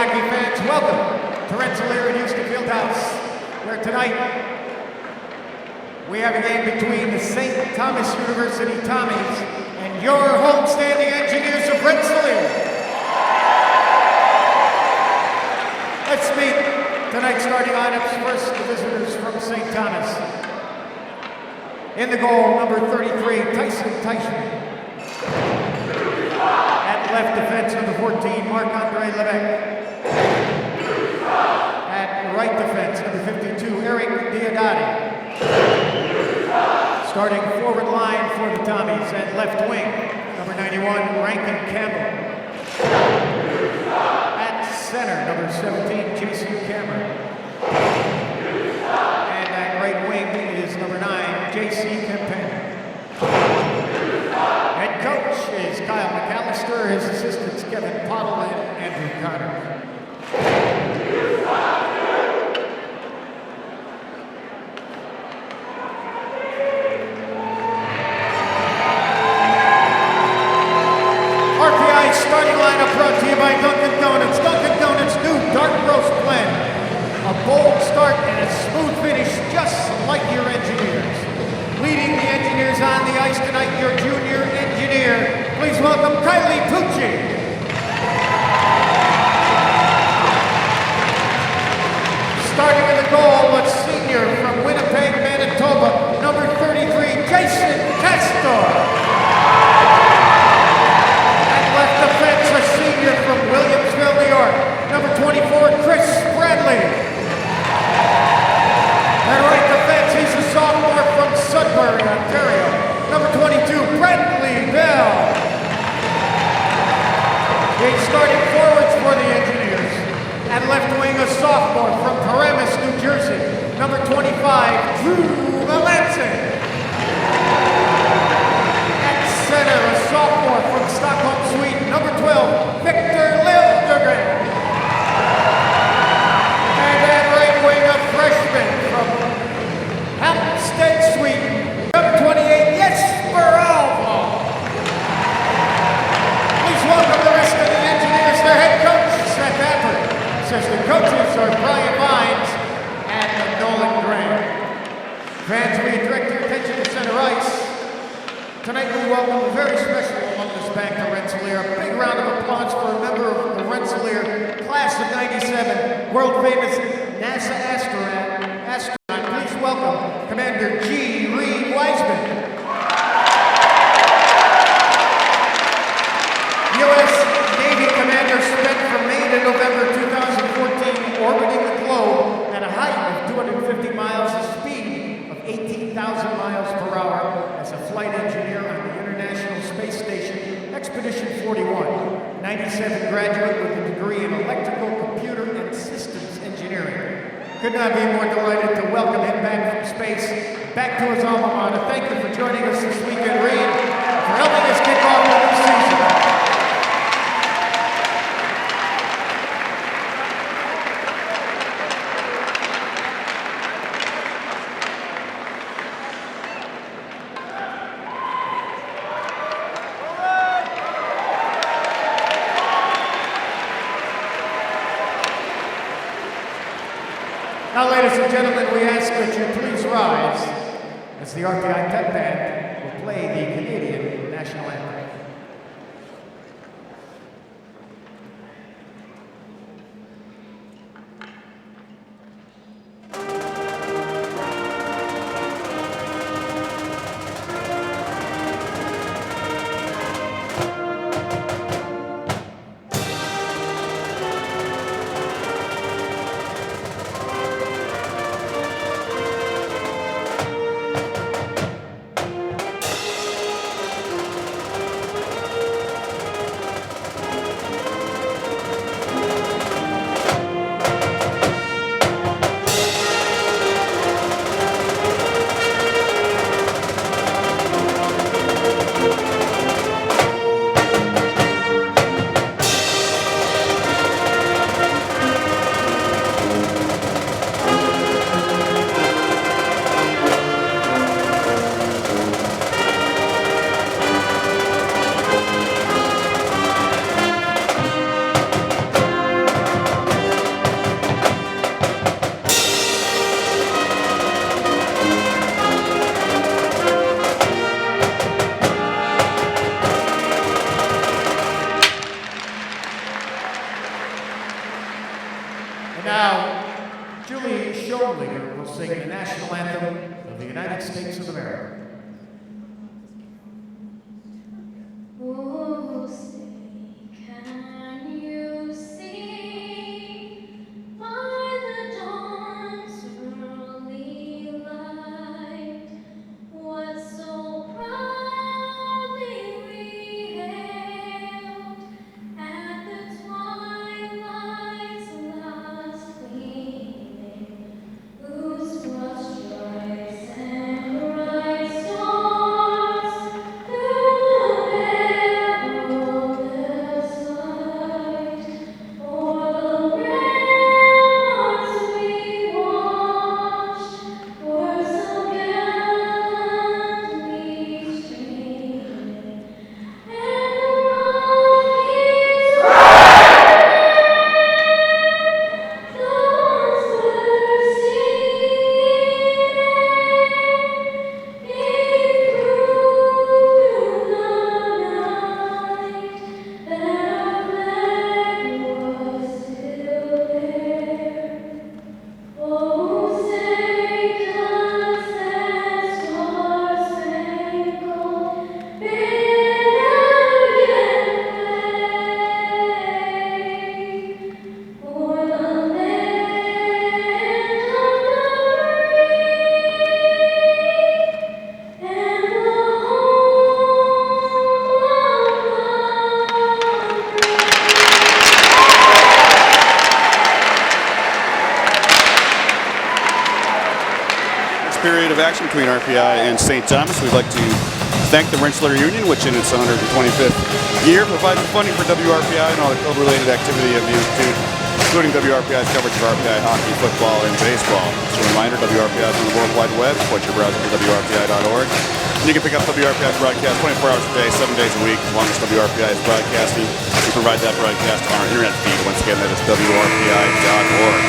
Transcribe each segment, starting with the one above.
hockey fans, welcome to Rensselaer and Houston Fieldhouse, where tonight we have a game between the St. Thomas University Tommies and your homestanding Engineers of Rensselaer. Let's meet tonight's starting lineups. First, the visitors from St. Thomas. In the goal, number 33, Tyson Teichman. At left defense, number 14, Marc-Andre Levesque. At right defense, number 52, Eric Diodati. Starting forward line for the Tommies at left wing, number 91, Rankin Campbell. At center, number 17, Jason Cameron. And at right wing is number 9, J.C. Kempen. Head coach is Kyle McAllister, his assistants Kevin Pottle and Andrew Connor. RPI starting lineup brought to you by Dunkin' Donuts. Dunkin' Donuts new dark roast blend. A bold start and a smooth finish, just like your Engineers. Leading the Engineers on the ice tonight, your junior engineer. Please welcome Kylie Pucci. Starting in the goal, a senior from Winnipeg, Manitoba, number 33, Jason Castor. At left defense, a senior from Williamsville, New York, number 24, Chris Bradley. At right defense, he's a sophomore from Sudbury, Ontario, number 22, Bradley Bell. He's starting forwards for the Engineers. At left wing, a sophomore from Paramus, New Jersey, number 25, Drew Melanson. At center, a sophomore from Stockholm, Sweden, number 12, Victor Lildegren. And at right wing, a freshman from Hampstead, Sweden, number 28, Jesper Alvo. Please welcome the rest of the Engineers, their head coach, Seth Appert. Assistant coaches are Brian Vines and Nolan Graham. Fans, we direct your attention to center ice. Tonight we welcome a very special alumnus back to Rensselaer. A big round of applause for a member of the Rensselaer class of '97, world famous NASA astronaut. Please welcome Commander G. Reed Wiseman. U.S. Navy commander spent from May to November 2014 orbiting the globe at a height of 250 miles, a speed of 18,000 miles per hour as a flight engineer on the International Space Station, Expedition 41. 97 graduate with a degree in electrical, computer, and systems engineering. Could not be more delighted to welcome him back from space, back to his alma mater. Thank you for joining us this weekend, Reed, for helping us kick off the new season. Now, ladies and gentlemen, we ask that you please rise as the RPI Pep Band will play the Canadian National Anthem. period of action between RPI and St. Thomas. We'd like to thank the Rensselaer Union, which in its 125th year provided funding for WRPI and all the club-related activity of the Institute, including WRPI's coverage of RPI hockey, football, and baseball. Just a reminder, WRPI is on the World Wide Web. Point your browser to WRPI.org. And you can pick up WRPI's broadcast 24 hours a day, 7 days a week, as long as WRPI is broadcasting. We provide that broadcast on our internet feed. Once again, that is WRPI.org.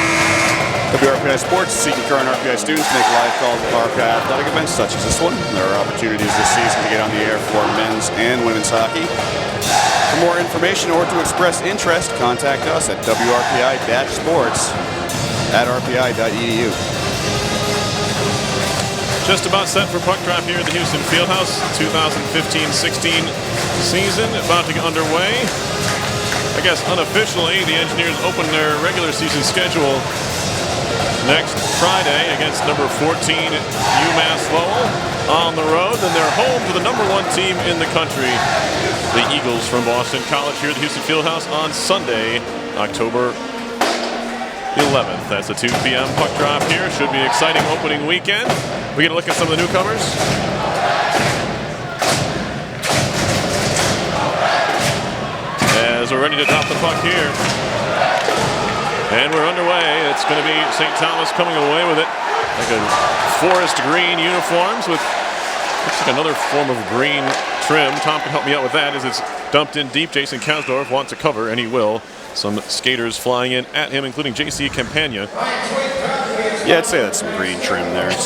WRPI Sports is seeking current RPI students to make live calls to RPI athletic events such as this one. There are opportunities this season to get on the air for men's and women's hockey. For more information or to express interest, contact us at WRPI-sports@rpi.edu. Just about set for puck drop here at the Houston Fieldhouse. 2015-16 season about to get underway. I guess unofficially, the Engineers open their regular season schedule next Friday against number 14 UMass Lowell on the road. Then they're home to the number 1 team in the country, the Eagles from Boston College, here at the Houston Fieldhouse on Sunday, October 11th. That's a 2 p.m. puck drop here. Should be an exciting opening weekend. We get a look at some of the newcomers. As we're ready to drop the puck here. And we're underway. It's going to be St. Thomas coming away with it. Like a forest green uniforms with looks like another form of green trim. Tom can help me out with that as it's dumped in deep. Jason Kausdorf wants to cover, and he will. Some skaters flying in at him, including J.C. Campagna. Yeah, I'd say that's some green trim there. It's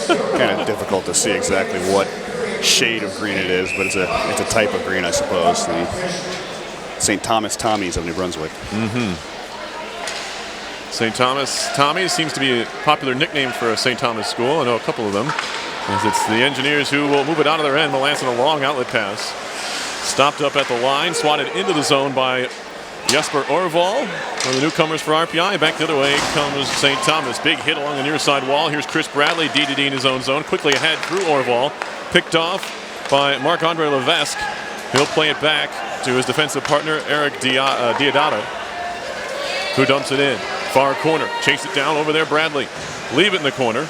kind of difficult to see exactly what shade of green it is, but it's a type of green, I suppose. The St. Thomas Tommies of New Brunswick. St. Thomas Tommies seems to be a popular nickname for a St. Thomas school. I know a couple of them. As it's the Engineers who will move it out of their end. Melanson a long outlet pass. Stopped up at the line, swatted into the zone by Jesper Orval, one of the newcomers for RPI. Back the other way comes St. Thomas. Big hit along the near side wall. Here's Chris Bradley, DDD in his own zone. Quickly ahead through Orval. Picked off by Marc-Andre Levesque. He'll play it back to his defensive partner, Eric Diodato, who dumps it in. Far corner. Chase it down over there, Bradley. Leave it in the corner.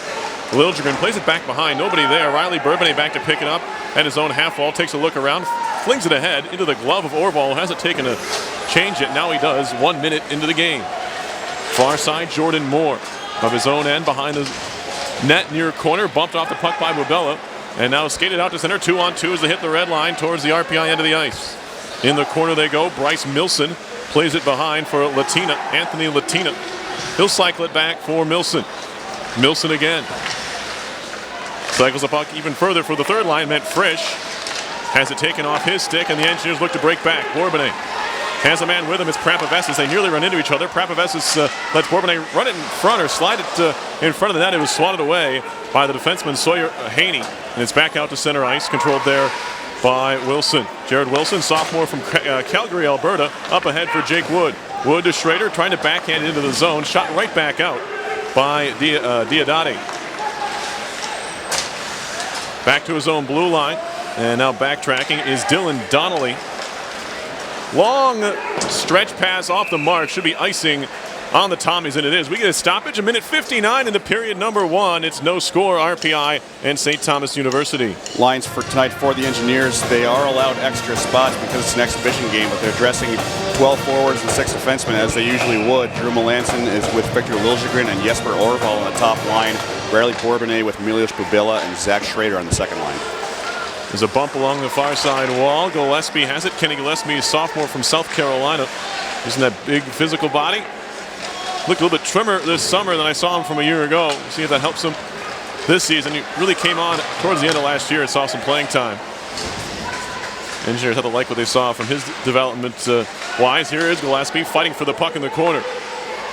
Liljegren plays it back behind. Nobody there. Riley Bourbonnais back to pick it up at his own half wall. Takes a look around. Flings it ahead into the glove of Orval. Hasn't taken a change it. Now he does 1 minute into the game. Far side, Jordan Moore of his own end behind the net near corner. Bumped off the puck by Bubella. And now skated out to center. 2-on-2 as they hit the red line towards the RPI end of the ice. In the corner they go. Bryce Milson plays it behind for Latina. Anthony Latina. He'll cycle it back for Milson. Milson again. Cycles the puck even further for the third line. Meant Frisch has it taken off his stick, and the Engineers look to break back. Bourbonnais has a man with him. It's Prapavessis. They nearly run into each other. Prapavessis lets Bourbonnais run it in front or slide it in front of the net. It was swatted away by the defenseman Sawyer Haney, and it's back out to center ice, controlled there by Wilson. Jared Wilson, sophomore from Calgary, Alberta, up ahead for Jake Wood. Wood to Schrader, trying to backhand into the zone. Shot right back out by Diodati. Back to his own blue line. And now backtracking is Dylan Donnelly. Long stretch pass off the mark. Should be icing on the Tommies, and it is. We get a stoppage, a minute 59 into period number 1. It's no score, RPI and St. Thomas University. Lines for tonight for the Engineers. They are allowed extra spots because it's an exhibition game, but they're dressing 12 forwards and 6 defensemen as they usually would. Drew Melanson is with Victor Liljegren and Jesper Orval on the top line. Riley Bourbonnais with Milios Bubilla and Zach Schrader on the second line. There's a bump along the far side wall. Gillespie has it. Kenny Gillespie, a sophomore from South Carolina. Using that big physical body. Looked a little bit trimmer this summer than I saw him from a year ago. See if that helps him this season. He really came on towards the end of last year and saw some playing time. Engineers had to like what they saw from his development wise. Here is Gillespie fighting for the puck in the corner.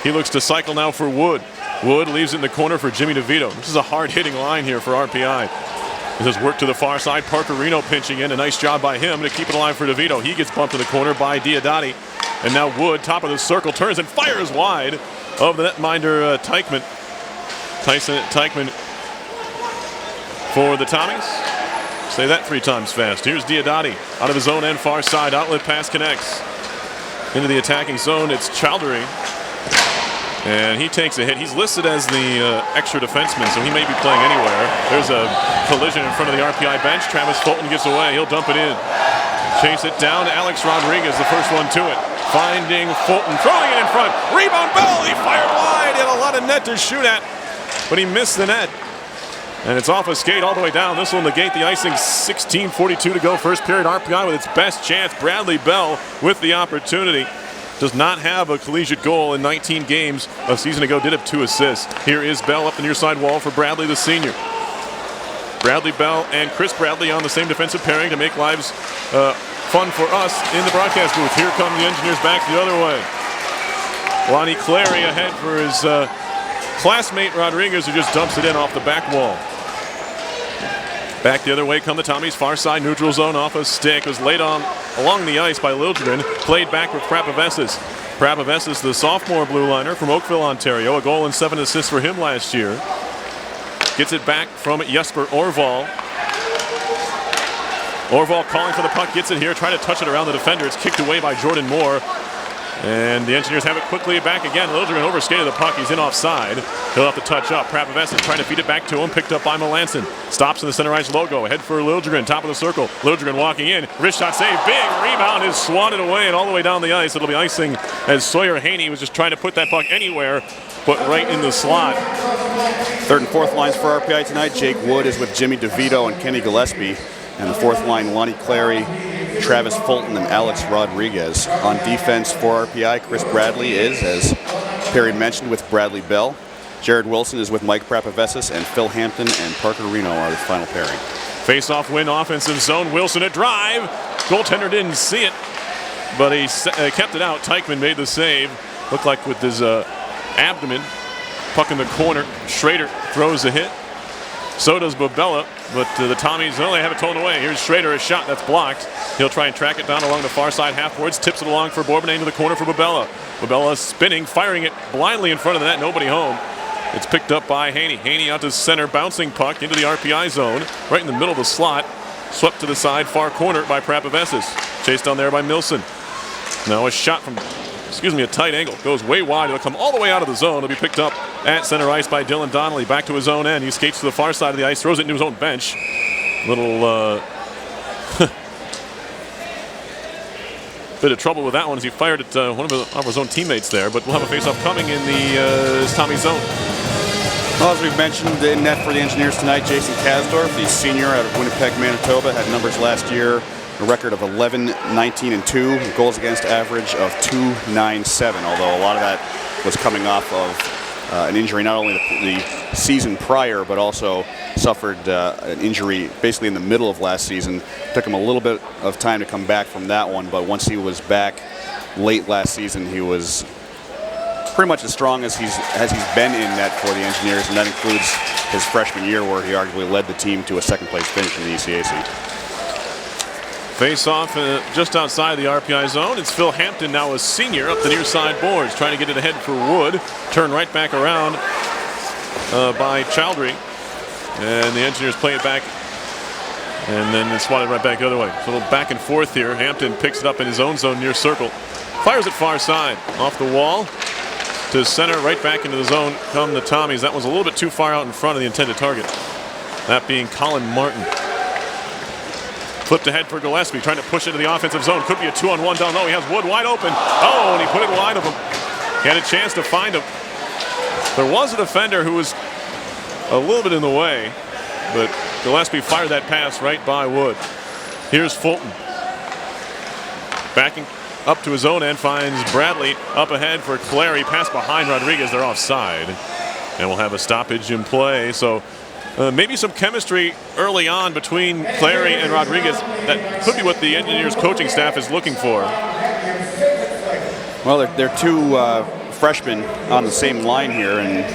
He looks to cycle now for Wood. Wood leaves it in the corner for Jimmy DeVito. This is a hard-hitting line here for RPI. This has worked to the far side. Parker Reno pinching in. A nice job by him to keep it alive for DeVito. He gets bumped to the corner by Diodati. And now Wood, top of the circle, turns and fires wide of the netminder Teichman. Tyson Teichman for the Tommies. Say that 3 times fast. Here's Diodati out of his own end, far side. Outlet pass connects into the attacking zone. It's Chowdhury. And he takes a hit. He's listed as the extra defenseman, so he may be playing anywhere. There's a collision in front of the RPI bench. Travis Fulton gets away. He'll dump it in. Chase it down to Alex Rodriguez, the first one to it. Finding Fulton, throwing it in front. Rebound, Bell. He fired wide. He had a lot of net to shoot at, but he missed the net. And it's off a skate all the way down. This will negate the icing. 16:42 to go. First period. RPI with its best chance. Bradley Bell with the opportunity. Does not have a collegiate goal in 19 games. A season ago did have 2 assists. Here is Bell up the near side wall for Bradley, the senior. Bradley Bell and Chris Bradley on the same defensive pairing to make lives fun for us in the broadcast booth. Here come the Engineers back the other way. Lonnie Clary ahead for his classmate Rodriguez, who just dumps it in off the back wall. Back the other way come the Tommies, far side neutral zone off a stick. Was laid on along the ice by Liljegren. Played back with Prapavesis. Prapavesis, the sophomore blue liner from Oakville, Ontario. A goal and 7 assists for him last year. Gets it back from Jesper Orval. Orval calling for the puck, gets it here, trying to touch it around the defender. It's kicked away by Jordan Moore. And the Engineers have it quickly back again. Liljegren overskated the puck. He's in offside. He'll have to touch up. Prapavesis trying to feed it back to him. Picked up by Melanson. Stops in the center ice logo. Ahead for Liljegren. Top of the circle. Liljegren walking in. Wrist shot save. Big rebound is swatted away and all the way down the ice. It'll be icing as Sawyer Haney was just trying to put that puck anywhere but right in the slot. Third and fourth lines for RPI tonight. Jake Wood is with Jimmy DeVito and Kenny Gillespie. And the fourth line, Lonnie Clary, Travis Fulton, and Alex Rodriguez. On defense for RPI, Chris Bradley is, as Perry mentioned, with Bradley Bell. Jared Wilson is with Mike Prapavesis, and Phil Hampton and Parker Reno are the final pairing. Face-off win, offensive zone. Wilson a drive. Goaltender didn't see it, but he kept it out. Teichman made the save. Looked like with his abdomen. Puck in the corner. Schrader throws a hit. So does Babella, but the Tommies only have it told away. Here's Schrader, a shot that's blocked. He'll try and track it down along the far side half-boards, tips it along for Bourbonnais to the corner for Babella. Babella spinning, firing it blindly in front of the net, nobody home. It's picked up by Haney. Haney out to center, bouncing puck into the RPI zone, right in the middle of the slot. Swept to the side, far corner by Prapavesis. Chased down there by Milson. Now a shot from, a tight angle. Goes way wide. It'll come all the way out of the zone. It'll be picked up at center ice by Dylan Donnelly. Back to his own end. He skates to the far side of the ice, throws it into his own bench. Little bit of trouble with that one as he fired at one of his own teammates there. But we'll have a face-off coming in the Tommy zone. Well, as we've mentioned, in net for the Engineers tonight, Jason Kasdorf, the senior out of Winnipeg, Manitoba, had numbers last year. A record of 11, 19, and 2. Goals against average of 2.97, although a lot of that was coming off of an injury not only the season prior, but also suffered an injury basically in the middle of last season. Took him a little bit of time to come back from that one, but once he was back late last season, he was pretty much as strong as he's been in net for the Engineers, and that includes his freshman year where he arguably led the team to a second-place finish in the ECAC. Face-off just outside the RPI zone. It's Phil Hampton, now a senior, up the near side boards, trying to get it ahead for Wood. Turn right back around by Chowdhury. And the Engineers play it back. And then it's swatted right back the other way. So a little back and forth here. Hampton picks it up in his own zone near circle. Fires it far side. Off the wall to center, right back into the zone come the Tommies. That was a little bit too far out in front of the intended target. That being Colin Martin. Flipped ahead for Gillespie, trying to push into the offensive zone. Could be a 2-on-1 down low. He has Wood wide open. Oh, and he put it wide of him. He had a chance to find him. There was a defender who was a little bit in the way, but Gillespie fired that pass right by Wood. Here's Fulton. Backing up to his own end, finds Bradley up ahead for Clary. Pass behind Rodriguez. They're offside. And we'll have a stoppage in play. So maybe some chemistry early on between Clary and Rodriguez. That could be what the Engineers coaching staff is looking for. Well, they're two freshmen on the same line here and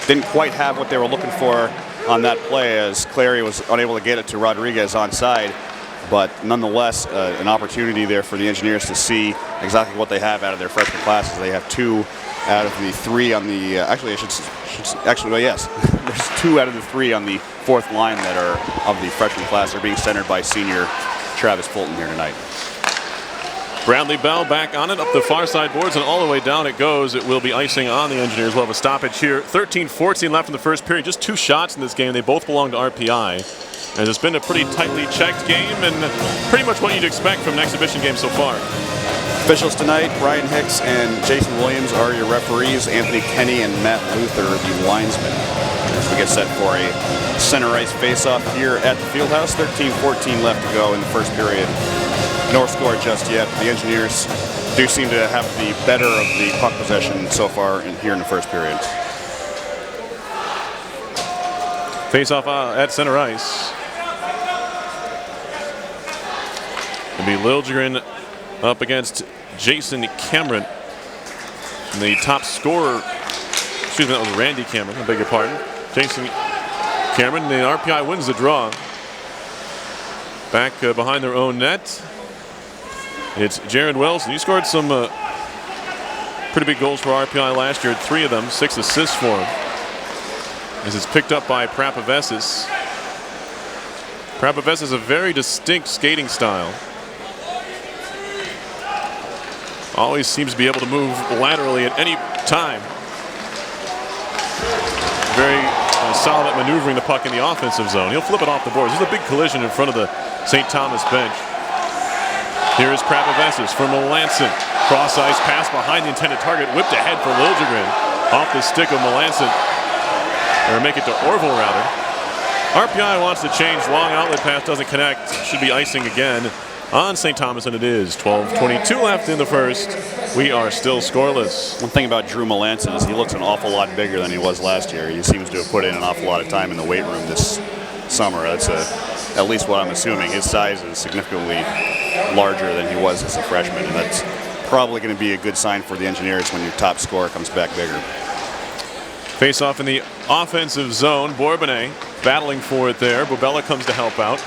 didn't quite have what they were looking for on that play as Clary was unable to get it to Rodriguez onside. But nonetheless, an opportunity there for the Engineers to see exactly what they have out of their freshman classes. They have 2 out of the 3 on the, yes. There's 2 out of the 3 on the 4th line that are of the freshman class. They're being centered by senior Travis Fulton here tonight. Bradley Bell back on it, up the far side boards, and all the way down it goes. It will be icing on the Engineers. We'll have a stoppage here. 13-14 left in the first period. Just 2 shots in this game. They both belong to RPI. And it's been a pretty tightly checked game, and pretty much what you'd expect from an exhibition game so far. Officials tonight, Brian Hicks and Jason Williams are your referees. Anthony Kenny and Matt Luther, the linesmen. As we get set for a center ice face-off here at the Fieldhouse. 13-14 left to go in the first period. No score just yet. The Engineers do seem to have the better of the puck possession so far here in the first period. Face-off at center ice. It'll be Liljegren up against Jason Cameron. And the top scorer, excuse me, that was Randy Cameron, I beg your pardon. Jason Cameron, the RPI wins the draw. Back behind their own net. It's Jared Wilson. He scored some pretty big goals for RPI last year. 3 of them, 6 assists for him. As it's picked up by Prapavesis. Prapavesis has a very distinct skating style. Always seems to be able to move laterally at any time. Very solid at maneuvering the puck in the offensive zone. He'll flip it off the boards. There's a big collision in front of the St. Thomas bench. Here is Prapavesis from Melanson. Cross ice pass behind the intended target. Whipped ahead for Liljegren. Off the stick of Melanson. Or make it to Orville, rather. RPI wants to change. Long outlet pass doesn't connect. Should be icing again on St. Thomas, and it is. 12:22 left in the first. We are still scoreless. One thing about Drew Melanson is he looks an awful lot bigger than he was last year. He seems to have put in an awful lot of time in the weight room this summer. That's at least what I'm assuming. His size is significantly larger than he was as a freshman, and that's probably going to be a good sign for the Engineers when your top scorer comes back bigger. Face off in the offensive zone. Bourbonnais battling for it there. Bobella comes to help out.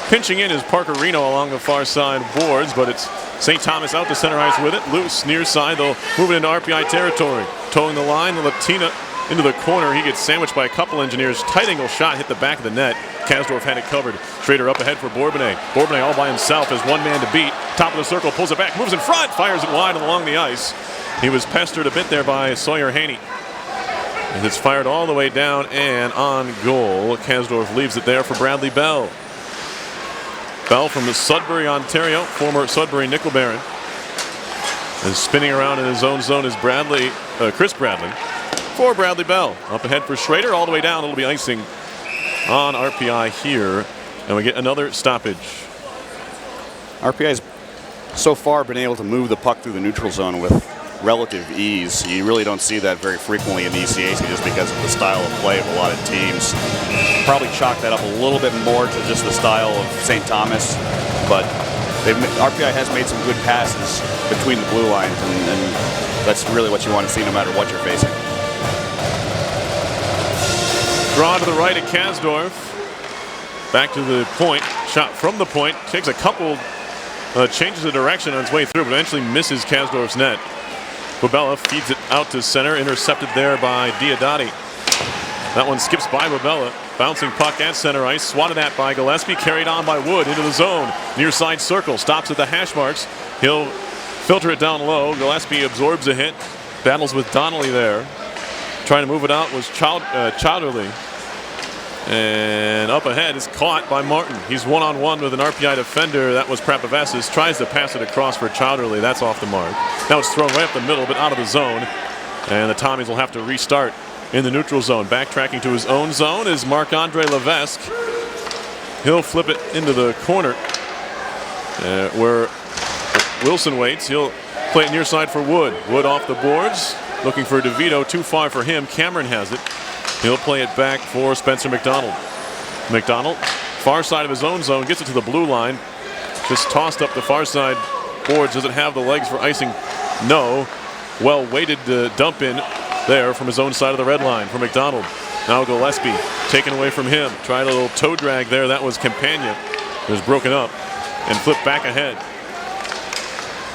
Pinching in is Parker Reno along the far side boards, but it's St. Thomas out to center ice with it. Loose near side. They'll move it into RPI territory. Towing the line. Latina into the corner. He gets sandwiched by a couple Engineers. Tight angle shot hit the back of the net. Kasdorf had it covered. Schrader up ahead for Bourbonnais. Bourbonnais all by himself as one man to beat. Top of the circle, pulls it back, moves in front, fires it wide and along the ice. He was pestered a bit there by Sawyer Haney. And it's fired all the way down and on goal. Kasdorf leaves it there for Bradley Bell. Bell from Sudbury, Ontario, former Sudbury Nickel Baron. And spinning around in his own zone is Chris Bradley for Bradley Bell. Up ahead for Schrader, all the way down. It'll be icing on RPI here. And we get another stoppage. RPI's so far been able to move the puck through the neutral zone with relative ease. You really don't see that very frequently in the ECAC just because of the style of play of a lot of teams. Probably chalk that up a little bit more to just the style of St. Thomas, but RPI has made some good passes between the blue lines, and that's really what you want to see no matter what you're facing. Draw to the right at Kasdorf. Back to the point. Shot from the point. Takes a couple changes of direction on its way through, but eventually misses Kasdorf's net. Bobella feeds it out to center, intercepted there by Diodati. That one skips by Bobella. Bouncing puck at center ice, swatted at by Gillespie, carried on by Wood into the zone. Near side circle, stops at the hash marks. He'll filter it down low. Gillespie absorbs a hit, battles with Donnelly there. Trying to move it out was Chowderly. And up ahead is caught by Martin. He's one-on-one with an RPI defender. That was Prapavesis. Tries to pass it across for Chowderly. That's off the mark. Now it's thrown right up the middle, but out of the zone. And the Tommies will have to restart in the neutral zone. Backtracking to his own zone is Marc-Andre Levesque. He'll flip it into the corner where Wilson waits. He'll play it near side for Wood. Wood off the boards. Looking for DeVito. Too far for him. Cameron has it. He'll play it back for Spencer McDonald. McDonald, far side of his own zone, gets it to the blue line. Just tossed up the far side boards. Does it have the legs for icing? No. Well weighted dump in there from his own side of the red line for McDonald. Now Gillespie taken away from him. Tried a little toe drag there. That was Campagna. It was broken up and flipped back ahead.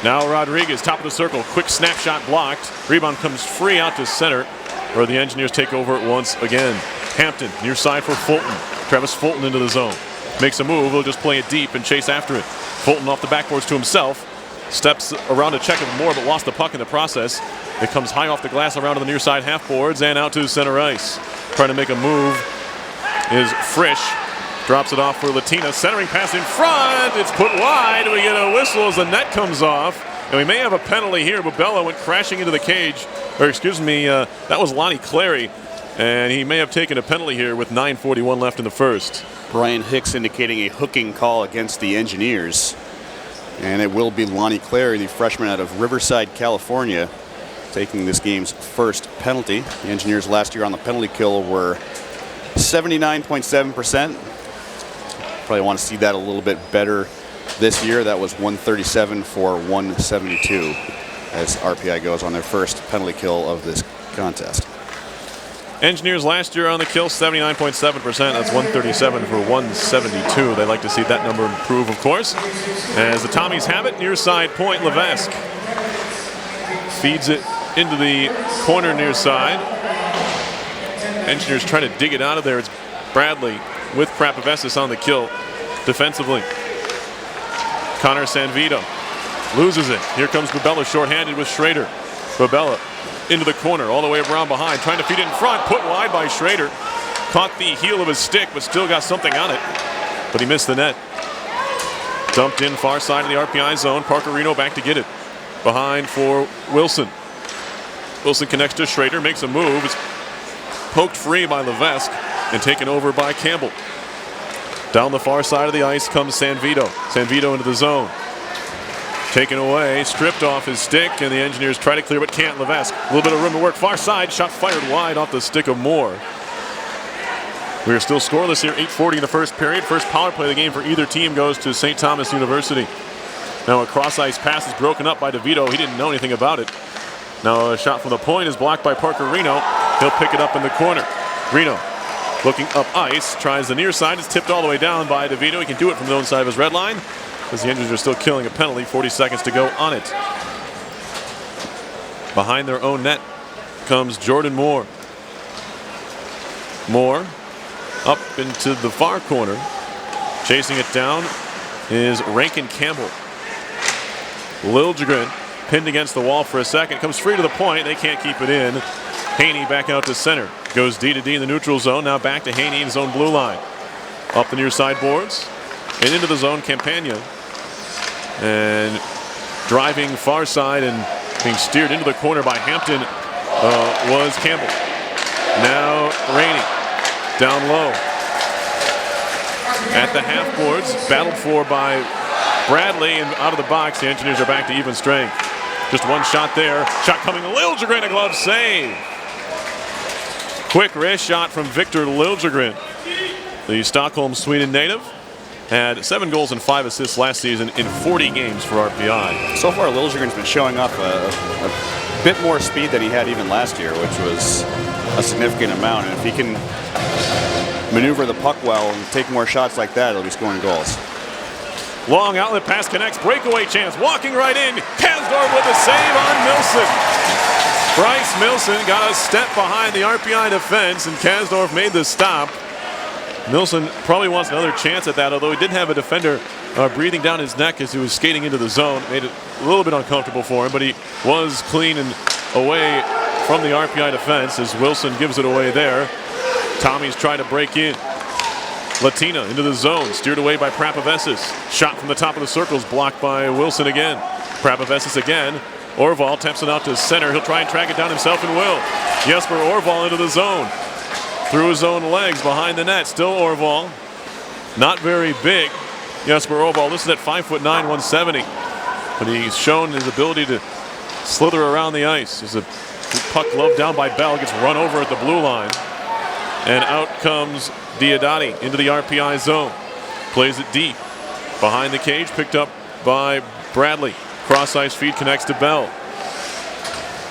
Now Rodriguez, top of the circle. Quick snapshot blocked. Rebound comes free out to center, where the Engineers take over once again. Hampton near side for Fulton. Travis Fulton into the zone. Makes a move. He'll just play it deep and chase after it. Fulton off the backboards to himself. steps around to check of Moore, but lost the puck in the process. It comes high off the glass around to the near side half boards and out to center ice. Trying to make a move is Frisch. Drops it off for Latina. Centering pass in front. It's put wide. We get a whistle as the net comes off. And we may have a penalty here. Bobella went crashing into the cage. Or excuse me, that was Lonnie Clary. And he may have taken a penalty here with 9:41 left in the first. Brian Hicks indicating a hooking call against the Engineers. And it will be Lonnie Clary, the freshman out of Riverside, California, taking this game's first penalty. The Engineers last year on the penalty kill were 79.7%. Probably want to see that a little bit better this year. That was 137 for 172 as RPI goes on their first penalty kill of this contest. Engineers last year on the kill, 79.7%. That's 137 for 172. They'd like to see that number improve, of course. As the Tommies have it, near side point, Levesque feeds it into the corner near side. Engineers trying to dig it out of there. It's Bradley with Prapavesis on the kill defensively. Connor Sanvito loses it. Here comes Bobella shorthanded with Schrader. Bobella into the corner, all the way around behind, trying to feed it in front, put wide by Schrader. Caught the heel of his stick, but still got something on it. But he missed the net. Dumped in far side of the RPI zone. Parker Reno back to get it. Behind for Wilson. Wilson connects to Schrader, makes a move. It's poked free by Levesque and taken over by Campbell. Down the far side of the ice comes Sanvito. Sanvito into the zone. Taken away, stripped off his stick, and the Engineers try to clear but can't. Levesque, a little bit of room to work. Far side, shot fired wide off the stick of Moore. We are still scoreless here, 8:40 in the first period. First power play of the game for either team goes to St. Thomas University. Now a cross-ice pass is broken up by DeVito. He didn't know anything about it. Now a shot from the point is blocked by Parker Reno. He'll pick it up in the corner. Reno looking up ice, tries the near side. It's tipped all the way down by DeVito. He can do it from the own side of his red line, because the Engineers are still killing a penalty. 40 seconds to go on it. Behind their own net comes Jordan Moore. Moore up into the far corner. Chasing it down is Rankin Campbell. Liljegren pinned against the wall for a second. Comes free to the point. They can't keep it in. Haney back out to center. Goes D to D in the neutral zone. Now back to Haney in his own blue line. Up the near side boards. And into the zone, Campagna. And driving far side and being steered into the corner by Hampton was Campbell. Now Rainey down low. At the half boards, battled for by Bradley, and out of the box, the Engineers are back to even strength. Just one shot there. Shot coming to Liljegren, a glove save. Quick wrist shot from Victor Liljegren. The Stockholm, Sweden native had 7 goals and 5 assists last season in 40 games for RPI. So far, Liljegren's been showing off a bit more speed than he had even last year, which was a significant amount. And if he can maneuver the puck well and take more shots like that, he'll be scoring goals. Long outlet pass connects, breakaway chance, walking right in. Kasdorf with a save on Milson. Bryce Milson got a step behind the RPI defense, and Kasdorf made the stop. Milson probably wants another chance at that, although he did have a defender breathing down his neck as he was skating into the zone. Made it a little bit uncomfortable for him, but he was clean and away from the RPI defense as Wilson gives it away there. Tommy's trying to break in. Latina into the zone, steered away by Prapavesis. Shot from the top of the circle is blocked by Wilson again. Prapavesis again. Orval taps it out to center. He'll try and track it down himself and will. Jesper Orval into the zone. Through his own legs behind the net. Still Orval. Not very big. Jesper Orval listed at 5'9", 170. But he's shown his ability to slither around the ice. There's a puck gloved down by Bell. Gets run over at the blue line. And out comes Diodati into the RPI zone. Plays it deep. Behind the cage, picked up by Bradley. Cross-ice feed connects to Bell.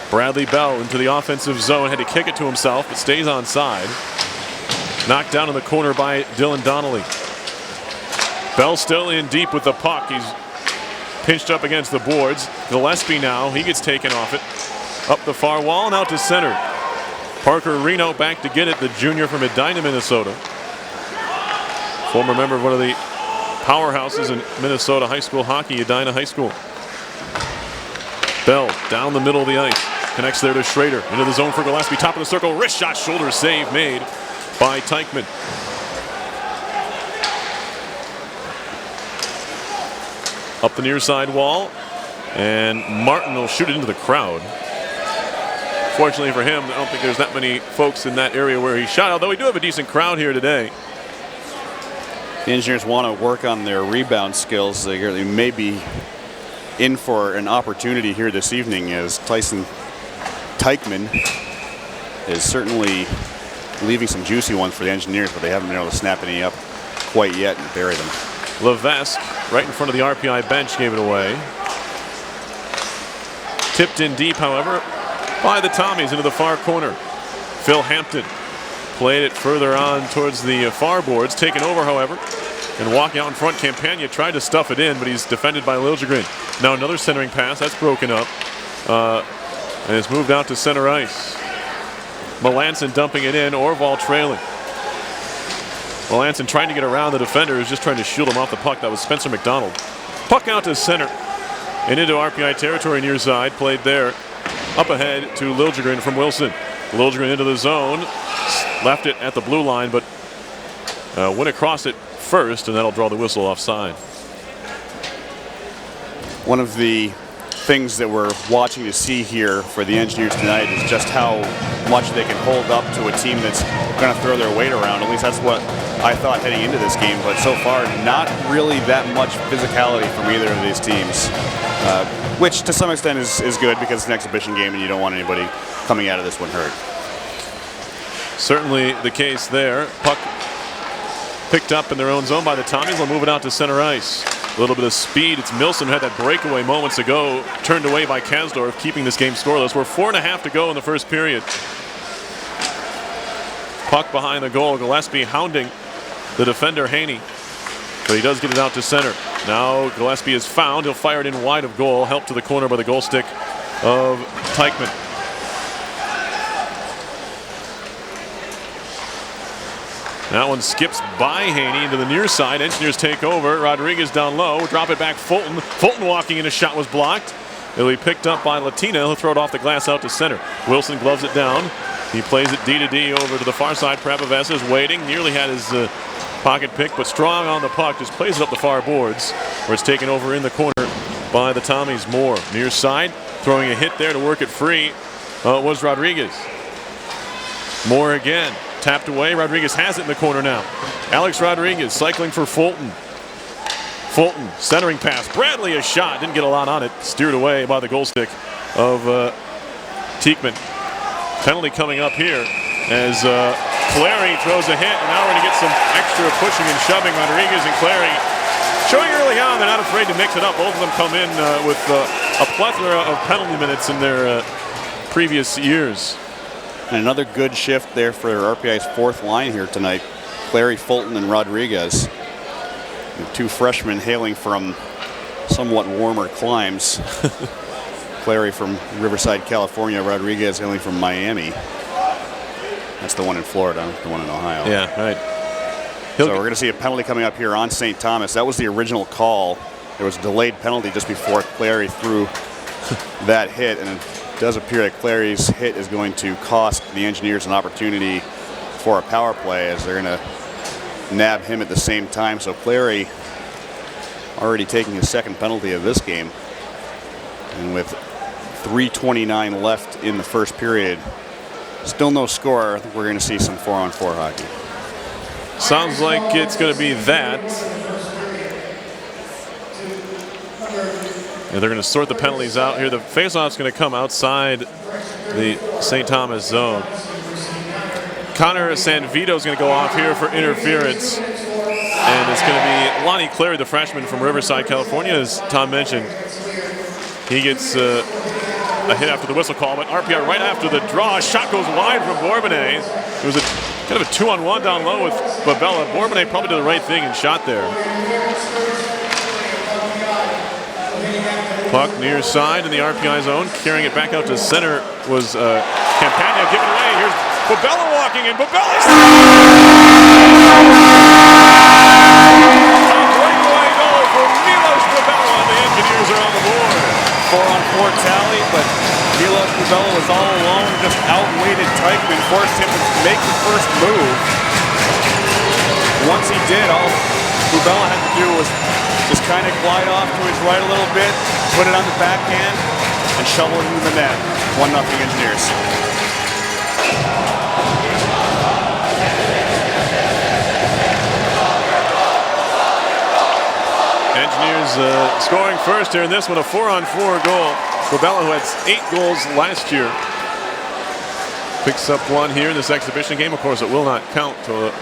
Bradley Bell into the offensive zone. Had to kick it to himself, but stays on side. Knocked down in the corner by Dylan Donnelly. Bell still in deep with the puck. He's pinched up against the boards. Gillespie now, he gets taken off it. Up the far wall and out to center. Parker Reno back to get it, the junior from Edina, Minnesota. Former member of one of the powerhouses in Minnesota high school hockey, Edina High School. down the middle of the ice. Connects there to Schrader. Into the zone for Gillespie. Top of the circle. Wrist shot. Shoulder save made by Teichman. Up the near side wall. And Martin will shoot it into the crowd. Fortunately for him, I don't think there's that many folks in that area where he shot, although we do have a decent crowd here today. The Engineers want to work on their rebound skills. They may be in for an opportunity here this evening, as Tyson Teichman is certainly leaving some juicy ones for the Engineers, but they haven't been able to snap any up quite yet and bury them. Levesque, right in front of the RPI bench, gave it away. Tipped in deep, however, by the Tommies into the far corner. Phil Hampton played it further on towards the far boards, taken over, however, and walking out in front. Campagna tried to stuff it in, but he's defended by Liljegren. Now another centering pass, that's broken up, and it's moved out to center ice. Melanson dumping it in, Orval trailing. Melanson trying to get around the defender who's just trying to shield him off the puck. That was Spencer McDonald. Puck out to center and into RPI territory near side, played there. Up ahead to Liljegren from Wilson. Liljegren into the zone, left it at the blue line, but went across it first, and that'll draw the whistle offside. One of the things that we're watching to see here for the Engineers tonight is just how much they can hold up to a team that's going to throw their weight around. At least that's what I thought heading into this game, but so far not really that much physicality from either of these teams, which to some extent is good because it's an exhibition game and you don't want anybody coming out of this one hurt. Certainly the case there. Puck picked up in their own zone by the Tommies. They'll move it out to center ice. A little bit of speed. It's Milsom who had that breakaway moments ago, turned away by Kasdorf, keeping this game scoreless. We're 4.5 to go in the first period. Puck behind the goal. Gillespie hounding the defender Haney, but he does get it out to center. Now Gillespie is found. He'll fire it in wide of goal. Helped to the corner by the goal stick of Teichman. That one skips by Haney into the near side. Engineers take over. Rodriguez down low. Drop it back. Fulton. Fulton walking in. A shot was blocked. It'll be picked up by Latina. He'll throw it off the glass out to center. Wilson gloves it down. He plays it D to D over to the far side. Prabhavesa is waiting. Nearly had his pocket pick, but strong on the puck. Just plays it up the far boards, where it's taken over in the corner by the Tommies. Moore near side. Throwing a hit there to work it free was Rodriguez. Moore again. Tapped away. Rodriguez has it in the corner now. Alex Rodriguez cycling for Fulton. Fulton centering pass. Bradley a shot. Didn't get a lot on it. Steered away by the goal stick of Teichman. Penalty coming up here as Clary throws a hit. And now we're going to get some extra pushing and shoving. Rodriguez and Clary showing early on they're not afraid to mix it up. Both of them come in with a plethora of penalty minutes in their previous years. And another good shift there for RPI's fourth line here tonight. Clary, Fulton, and Rodriguez. The two freshmen hailing from somewhat warmer climes. Clary from Riverside, California. Rodriguez hailing from Miami. That's the one in Florida, the one in Ohio. Yeah, right. So we're going to see a penalty coming up here on St. Thomas. That was the original call. There was a delayed penalty just before Clary threw that hit, and it does appear that Clary's hit is going to cost the Engineers an opportunity for a power play, as they're going to nab him at the same time. So Clary already taking his second penalty of this game, and with 3:29 left in the first period, still no score. I think we're going to see some 4-on-4 hockey. Sounds like it's going to be that. And they're going to sort the penalties out here. The faceoff's going to come outside the St. Thomas zone. Connor Sanvito's going to go off here for interference. And it's going to be Lonnie Clary, the freshman from Riverside, California, as Tom mentioned. He gets a hit after the whistle call, but RPI right after the draw. Shot goes wide from Bourbonnais. It was a kind of a 2-on-1 down low with Babella. Bourbonnais probably did the right thing and shot there. Puck near side in the RPI zone. Carrying it back out to center was Campagna. Given away. Here's Babella walking in. Babella's a breakaway goal for Milos Babella. The Engineers are on the board. 4-on-4 4 tally, but Milos Bubella was all alone, just outweighted Teichmann, forced him to make the first move. Once he did, all Bubella had to do was just kind of glide off to his right a little bit, put it on the backhand, and shovel it into the net. 1-0 Engineers. Engineers scoring first here in this one, a 4-on-4 goal. Bubella, who had 8 goals last year, picks up 1 here in this exhibition game. Of course, it will not count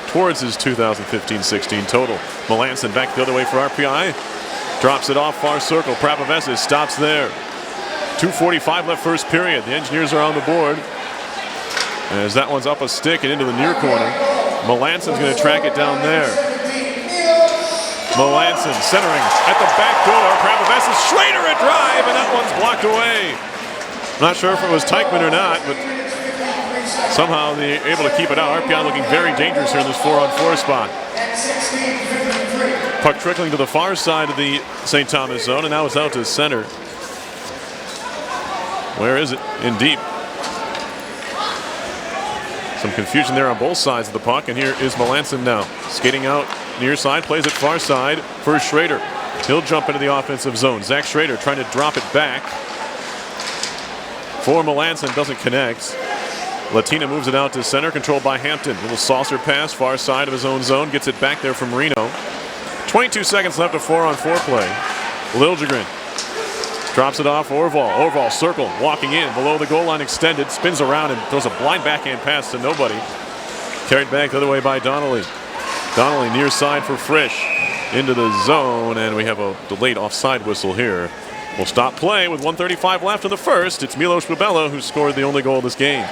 towards his 2015-16 total. Melanson back the other way for RPI. Drops it off far circle. Prapavesis stops there. 2:45 left first period. The Engineers are on the board. As that one's up a stick and into the near corner. Melanson's going to track it down there. Melanson centering at the back door. Prapavesis, Schrader a drive, and that one's blocked away. Not sure if it was Teichmann or not, but somehow they're able to keep it out. RPI looking very dangerous here in this 4-on-4 spot. Puck trickling to the far side of the St. Thomas zone, and now it's out to center. Where is it? In deep. Some confusion there on both sides of the puck, and here is Melanson now. Skating out near side, plays it far side for Schrader. He'll jump into the offensive zone. Zach Schrader trying to drop it back. For Melanson, doesn't connect. Latina moves it out to center, controlled by Hampton. Little saucer pass, far side of his own zone, gets it back there from Marino. 22 seconds left of 4-on-4 play. Liljegren drops it off Orval. Orval circle, walking in below the goal line, extended, spins around and throws a blind backhand pass to nobody. Carried back the other way by Donnelly. Donnelly near side for Frisch. Into the zone, and we have a delayed offside whistle here. We'll stop play with 1:35 left in the first. It's Milos Bubella who scored the only goal of this game.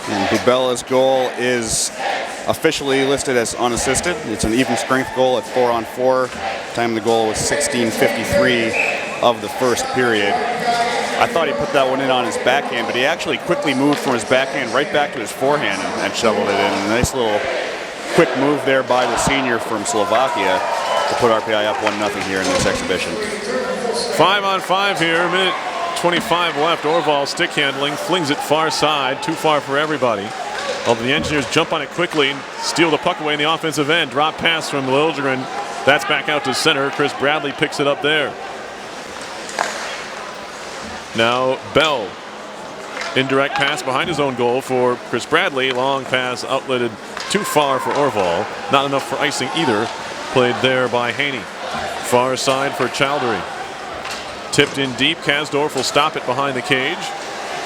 And Bubella's goal is officially listed as unassisted. It's an even strength goal at 4-on-4. Time of the goal was 16:53 of the first period. I thought he put that one in on his backhand, but he actually quickly moved from his backhand right back to his forehand and shoveled it in. A nice little quick move there by the senior from Slovakia to put RPI up 1-0 here in this exhibition. 5-on-5 here, minute 25 left. Orval stick handling, flings it far side, too far for everybody. Although the Engineers jump on it quickly and steal the puck away in the offensive end. Drop pass from Liljegren. That's back out to center. Chris Bradley picks it up there. Now Bell. Indirect pass behind his own goal for Chris Bradley. Long pass outletted too far for Orval. Not enough for icing either. Played there by Haney. Far side for Chowdhury. Tipped in deep. Kasdorf will stop it behind the cage,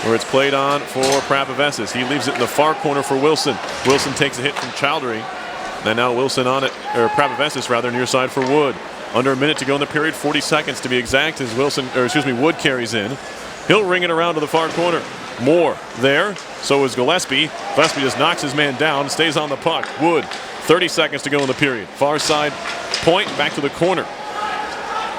where it's played on for Prapavesis. He leaves it in the far corner for Wilson. Wilson takes a hit from Chowdhury. And now Wilson on it, or Prapavesis rather, near side for Wood. Under a minute to go in the period, 40 seconds to be exact, as Wood carries in. He'll ring it around to the far corner. Moore there, so is Gillespie. Gillespie just knocks his man down, stays on the puck. Wood, 30 seconds to go in the period. Far side point, back to the corner.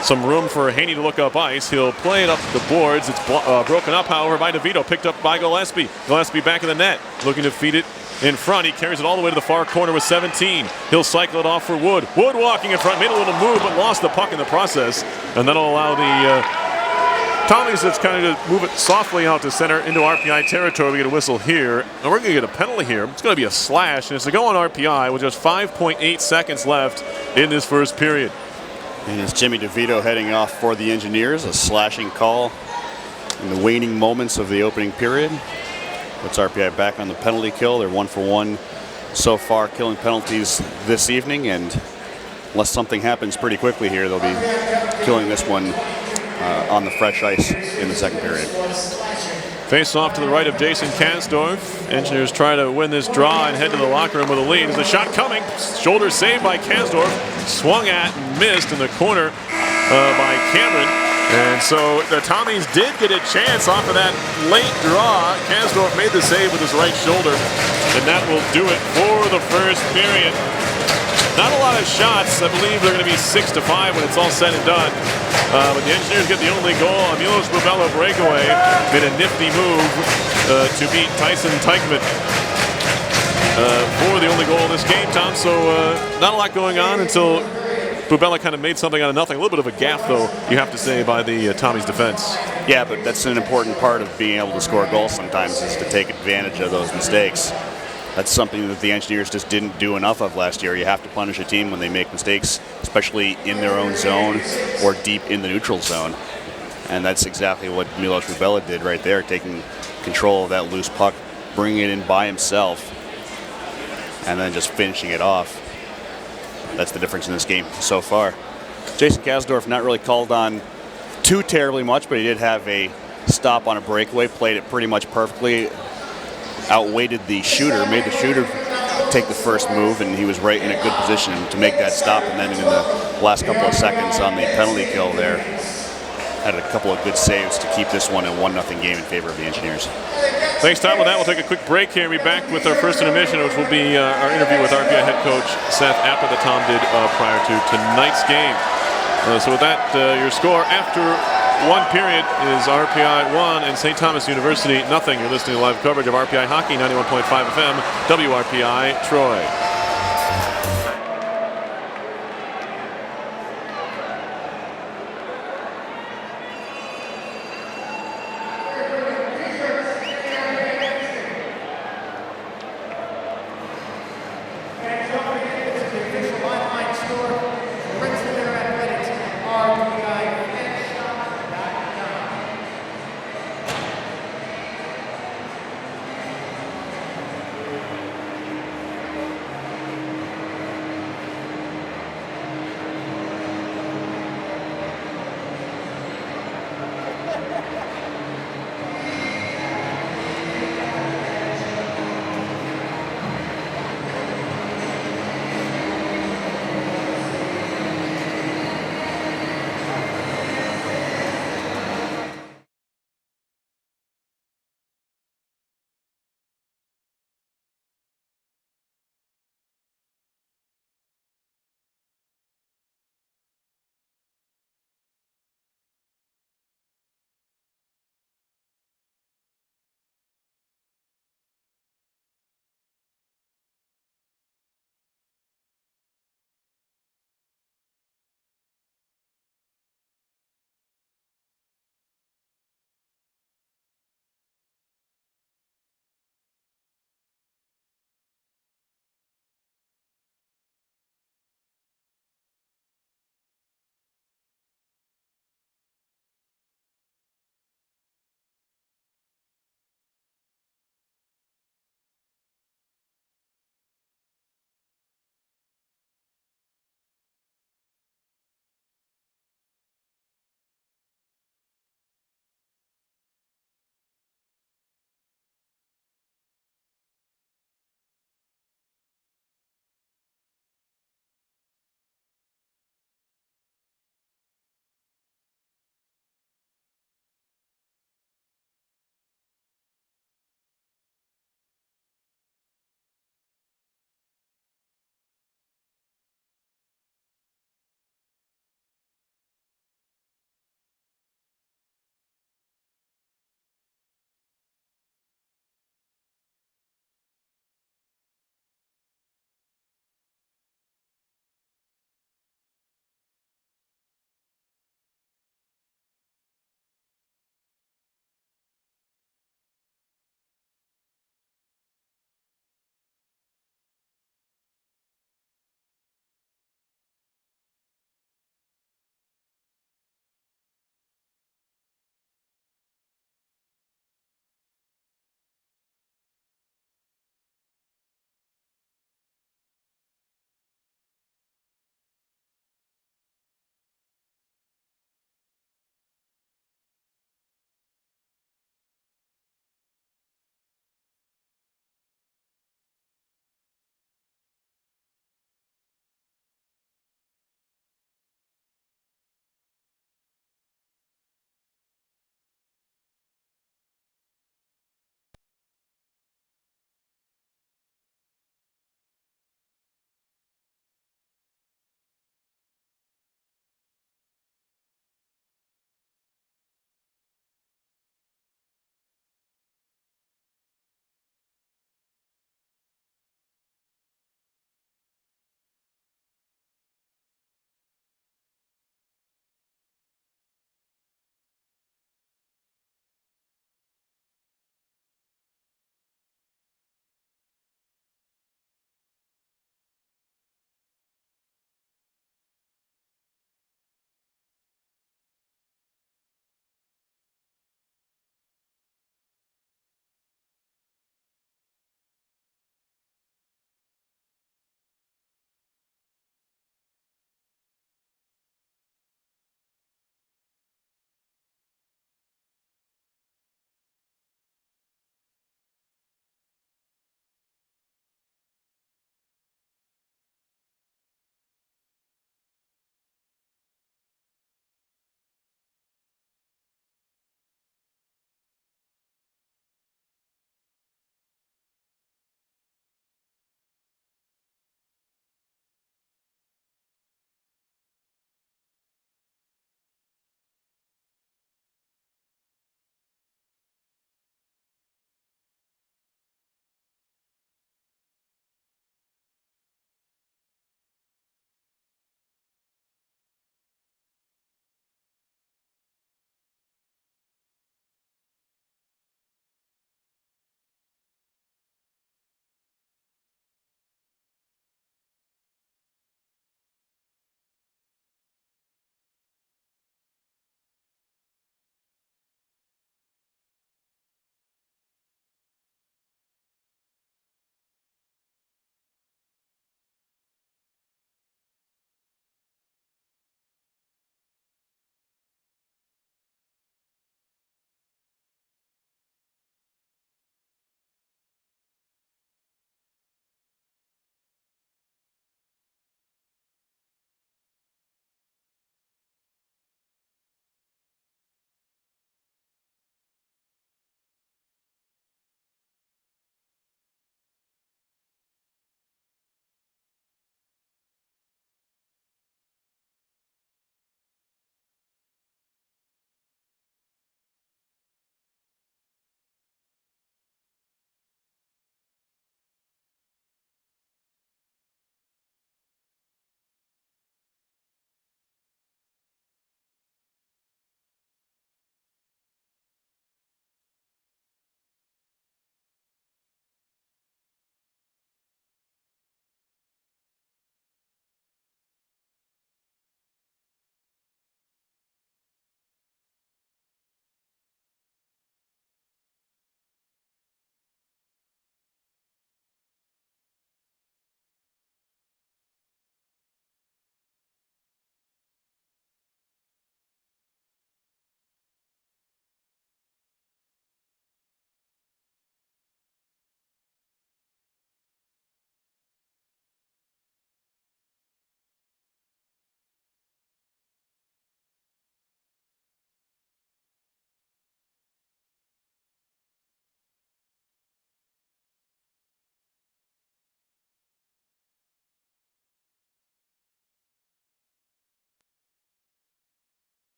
Some room for Haney to look up ice. He'll play it up the boards. It's broken up, however, by DeVito. Picked up by Gillespie. Gillespie back in the net, looking to feed it in front. He carries it all the way to the far corner with 17. He'll cycle it off for Wood. Wood walking in front, made a little move, but lost the puck in the process. And that'll allow the Tommies that's kind of to move it softly out to center into RPI territory. We get a whistle here, and we're going to get a penalty here. It's going to be a slash, and it's to go on RPI with just 5.8 seconds left in this first period. And it's Jimmy DeVito heading off for the Engineers. A slashing call in the waning moments of the opening period. Puts RPI back on the penalty kill. They're 1 for 1 so far killing penalties this evening, and unless something happens pretty quickly here, they'll be killing this one on the fresh ice in the second period. Face off to the right of Jason Kasdorf. Engineers try to win this draw and head to the locker room with a lead. There's a shot coming. Shoulder saved by Kasdorf. Swung at and missed in the corner by Cameron. And so the Tommies did get a chance off of that late draw. Kasdorf made the save with his right shoulder. And that will do it for the first period. Not a lot of shots. I believe they're going to be 6-5 when it's all said and done. But the Engineers get the only goal. A Milos Bubella breakaway made a nifty move to beat Tyson Teichmann for the only goal of this game, Tom. So not a lot going on until Bubella kind of made something out of nothing. A little bit of a gaffe, though, you have to say, by the Tommies defense. Yeah, but that's an important part of being able to score goals sometimes, is to take advantage of those mistakes. That's something that the Engineers just didn't do enough of last year. You have to punish a team when they make mistakes, especially in their own zone or deep in the neutral zone. And that's exactly what Milos Bubella did right there, taking control of that loose puck, bringing it in by himself, and then just finishing it off. That's the difference in this game so far. Jason Kasdorf not really called on too terribly much, but he did have a stop on a breakaway, played it pretty much perfectly, outweighted the shooter, made the shooter take the first move, and he was right in a good position to make that stop. And then in the last couple of seconds on the penalty kill there, had a couple of good saves to keep this one a 1-0 game in favor of the Engineers. Thanks, Tom. With that, we'll take a quick break here. We'll be back with our first intermission, which will be our interview with RPI head coach Seth Apper that Tom did prior to tonight's game. So with that, your score after one period is RPI 1 and St. Thomas University nothing. You're listening to live coverage of RPI Hockey, 91.5 FM, WRPI Troy.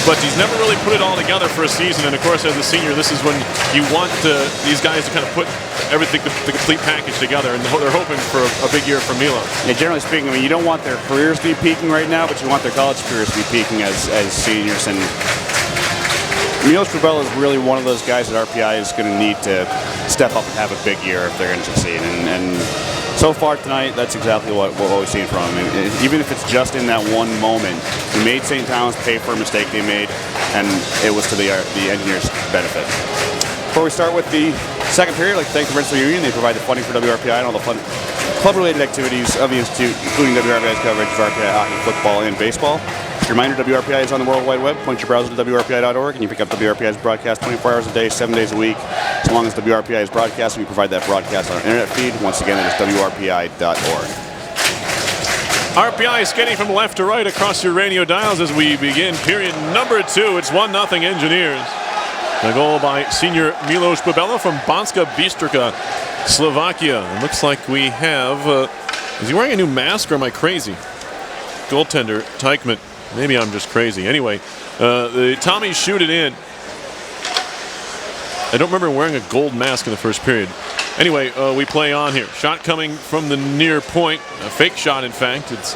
but he's never really put it all together for a season. And of course, as a senior, this is when you want these guys to kind of put everything, the complete package together, and they're hoping for a big year for Milo. Yeah, generally speaking, I mean, you don't want their careers to be peaking right now, but you want their college careers to be peaking as seniors. And Milos Bubella is really one of those guys that RPI is going to need to step up and have a big year if they're going to succeed. And so far tonight, that's exactly what we've seen from him. And even if it's just in that one moment, he made St. Thomas pay for a mistake they made, and it was to the Engineers' benefit. Before we start with the second period, I'd like to thank the Rensselaer Union. They provide the funding for WRPI and all the fun club-related activities of the Institute, including WRPI's coverage of RPI hockey, football, and baseball. Just a reminder, WRPI is on the World Wide Web. Point your browser to WRPI.org, and you pick up WRPI's broadcast 24 hours a day, 7 days a week. As long as WRPI is broadcasting, we provide that broadcast on our internet feed. Once again, that is WRPI.org. RPI skating from left to right across your radio dials as we begin period number 2. It's 1-0 Engineers. The goal by senior Milos Bubella from Banska Bystrica, Slovakia. It looks like we have, is he wearing a new mask or am I crazy? Goaltender, Teichmann. Maybe I'm just crazy. Anyway, the Tommies shoot it in. I don't remember wearing a gold mask in the first period. Anyway, we play on here. Shot coming from the near point. A fake shot, in fact. It's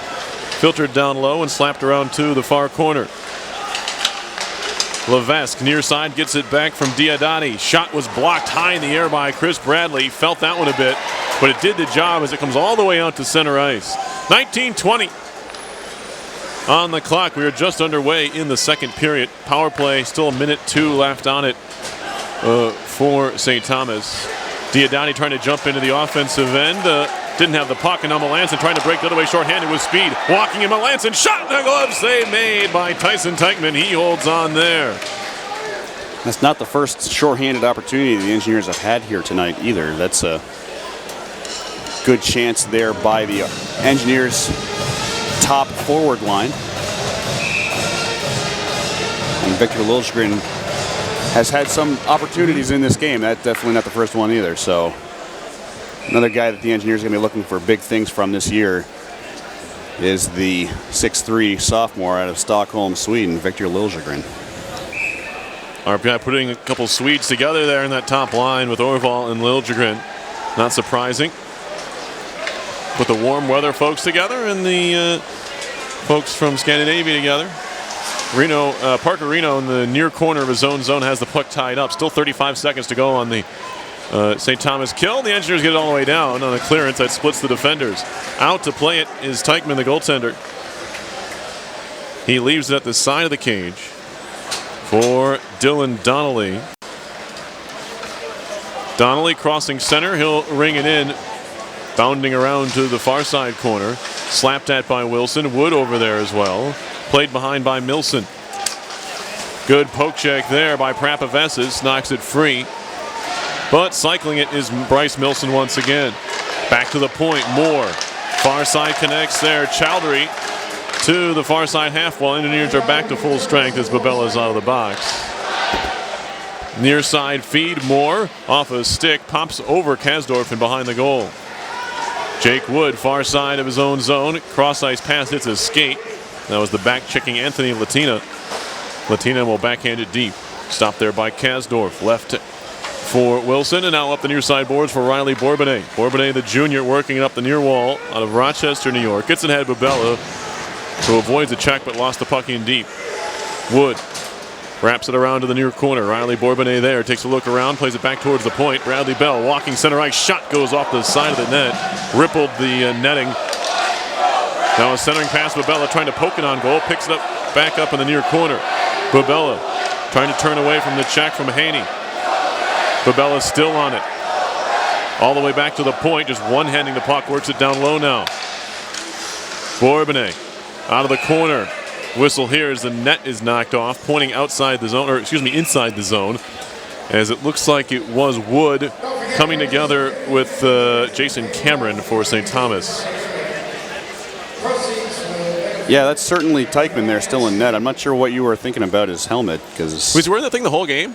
filtered down low and slapped around to the far corner. Levesque, near side, gets it back from Diodati. Shot was blocked high in the air by Chris Bradley. Felt that one a bit, but it did the job as it comes all the way out to center ice. 19:20 on the clock. We are just underway in the second period. Power play, still a minute 2 left on it for St. Thomas. Diodati trying to jump into the offensive end. Didn't have the puck, and now Melanson trying to break the other way shorthanded with speed. Walking in Melanson, shot in the glove, save made by Tyson Teichmann. He holds on there. That's not the first shorthanded opportunity the Engineers have had here tonight either. That's a good chance there by the Engineers' top forward line. And Victor Liljegren has had some opportunities in this game. That's definitely not the first one either. So another guy that the Engineers are going to be looking for big things from this year is the 6'3" sophomore out of Stockholm, Sweden, Victor Liljegren. RPI putting a couple Swedes together there in that top line with Orval and Liljegren. Not surprising. Put the warm weather folks together and the folks from Scandinavia together. Parker Reno in the near corner of his own zone has the puck tied up. Still 35 seconds to go on the St. Thomas kill. The Engineers get it all the way down on a clearance that splits the defenders. Out to play it is Teichmann, the goaltender. He leaves it at the side of the cage for Dylan Donnelly. Donnelly crossing center. He'll ring it in. Bounding around to the far side corner. Slapped at by Wilson. Wood over there as well. Played behind by Milson. Good poke check there by Prapavesis. Knocks it free. But cycling it is Bryce Milson once again. Back to the point. Moore. Far side connects there. Chowdhury to the far side half wall. Engineers are back to full strength as Babella's out of the box. Near side feed. Moore off a stick. Pops over Kasdorf and behind the goal. Jake Wood, far side of his own zone. Cross ice pass hits his skate. That was the back checking Anthony Latina. Latina will backhand it deep. Stopped there by Kasdorf. Left for Wilson, and now up the near side boards for Riley Bourbonnais. Bourbonnais, the junior, working it up the near wall out of Rochester, New York. Gets it ahead of Bubella, who avoids the check but lost the puck in deep. Wood wraps it around to the near corner. Riley Bourbonnais there, takes a look around, plays it back towards the point. Bradley Bell walking center ice, shot goes off the side of the net, rippled the netting. Now a centering pass, Bubella trying to poke it on goal, picks it up back up in the near corner. Bubella trying to turn away from the check from Haney. Bubella still on it. All the way back to the point, just one-handing the puck, works it down low now. Bourbonnais out of the corner. Whistle here as the net is knocked off, pointing outside the zone, or excuse me, inside the zone, as it looks like it was Wood coming together with Jason Cameron for St. Thomas. Yeah, that's certainly Teichmann there, still in net. I'm not sure what you were thinking about his helmet, because was he wearing that thing the whole game?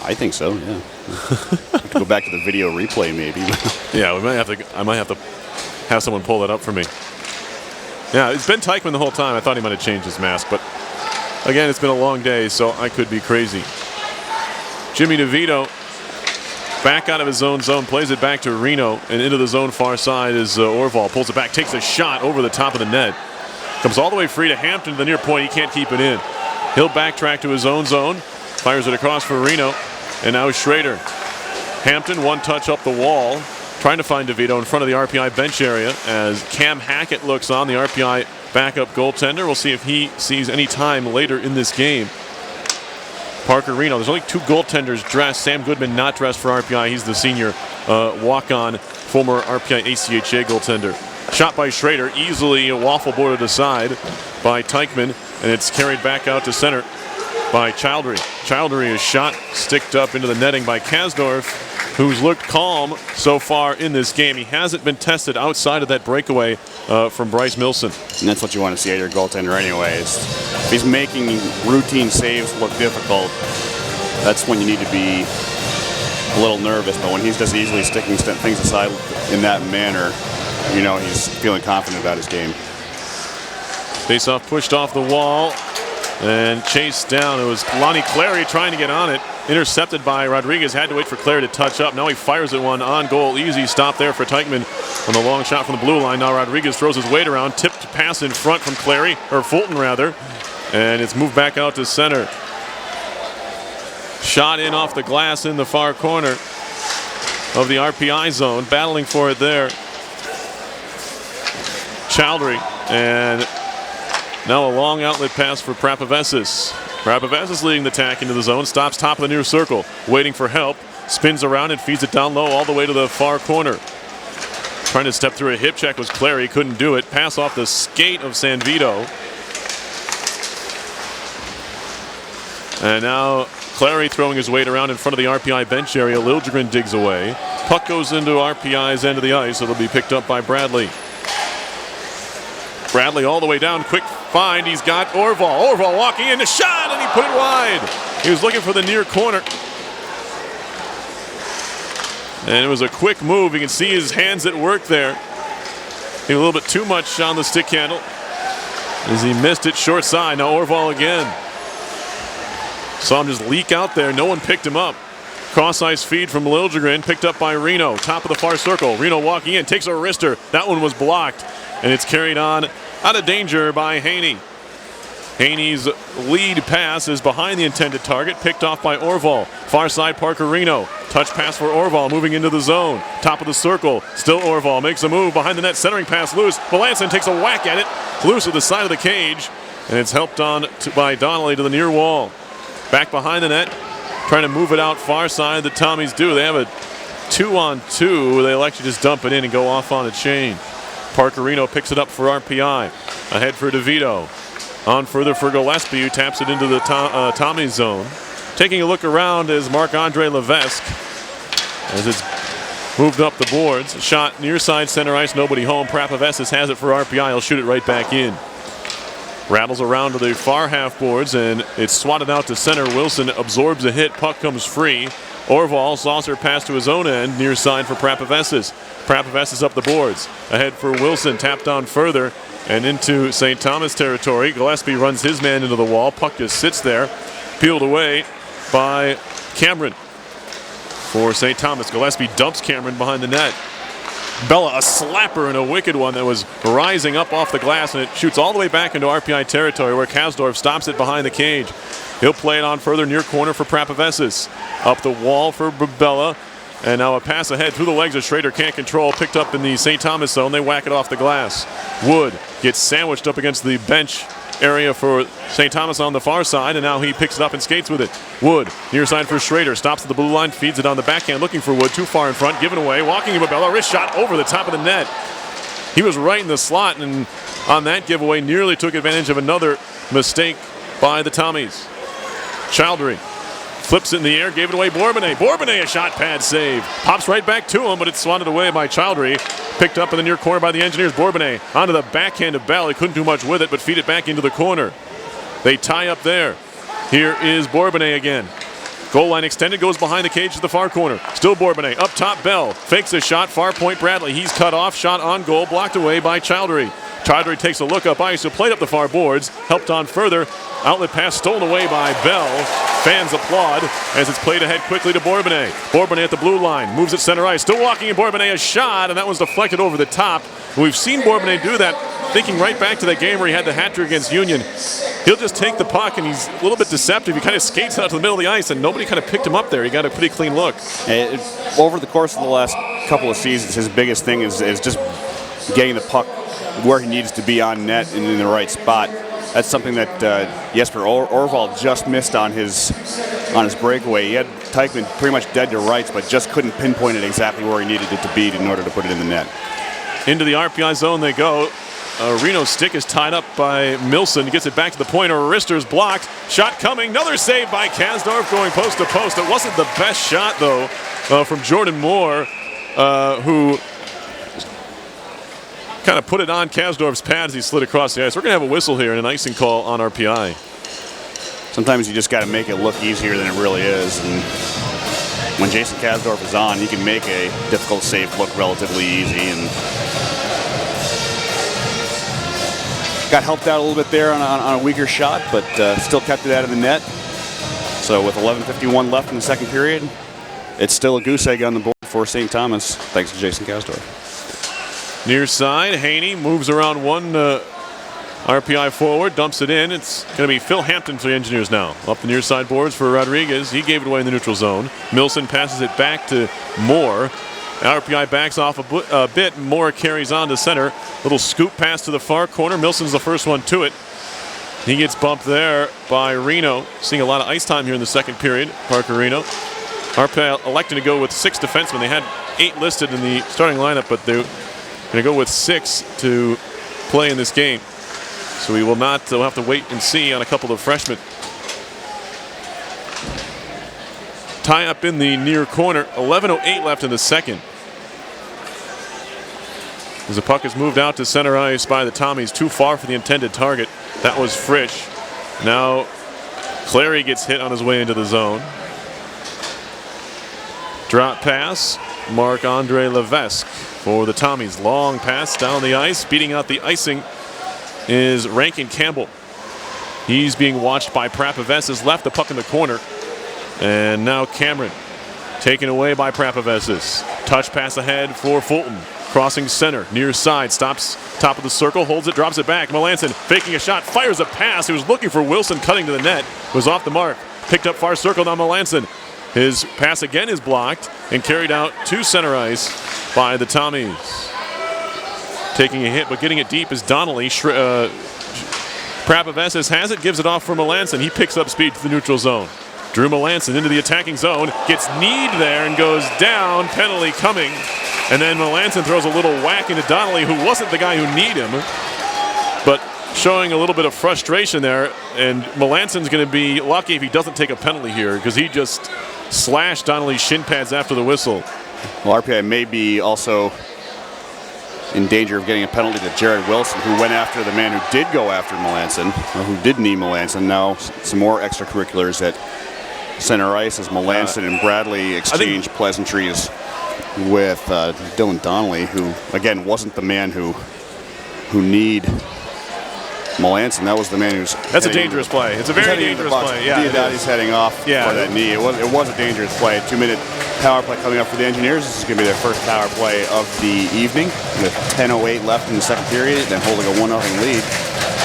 I think so. Yeah. Have to go back to the video replay, maybe. Yeah, I might have to have someone pull that up for me. Yeah, it's been Teichmann the whole time. I thought he might have changed his mask, but Again, it's been a long day, so I could be crazy. Jimmy DeVito back out of his own zone, plays it back to Reno, and into the zone far side is Orval. Pulls it back, takes a shot over the top of the net. Comes all the way free to Hampton to the near point. He can't keep it in. He'll backtrack to his own zone, fires it across for Reno, and now Schrader. Hampton, one touch up the wall, trying to find DeVito in front of the RPI bench area as Cam Hackett looks on, the RPI backup goaltender. We'll see if he sees any time later in this game. Parker Reno, there's only 2 goaltenders dressed. Sam Goodman not dressed for RPI. He's the senior walk-on, former RPI ACHA goaltender. Shot by Schrader, easily waffle boarded aside by Teichman, and it's carried back out to center by Chowdhury. Chowdhury is shot, sticked up into the netting by Kasdorf, who's looked calm so far in this game. He hasn't been tested outside of that breakaway from Bryce Milson. And that's what you want to see out of your goaltender anyways. If he's making routine saves look difficult, that's when you need to be a little nervous. But when he's just easily sticking things aside in that manner, you know he's feeling confident about his game. Face-off pushed off the wall and chased down. It was Lonnie Clary trying to get on it. Intercepted by Rodriguez. Had to wait for Clary to touch up. Now he fires at one on goal. Easy stop there for Teichman on the long shot from the blue line. Now Rodriguez throws his weight around. Tipped pass in front from Clary, or Fulton rather. And it's moved back out to center. Shot in off the glass in the far corner of the RPI zone. Battling for it there. Chowdhury, and now a long outlet pass for Prapavesis. Prapavesis leading the attack into the zone, stops top of the near circle, waiting for help, spins around and feeds it down low all the way to the far corner. Trying to step through a hip check was Clary, couldn't do it. Pass off the skate of San Vito. And now Clary throwing his weight around in front of the RPI bench area. Liljegren digs away. Puck goes into RPI's end of the ice. It'll be picked up by Bradley. Bradley all the way down, quick find. He's got Orval. Orval walking in, a shot, and he put it wide. He was looking for the near corner. And it was a quick move. You can see his hands at work there. A little bit too much on the stick handle as he missed it short side. Now Orval again. Saw him just leak out there. No one picked him up. Cross-ice feed from Liljegren, picked up by Reno. Top of the far circle. Reno walking in, takes a wrister. That one was blocked. And it's carried on out of danger by Haney. Haney's lead pass is behind the intended target, picked off by Orval. Far side, Parker Reno. Touch pass for Orval, moving into the zone. Top of the circle, still Orval. Makes a move behind the net, centering pass loose. Melanson takes a whack at it, loose at the side of the cage. And it's helped on by Donnelly to the near wall. Back behind the net, trying to move it out far side. The Tommies do. They have a 2-on-2. They elect to just dump it in and go off on a chain. Parker Reno picks it up for RPI. Ahead for DeVito. On further for Gillespie, who taps it into the Tommy zone. Taking a look around is Marc-Andre Levesque as it's moved up the boards. Shot near side center ice, nobody home. Prapavesis has it for RPI. He'll shoot it right back in. Rattles around to the far half boards, and it's swatted out to center. Wilson absorbs a hit. Puck comes free. Orval saucer pass to his own end, near side for Prapavesis. Prapavesis up the boards. Ahead for Wilson, tapped down further and into St. Thomas territory. Gillespie runs his man into the wall. Puck just sits there, peeled away by Cameron for St. Thomas. Gillespie dumps Cameron behind the net. Bella, a slapper and a wicked one that was rising up off the glass, and it shoots all the way back into RPI territory where Kasdorf stops it behind the cage. He'll play it on further near corner for Prapavesis. Up the wall for Bella. And now a pass ahead through the legs of Schrader, can't control, picked up in the St. Thomas zone. They whack it off the glass. Wood gets sandwiched up against the bench area for St. Thomas on the far side, and now he picks it up and skates with it. Wood, near side for Schrader, stops at the blue line, feeds it on the backhand, looking for Wood, too far in front, given away, walking to Bella, wrist shot over the top of the net. He was right in the slot, and on that giveaway nearly took advantage of another mistake by the Tommies. Chowdhury flips it in the air, gave it away. Bourbonnais, a shot pad save. Pops right back to him, but it's swatted away by Chowdhury. Picked up in the near corner by the Engineers. Bourbonnais onto the backhand of Bell. He couldn't do much with it, but feed it back into the corner. They tie up there. Here is Bourbonnais again. Goal line extended, goes behind the cage to the far corner. Still Bourbonnais, up top Bell. Fakes a shot, far point Bradley. He's cut off, shot on goal, blocked away by Chowdhury. Chaudhry takes a look up ice, who played up the far boards, helped on further. Outlet pass stolen away by Bell. Fans applaud as it's played ahead quickly to Bourbonnais. Bourbonnais at the blue line, moves at center ice, still walking in Bourbonnais, a shot, and that was deflected over the top. We've seen Bourbonnais do that, thinking right back to that game where he had the hat trick against Union. He'll just take the puck, and he's a little bit deceptive. He kind of skates out to the middle of the ice, and nobody kind of picked him up there. He got a pretty clean look. Over the course of the last couple of seasons, his biggest thing is just getting the puck where he needs to be on net and in the right spot. That's something that Jesper Orvald just missed on his breakaway. He had Teichmann pretty much dead to rights, but just couldn't pinpoint it exactly where he needed it to be in order to put it in the net. Into the RPI zone they go. Reno's stick is tied up by Milson. Gets it back to the point. Rister's blocked. Shot coming. Another save by Kasdorf going post to post. It wasn't the best shot, though, from Jordan Moore, who kind of put it on Kasdorf's pad as he slid across the ice. We're going to have a whistle here and an icing call on RPI. Sometimes you just got to make it look easier than it really is. And when Jason Kasdorf is on, he can make a difficult save look relatively easy. And got helped out a little bit there on a weaker shot, but still kept it out of the net. So with 11:51 left in the second period, it's still a goose egg on the board for St. Thomas, thanks to Jason Kasdorf. Near side, Haney moves around one RPI forward, dumps it in. It's going to be Phil Hampton for the Engineers now. Up the near side boards for Rodriguez. He gave it away in the neutral zone. Milson passes it back to Moore. RPI backs off a bit. Moore carries on to center. Little scoop pass to the far corner. Milson's the first one to it. He gets bumped there by Reno. Seeing a lot of ice time here in the second period. Parker Reno. RPI electing to go with 6 defensemen. They had 8 listed in the starting lineup, but they're going to go with 6 to play in this game. So we will not, we'll have to wait and see on a couple of freshmen. Tie up in the near corner. 11:08 left in the second. As the puck is moved out to center ice by the Tommies, too far for the intended target. That was Frisch. Now Clary gets hit on his way into the zone. Drop pass. Marc-Andre Levesque for the Tommies. Long pass down the ice. Beating out the icing is Rankin Campbell. He's being watched by Prapaves. Has left the puck in the corner. And now Cameron taken away by Prapaves. Touch pass ahead for Fulton. Crossing center, near side, stops top of the circle, holds it, drops it back. Melanson faking a shot, fires a pass. He was looking for Wilson cutting to the net. Was off the mark. Picked up far circle, now Melanson. His pass again is blocked and carried out to center ice by the Tommies. Taking a hit, but getting it deep is Donnelly. Prapaves has it, gives it off for Melanson. He picks up speed to the neutral zone. Drew Melanson into the attacking zone, gets kneed there and goes down. Penalty coming. And then Melanson throws a little whack into Donnelly, who wasn't the guy who kneed him, but showing a little bit of frustration there. And Melanson's going to be lucky if he doesn't take a penalty here, because he just slashed Donnelly's shin pads after the whistle. Well, RPI may be also in danger of getting a penalty to Jared Wilson, who went after the man who did go after Melanson, or who did knee Melanson. Now some more extracurriculars at center ice as Melanson and Bradley exchange pleasantries with Dylan Donnelly, who again wasn't the man who kneed Melanson. That was the man who's. That's a dangerous play. It's a very dangerous play. Yeah, Diodati's heading off for that knee. It was a dangerous play. 2-minute power play coming up for the Engineers. This is going to be their first power play of the evening with 10:08 left in the second period and holding a 1-0 lead.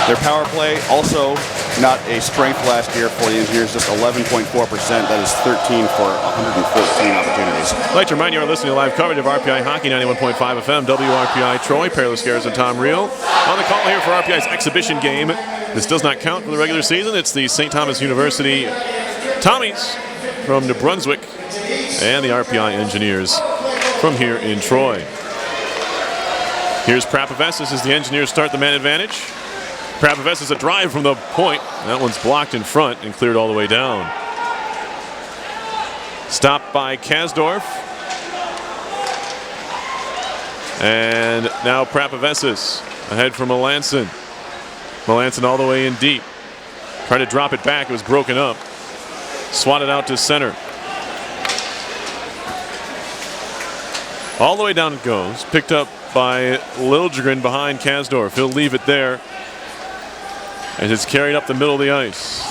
Their power play also not a strength last year for the Engineers, just 11.4%. That is 13 for 114 opportunities. I'd like to remind you are listening to live coverage of RPI Hockey, 91.5 FM, WRPI Troy, Peerless Garrison, Tom Reel. On the call here for RPI's exhibition game. This does not count for the regular season. It's the St. Thomas University Tommies from New Brunswick and the RPI Engineers from here in Troy. Here's Prapaves as the Engineers start the man advantage. Prapaves is a drive from the point. That one's blocked in front and cleared all the way down. Stopped by Kasdorf. And now Prapaves ahead for Melanson. Melanson all the way in deep. Tried to drop it back. It was broken up. Swatted out to center. All the way down it goes. Picked up by Liljegren behind Kasdorf. He'll leave it there as it's carried up the middle of the ice.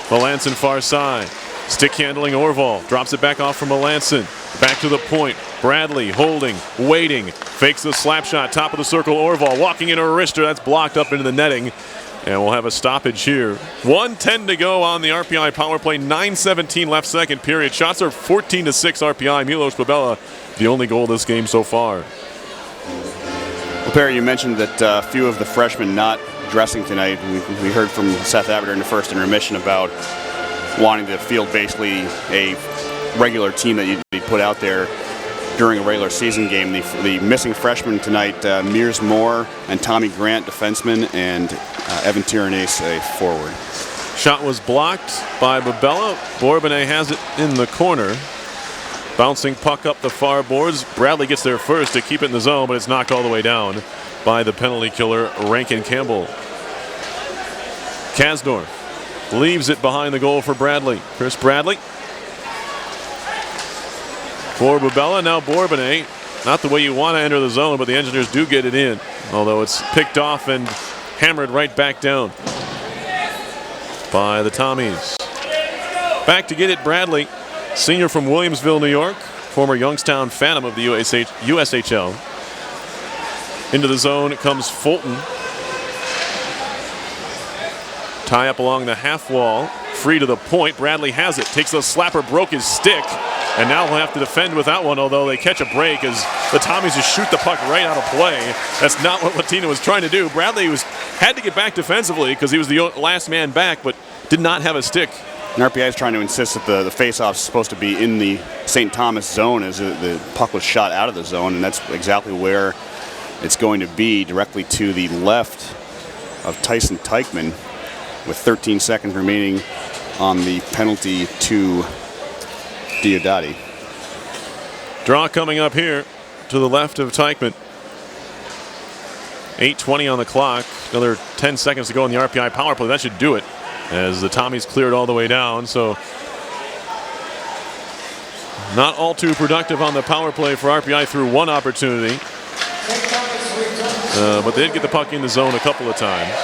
Melanson far side. Stick handling Orval. Drops it back off from Melanson. Back to the point. Bradley holding, waiting. Fakes the slap shot. Top of the circle, Orval walking into a wrister. That's blocked up into the netting. And we'll have a stoppage here. 1:10 to go on the RPI power play. 9:17 left second period. Shots are 14-6 RPI. Milos Babella, the only goal this game so far. Well, Perry, you mentioned that a few of the freshmen not dressing tonight. We heard from Seth Abbott in the first intermission about wanting to field basically a regular team that you'd put out there during a regular season game. The missing freshmen tonight, Mears Moore and Tommy Grant, defenseman, and Evan Tyranese, a forward. Shot was blocked by Babella. Bourbonnais has it in the corner. Bouncing puck up the far boards. Bradley gets there first to keep it in the zone, but it's knocked all the way down by the penalty killer, Rankin Campbell. Kasdorf leaves it behind the goal for Bradley. Chris Bradley for Babella. Now Bourbonnais. Not the way you want to enter the zone, but the Engineers do get it in. Although it's picked off and hammered right back down by the Tommies. Back to get it, Bradley. Senior from Williamsville, New York. Former Youngstown Phantom of the USHL. Into the zone comes Fulton. Tie up along the half wall. Free to the point. Bradley has it. Takes the slapper, broke his stick. And now he'll have to defend with that one, although they catch a break as the Tommies just shoot the puck right out of play. That's not what Latina was trying to do. Bradley had to get back defensively because he was the last man back, but did not have a stick. And RPI is trying to insist that the face-off is supposed to be in the St. Thomas zone as the puck was shot out of the zone, and that's exactly where it's going to be, directly to the left of Tyson Teichman with 13 seconds remaining on the penalty to Diodati. Draw coming up here to the left of Teichman. 8:20 on the clock. Another 10 seconds to go in the RPI power play. That should do it as the Tommies cleared all the way down. So not all too productive on the power play for RPI through one opportunity. But they did get the puck in the zone a couple of times.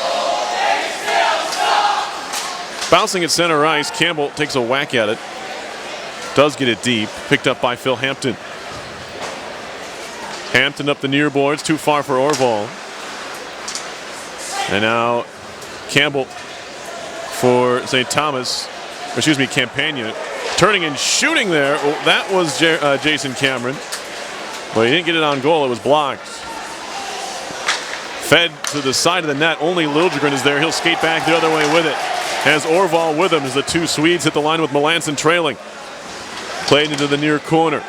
Bouncing at center ice, Campbell takes a whack at it. Does get it deep. Picked up by Phil Hampton. Hampton up the near boards. Too far for Orval. And now Campbell for St. Thomas. Excuse me, Campagna. Turning and shooting there. Oh, that was Jason Cameron. But he didn't get it on goal. It was blocked. Fed to the side of the net. Only Liljegren is there. He'll skate back the other way with it. Has Orval with him as the two Swedes hit the line with Melanson trailing. Played into the near corner.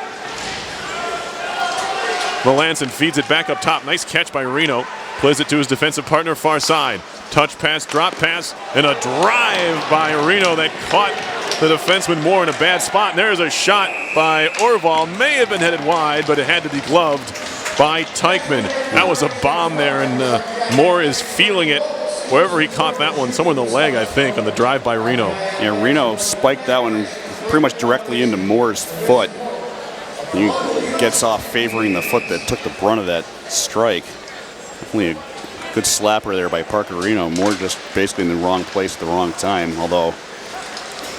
Melanson feeds it back up top. Nice catch by Reno. Plays it to his defensive partner far side. Touch pass, drop pass, and a drive by Reno that caught the defenseman Moore in a bad spot. And there's a shot by Orval. May have been headed wide, but it had to be gloved by Teichman. That was a bomb there, and Moore is feeling it wherever he caught that one. Somewhere in the leg, I think, on the drive by Reno. Yeah, Reno spiked that one pretty much directly into Moore's foot. He gets off favoring the foot that took the brunt of that strike. Definitely a good slapper there by Parker Reno. Moore just basically in the wrong place at the wrong time. Although,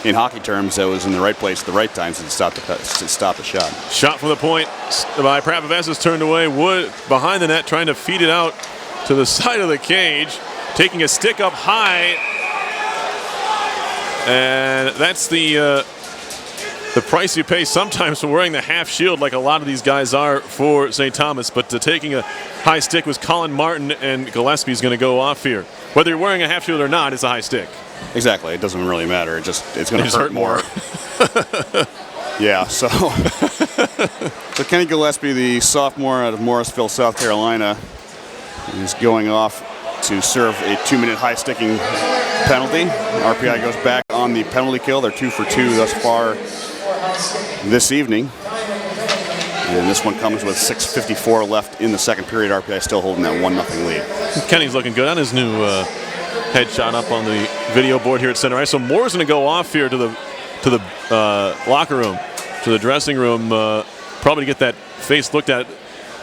in hockey terms, that was in the right place at the right time to stop the shot. Shot from the point by Prapaves is turned away. Wood behind the net trying to feed it out to the side of the cage. Taking a stick up high. And that's the price you pay sometimes for wearing the half shield like a lot of these guys are for St. Thomas. But taking a high stick was Colin Martin, and Gillespie's going to go off here. Whether you're wearing a half shield or not, it's a high stick. Exactly. It doesn't really matter. It's going to hurt more. Yeah, so Kenny Gillespie, the sophomore out of Morrisville, South Carolina, is going off to serve a 2-minute high sticking penalty. RPI goes back on the penalty kill. They're 2 for 2 thus far this evening. And this one comes with 6:54 left in the second period. RPI still holding that 1-0 lead. Kenny's looking good on his new headshot up on the video board here at center ice. So Moore's going to go off here to the locker room, to the dressing room, probably to get that face looked at.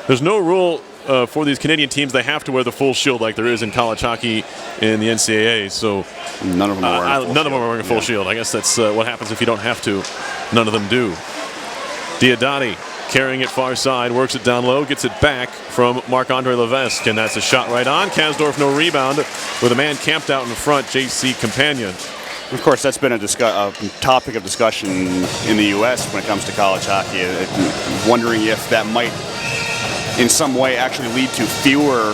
There's no rule for these Canadian teams, they have to wear the full shield like there is in college hockey in the NCAA. So none of them are wearing a full shield. I guess that's what happens if you don't have to. None of them do. Diodati carrying it far side, works it down low, gets it back from Marc-Andre Levesque, and that's a shot right on. Kasdorf no rebound with a man camped out in front, J.C. Companion. Of course, that's been a topic of discussion in the U.S. when it comes to college hockey, wondering if that might in some way actually lead to fewer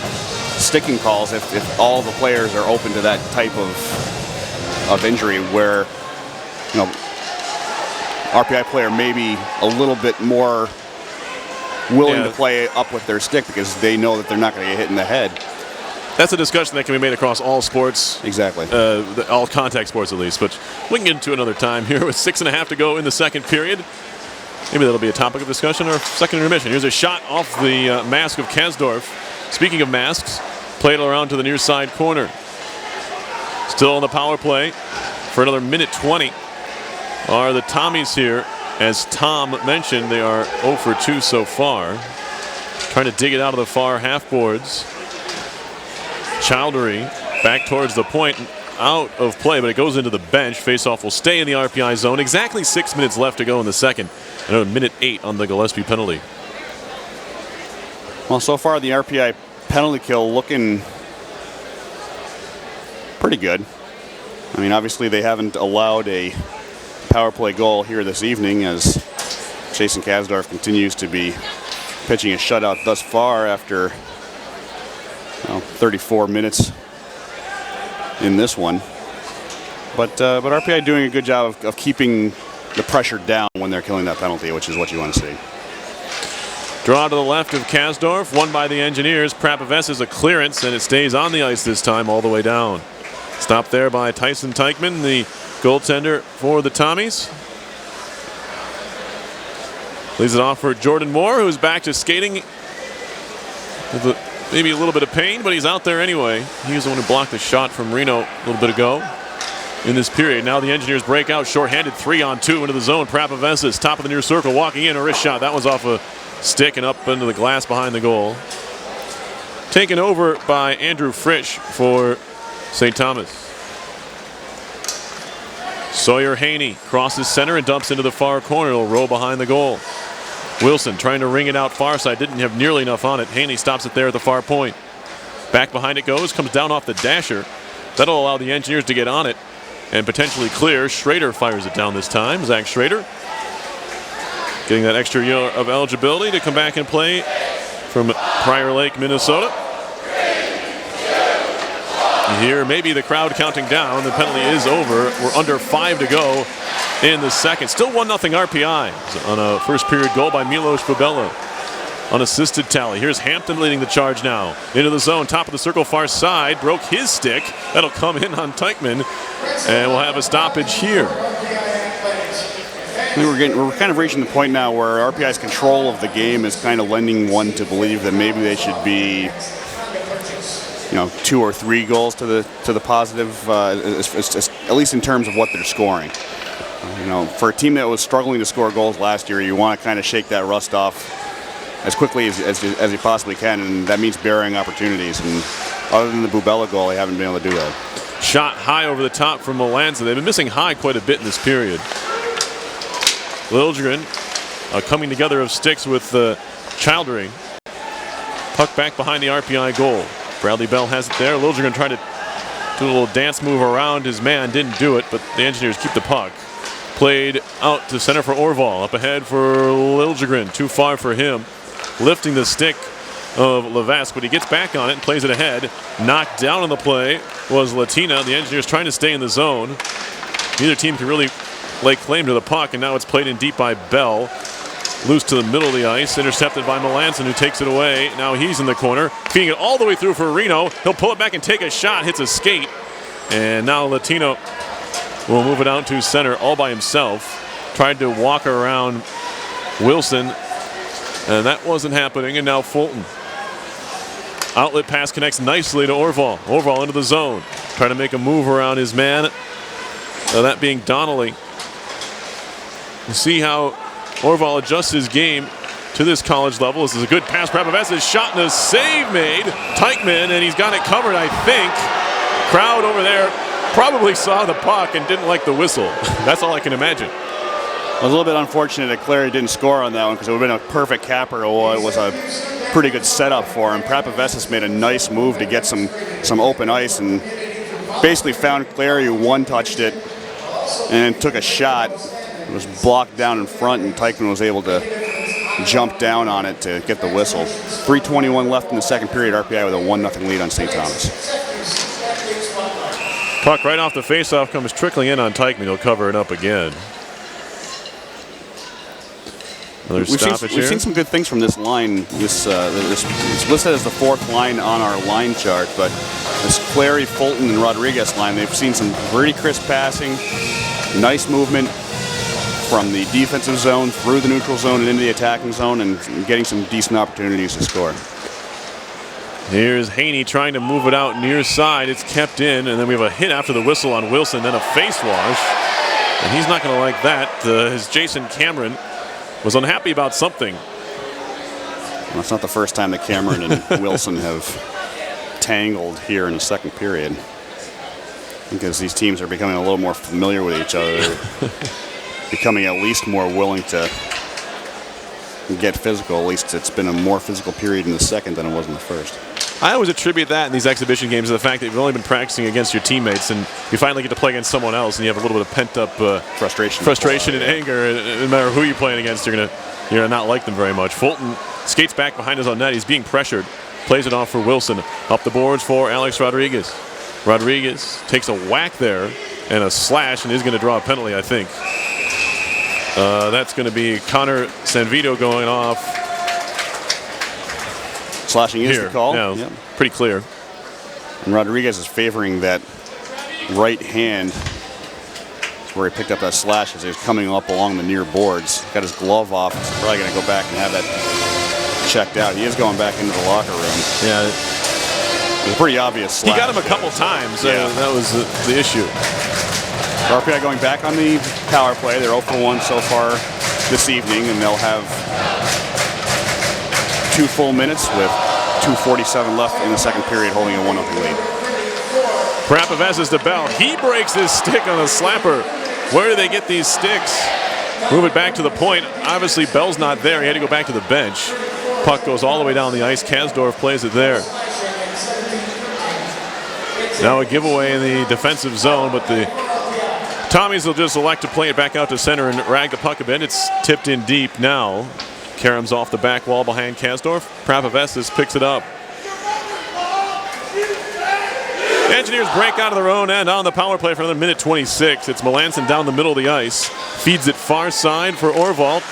sticking calls if all the players are open to that type of injury where, RPI player may be a little bit more willing to play up with their stick because they know that they're not going to get hit in the head. That's a discussion that can be made across all sports. Exactly. All contact sports, at least. But we can get into another time here with 6.5 to go in the second period. Maybe that'll be a topic of discussion or second intermission. Here's a shot off the mask of Kasdorf. Speaking of masks, played around to the near side corner. Still on the power play for another minute 20 are the Tommies here. As Tom mentioned, they are 0 for 2 so far. Trying to dig it out of the far half boards. Chowdhury back towards the point, out of play, but it goes into the bench. Faceoff will stay in the RPI zone. Exactly 6 minutes left to go in the second. Another minute 8 on the Gillespie penalty. Well, so far the RPI penalty kill looking pretty good. I mean, obviously they haven't allowed a power play goal here this evening as Jason Kasdorf continues to be pitching a shutout thus far after 34 minutes in this one. But RPI doing a good job of keeping the pressure down when they're killing that penalty, which is what you want to see. Draw to the left of Kasdorf, won by the Engineers. Prapaves is a clearance, and it stays on the ice this time all the way down. Stopped there by Tyson Teichman, the goaltender for the Tommies. Leaves it off for Jordan Moore, who's back to skating with maybe a little bit of pain, but he's out there anyway. He was the one who blocked the shot from Reno a little bit ago in this period. Now the Engineers break out, shorthanded 3-on-2 into the zone. Prapaves, top of the near circle, walking in, a wrist shot. That was off a stick and up into the glass behind the goal. Taken over by Andrew Frisch for St. Thomas. Sawyer Haney crosses center and dumps into the far corner. It'll roll behind the goal. Wilson trying to ring it out far side. Didn't have nearly enough on it. Haney stops it there at the far point. Back behind it goes. Comes down off the dasher. That'll allow the Engineers to get on it and potentially clear. Schrader fires it down this time. Zach Schrader getting that extra year of eligibility to come back and play from Prior Lake, Minnesota. Here, maybe the crowd counting down. The penalty is over. We're under 5 to go in the second. Still 1-0 RPI on a first period goal by Milos Fabella. Unassisted tally. Here's Hampton leading the charge now. Into the zone, top of the circle, far side. Broke his stick. That'll come in on Teichman. And we'll have a stoppage here. We're kind of reaching the point now where RPI's control of the game is kind of lending one to believe that maybe they should be 2 or 3 goals to the positive, at least in terms of what they're scoring. For a team that was struggling to score goals last year, you want to kind of shake that rust off as quickly as you possibly can, and that means burying opportunities. And other than the Bubella goal, they haven't been able to do that. Shot high over the top from Melanza. They've been missing high quite a bit in this period. Liljegren coming together of sticks with Chowdhury. Puck back behind the RPI goal. Bradley Bell has it there. Liljegren tried to do a little dance move around his man. Didn't do it, but the Engineers keep the puck. Played out to center for Orval. Up ahead for Liljegren. Too far for him. Lifting the stick of Levesque, but he gets back on it and plays it ahead. Knocked down on the play was Latina. The Engineers trying to stay in the zone. Neither team can really lay claim to the puck, and now it's played in deep by Bell. Loose to the middle of the ice, intercepted by Melanson, who takes it away. Now he's in the corner, feeding it all the way through for Reno. He'll pull it back and take a shot, hits a skate. And now Latino will move it out to center all by himself. Tried to walk around Wilson, and that wasn't happening. And now Fulton. Outlet pass connects nicely to Orval. Orval into the zone. Trying to make a move around his man. That being Donnelly. You see how Orval adjusts his game to this college level. This is a good pass. Prapaves's shot and a save made. Teichmann, and he's got it covered, I think. Crowd over there probably saw the puck and didn't like the whistle. That's all I can imagine. It was a little bit unfortunate that Clary didn't score on that one because it would have been a perfect capper. Well, it was a pretty good setup for him. Prapavessis made a nice move to get some open ice and basically found Clary, who one-touched it and took a shot. It was blocked down in front, and Teichmann was able to jump down on it to get the whistle. 3:21 left in the second period. RPI with a 1-0 lead on St. Thomas. Puck right off the faceoff comes trickling in on Teichmann. He'll cover it up again. We've seen some good things from this line. It's listed as the 4th line on our line chart, but this Clary, Fulton, and Rodriguez line, they've seen some pretty crisp passing, nice movement from the defensive zone through the neutral zone and into the attacking zone, and getting some decent opportunities to score. Here's Haney trying to move it out near side. It's kept in, and then we have a hit after the whistle on Wilson, then a face wash, and he's not going to like that. His Jason Cameron was unhappy about something. Well, it's not the first time that Cameron and Wilson have tangled here in the second period, because these teams are becoming a little more familiar with each other. Becoming at least more willing to get physical. At least it's been a more physical period in the second than it was in the first. I always attribute that in these exhibition games to the fact that you've only been practicing against your teammates, and you finally get to play against someone else, and you have a little bit of pent-up frustration and anger. And no matter who you're playing against, you're gonna not like them very much. Fulton skates back behind his own net. He's being pressured. Plays it off for Wilson. Up the boards for Alex Rodriguez. Rodriguez takes a whack there and a slash, and is going to draw a penalty, I think. That's going to be Connor Sanvito going off. Slashing is the call. Yeah, yep. Pretty clear. And Rodriguez is favoring that right hand. That's where he picked up that slash as he was coming up along the near boards. Got his glove off. He's probably going to go back and have that checked out. He is going back into the locker room. Yeah. It was a pretty obvious slash. He got him a couple times. Yeah. That was the issue. RPI going back on the power play. They're 0 for 1 so far this evening, and they'll have 2 full minutes with 2:47 left in the second period, holding a 1-0 lead. Prapavessis to Bell. He breaks his stick on a slapper. Where do they get these sticks? Move it back to the point. Obviously, Bell's not there. He had to go back to the bench. Puck goes all the way down the ice. Kasdorf plays it there. Now a giveaway in the defensive zone, but the Tommies will just elect to play it back out to center and rag the puck a bit. It's tipped in deep now. Karam's off the back wall behind Kasdorf. Prapavessis picks it up. The Engineers break out of their own end on the power play for another minute 26. It's Melanson down the middle of the ice. Feeds it far side for Orvald.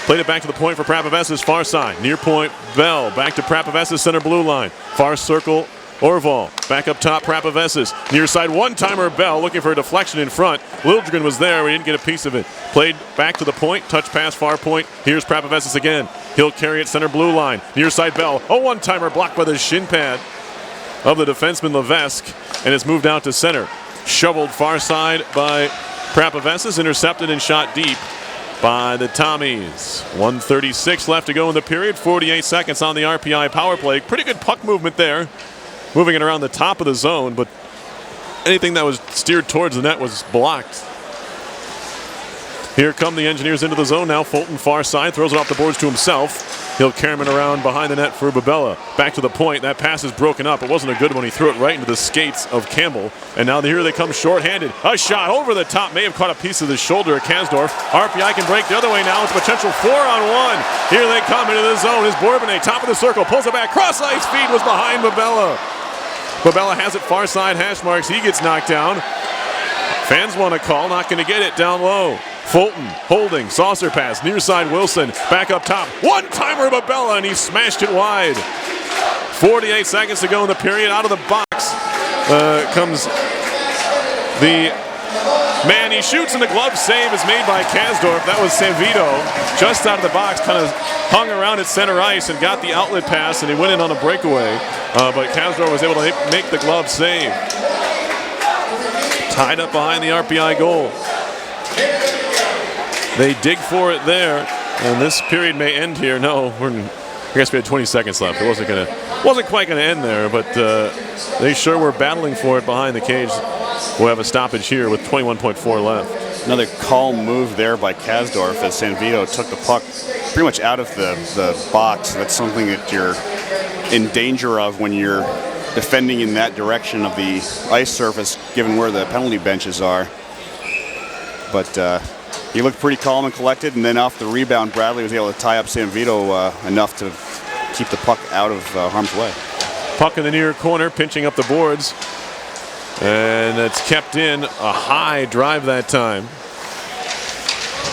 Played it back to the point for Prapavessis, far side. Near point, Bell. Back to Prapavessis, center blue line. Far circle, Orval. Back up top, Prapavessis. Near side, one-timer, Bell looking for a deflection in front. Liljegren was there. We didn't get a piece of it. Played back to the point. Touch pass, far point. Here's Prapavessis again. He'll carry it center blue line. Near side, Bell. A one-timer blocked by the shin pad of the defenseman Levesque, and it's moved out to center. Shoveled far side by Prapavessis. Intercepted and shot deep by the Tommies. 1:36 left to go in the period. 48 seconds on the RPI power play. Pretty good puck movement there. Moving it around the top of the zone, but anything that was steered towards the net was blocked. Here come the Engineers into the zone now. Fulton far side, throws it off the boards to himself. He'll Cameron around behind the net for Babella. Back to the point. That pass is broken up. It wasn't a good one. He threw it right into the skates of Campbell. And now here they come short-handed. A shot over the top. May have caught a piece of the shoulder of Kasdorf. RPI can break the other way now. It's a potential 4-on-1. Here they come into the zone. Is Bourbonnais, top of the circle, pulls it back. Cross-ice feed was behind Babella. Babella has it far side, hash marks. He gets knocked down. Fans want a call, not going to get it down low. Fulton holding, saucer pass, near side Wilson, back up top. One-timer Babella, and he smashed it wide. 48 seconds to go in the period. Out of the box comes the man. He shoots, and the glove save is made by Kasdorf. That was Sanvito. Just out of the box, kind of hung around at center ice and got the outlet pass, and he went in on a breakaway. But Kasdorf was able to make the glove save. Tied up behind the RPI goal. They dig for it there. And this period may end here. No, I guess we had 20 seconds left. It wasn't quite gonna end there, but they sure were battling for it behind the cage. We'll have a stoppage here with 21.4 left. Another calm move there by Kasdorf as San Vito took the puck pretty much out of the box. That's something that you're in danger of when you're defending in that direction of the ice surface, given where the penalty benches are. But he looked pretty calm and collected, and then off the rebound, Bradley was able to tie up San Vito enough to keep the puck out of harm's way. Puck in the near corner, pinching up the boards. And it's kept in. A high drive that time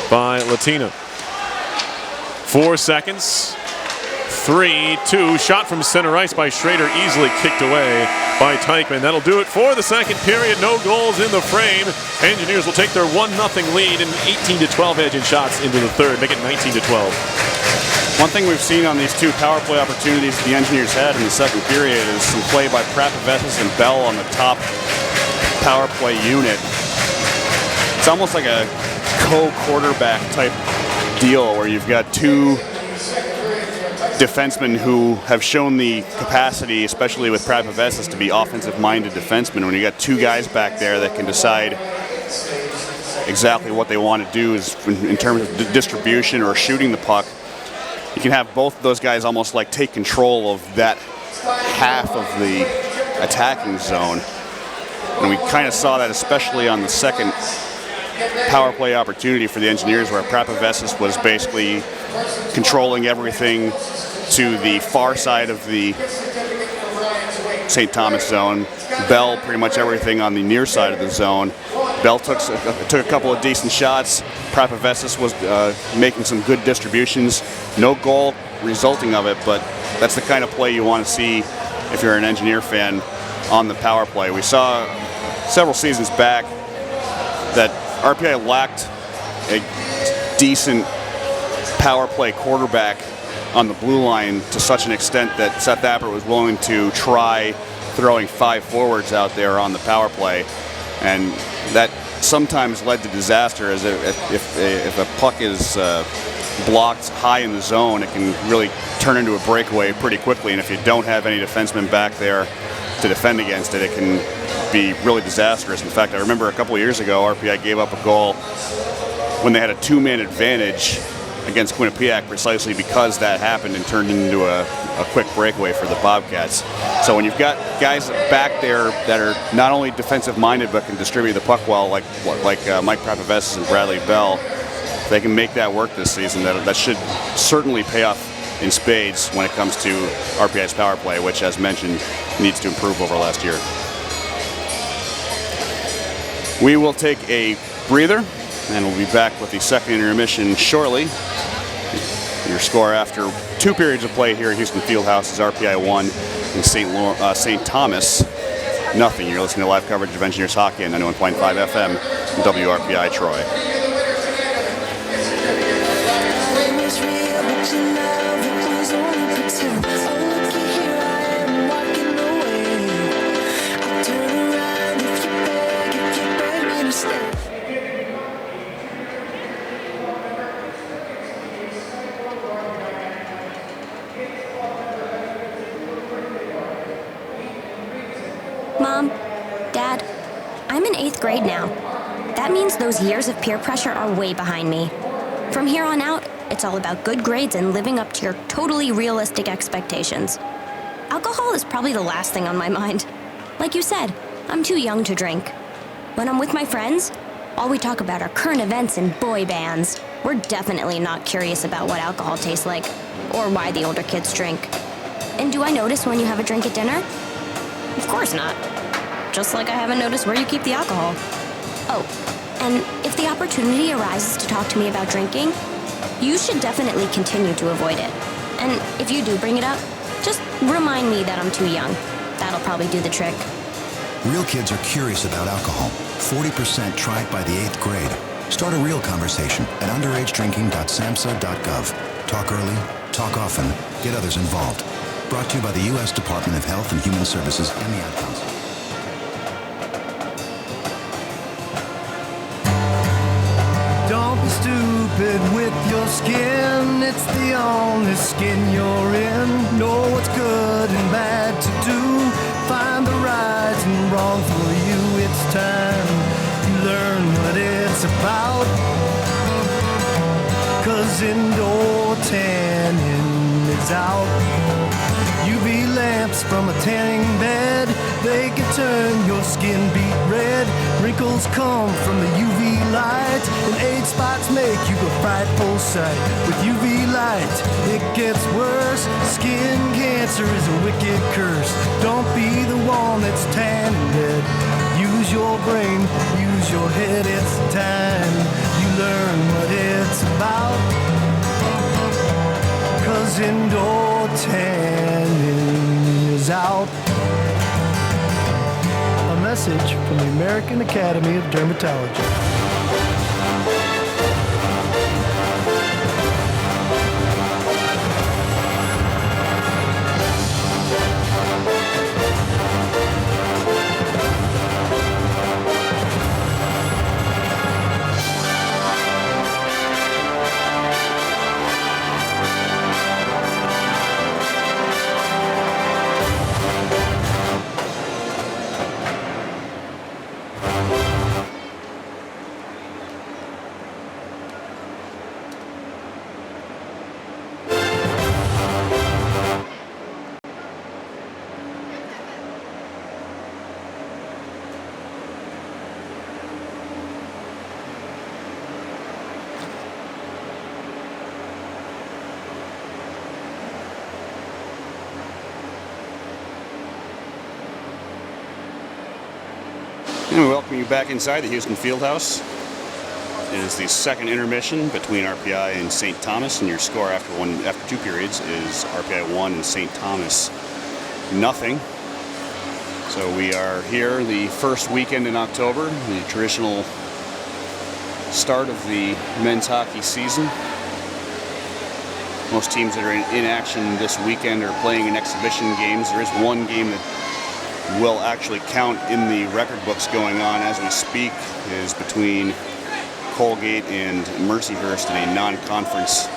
by Latina. 4 seconds. 3-2. Shot from center ice by Schrader, easily kicked away by Teichman. That'll do it for the second period. No goals in the frame. Engineers will take their 1-0 lead and 18-12 edge in shots into the third, make it 19-12. One thing we've seen on these two power play opportunities the Engineers had in the second period is some play by Prapavesis and Bell on the top power play unit. It's almost like a co-quarterback type deal where you've got two defensemen who have shown the capacity, especially with Prapavesis, to be offensive-minded defensemen. When you got two guys back there that can decide exactly what they want to do is in terms of distribution or shooting the puck, you can have both of those guys almost like take control of that half of the attacking zone. And we kind of saw that especially on the second power play opportunity for the Engineers, where Prapavesis was basically controlling everything to the far side of the St. Thomas zone. Bell pretty much everything on the near side of the zone. Bell took a couple of decent shots. Prapavesis was making some good distributions. No goal resulting of it, but that's the kind of play you want to see if you're an Engineer fan on the power play. We saw several seasons back that RPI lacked a decent power play quarterback on the blue line to such an extent that Seth Appert was willing to try throwing 5 forwards out there on the power play, and that sometimes led to disaster, as if a puck is blocked high in the zone, it can really turn into a breakaway pretty quickly, and if you don't have any defensemen back there to defend against it, it can be really disastrous. In fact, I remember a couple of years ago, RPI gave up a goal when they had a 2-man advantage against Quinnipiac precisely because that happened and turned into a quick breakaway for the Bobcats. So when you've got guys back there that are not only defensive-minded but can distribute the puck well, like Mike Prapavesis and Bradley Bell, if they can make that work this season, that should certainly pay off in spades when it comes to RPI's power play, which, as mentioned, needs to improve over last year. We will take a breather, and we'll be back with the second intermission shortly. Your score after 2 periods of play here at Houston Fieldhouse is RPI 1 and St. Thomas nothing. You're listening to live coverage of Engineers hockey on 91.5 FM WRPI Troy. Mom, Dad, I'm in 8th grade now. That means those years of peer pressure are way behind me. From here on out, it's all about good grades and living up to your totally realistic expectations. Alcohol is probably the last thing on my mind. Like you said, I'm too young to drink. When I'm with my friends, all we talk about are current events and boy bands. We're definitely not curious about what alcohol tastes like, or why the older kids drink. And do I notice when you have a drink at dinner? Of course not. Just like I haven't noticed where you keep the alcohol. Oh, and if the opportunity arises to talk to me about drinking, you should definitely continue to avoid it. And if you do bring it up, just remind me that I'm too young. That'll probably do the trick. Real kids are curious about alcohol. 40% try it by the 8th grade. Start a real conversation at underagedrinking.samhsa.gov. Talk early, talk often, get others involved. Brought to you by the U.S. Department of Health and Human Services and the Ad Council. Don't be stupid with your skin. It's the only skin you're in. Know what's good and bad to do. Find the right and wrong for you. It's time you learn what it's about. 'Cause indoor tanning is out. UV lamps from a tanning bed, they can turn your skin beet red. Wrinkles come from the UV light, and age spots make you a frightful sight. With UV light, it gets worse. Skin cancer is a wicked curse. Don't be the one that's tanning red. Use your brain, use your head. It's time you learn what it's about. 'Cause indoor tanning is out. A message from the American Academy of Dermatology. And we welcome you back inside the Houston Fieldhouse. It is the second intermission between RPI and St. Thomas, and your score after two periods is RPI 1 and St. Thomas nothing. So we are here the first weekend in October, the traditional start of the men's hockey season. Most teams that are in action this weekend are playing in exhibition games. There is one game that will actually count in the record books going on as we speak. It is between Colgate and Mercyhurst in a non-conference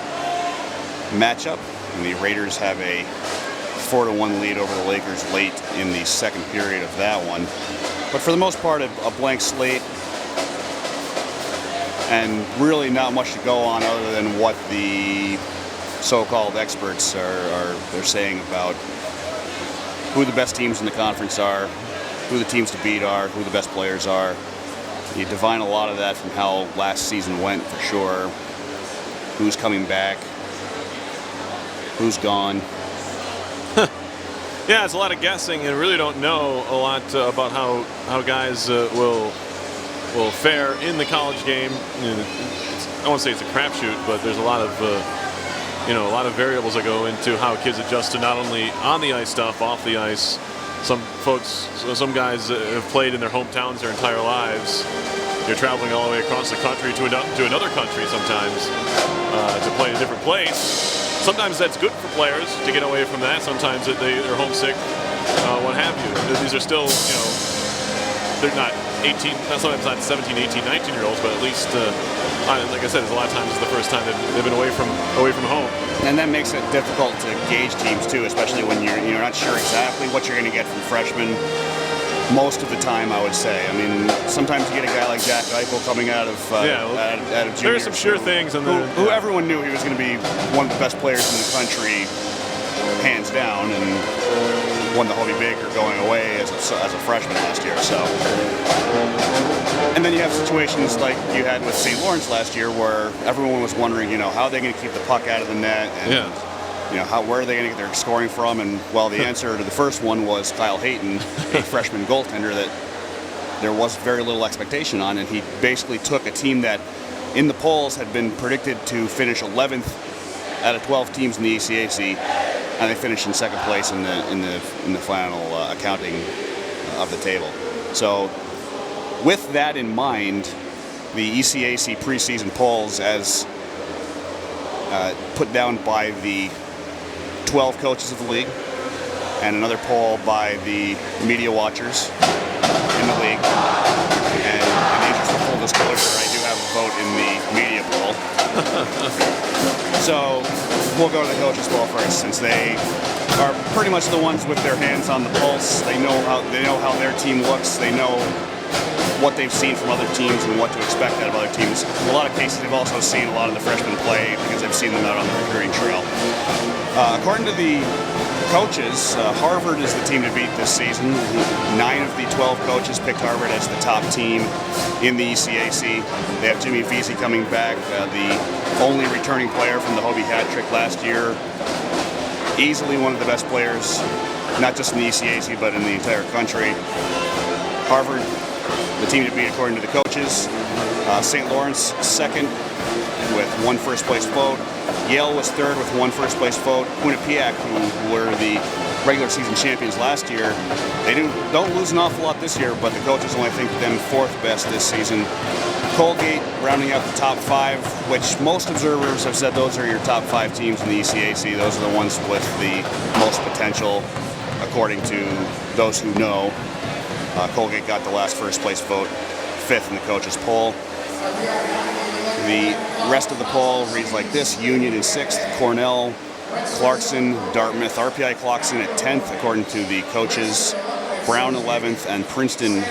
matchup, and the Raiders have a 4-1 lead over the Lakers late in the second period of that one. But for the most part, a blank slate, and really not much to go on other than what the so-called experts they're saying about who the best teams in the conference are, who the teams to beat are, who the best players are. You divine a lot of that from how last season went, for sure. Who's coming back, who's gone. Yeah, it's a lot of guessing, and really don't know a lot about how guys will fare in the college game. I won't say it's a crapshoot, but there's a lot of a lot of variables that go into how kids adjust to not only on the ice stuff, off the ice. Some guys have played in their hometowns their entire lives. They're traveling all the way across the country to another country sometimes to play in a different place. Sometimes that's good for players to get away from that. Sometimes they're homesick, what have you. These are still, they're not 18, sometimes not 17, 18, 19-year-olds, but at least, like I said, there's a lot of times it's the first time they've been away from home. And that makes it difficult to gauge teams too, especially when you're not sure exactly what you're going to get from freshmen. Most of the time, I would say. I mean, sometimes you get a guy like Jack Eichel coming out of junior. There are some sure things, and who everyone knew he was going to be one of the best players in the country, hands down, and won the Hobie Baker going away as a freshman last year. So, and then you have situations like you had with St. Lawrence last year, where everyone was wondering, how are they going to keep the puck out of the net, and where are they going to get their scoring from? And well, the answer to the first one was Kyle Hayton, a freshman goaltender that there was very little expectation on, and he basically took a team that, in the polls, had been predicted to finish 11th out of 12 teams in the ECAC, and they finished in second place in the final accounting of the table. So, with that in mind, the ECAC preseason polls, as put down by the 12 coaches of the league, and another poll by the media watchers in the league. And in the interest of full disclosure, I do have a vote in the media poll. So we'll go to the coaches' poll first, since they are pretty much the ones with their hands on the pulse. They know how their team looks. They know what they've seen from other teams and what to expect out of other teams. In a lot of cases, they've also seen a lot of the freshmen play because they've seen them out on the recruiting trail. According to the coaches, Harvard is the team to beat this season. 9 of the 12 coaches picked Harvard as the top team in the ECAC. They have Jimmy Vesey coming back, the only returning player from the Hobie hat trick last year. Easily one of the best players, not just in the ECAC, but in the entire country. Harvard, the team to beat according to the coaches. St. Lawrence, second with 1 first place vote. Yale was third with 1 first place vote. Quinnipiac, who were the regular season champions last year, they don't lose an awful lot this year, but the coaches only think them 4th best this season. Colgate rounding out the top 5, which most observers have said those are your top 5 teams in the ECAC. Those are the ones with the most potential, according to those who know. Colgate got the last first place vote, 5th in the coaches' poll. The rest of the poll reads like this: Union in 6th, Cornell, Clarkson, Dartmouth, RPI clocks in at 10th according to the coaches, Brown 11th, and Princeton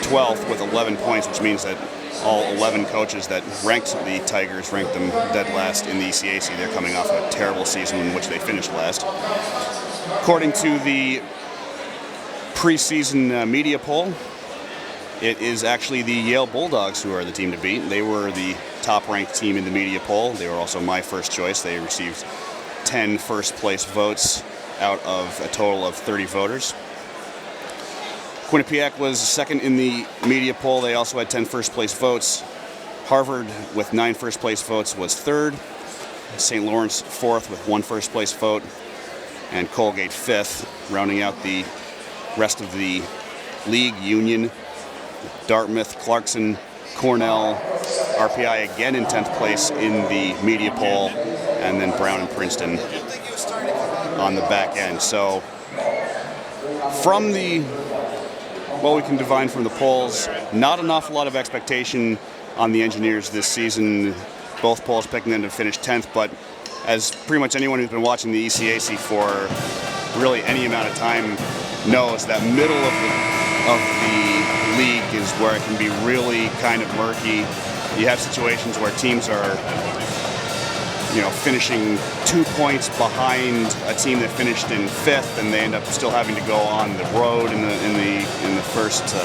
12th with 11 points, which means that all 11 coaches that ranked the Tigers ranked them dead last in the ECAC. They're coming off a terrible season in which they finished last. According to the preseason media poll, it is actually the Yale Bulldogs who are the team to beat. They were the top-ranked team in the media poll. They were also my first choice. They received 10 first-place votes out of a total of 30 voters. Quinnipiac was second in the media poll. They also had 10 first-place votes. Harvard, with 9 first-place votes, was third. St. Lawrence, 4th, with 1 first-place vote. And Colgate, 5th, rounding out the rest of the league. Union, Dartmouth, Clarkson, Cornell, RPI again in 10th place in the media poll, and then Brown and Princeton on the back end. So from what we can divine from the polls, not an awful lot of expectation on the Engineers this season. Both polls picking them to finish 10th, but as pretty much anyone who's been watching the ECAC for really any amount of time knows, that middle of the league is where it can be really kind of murky. You have situations where teams are, finishing 2 points behind a team that finished in 5th, and they end up still having to go on the road in the first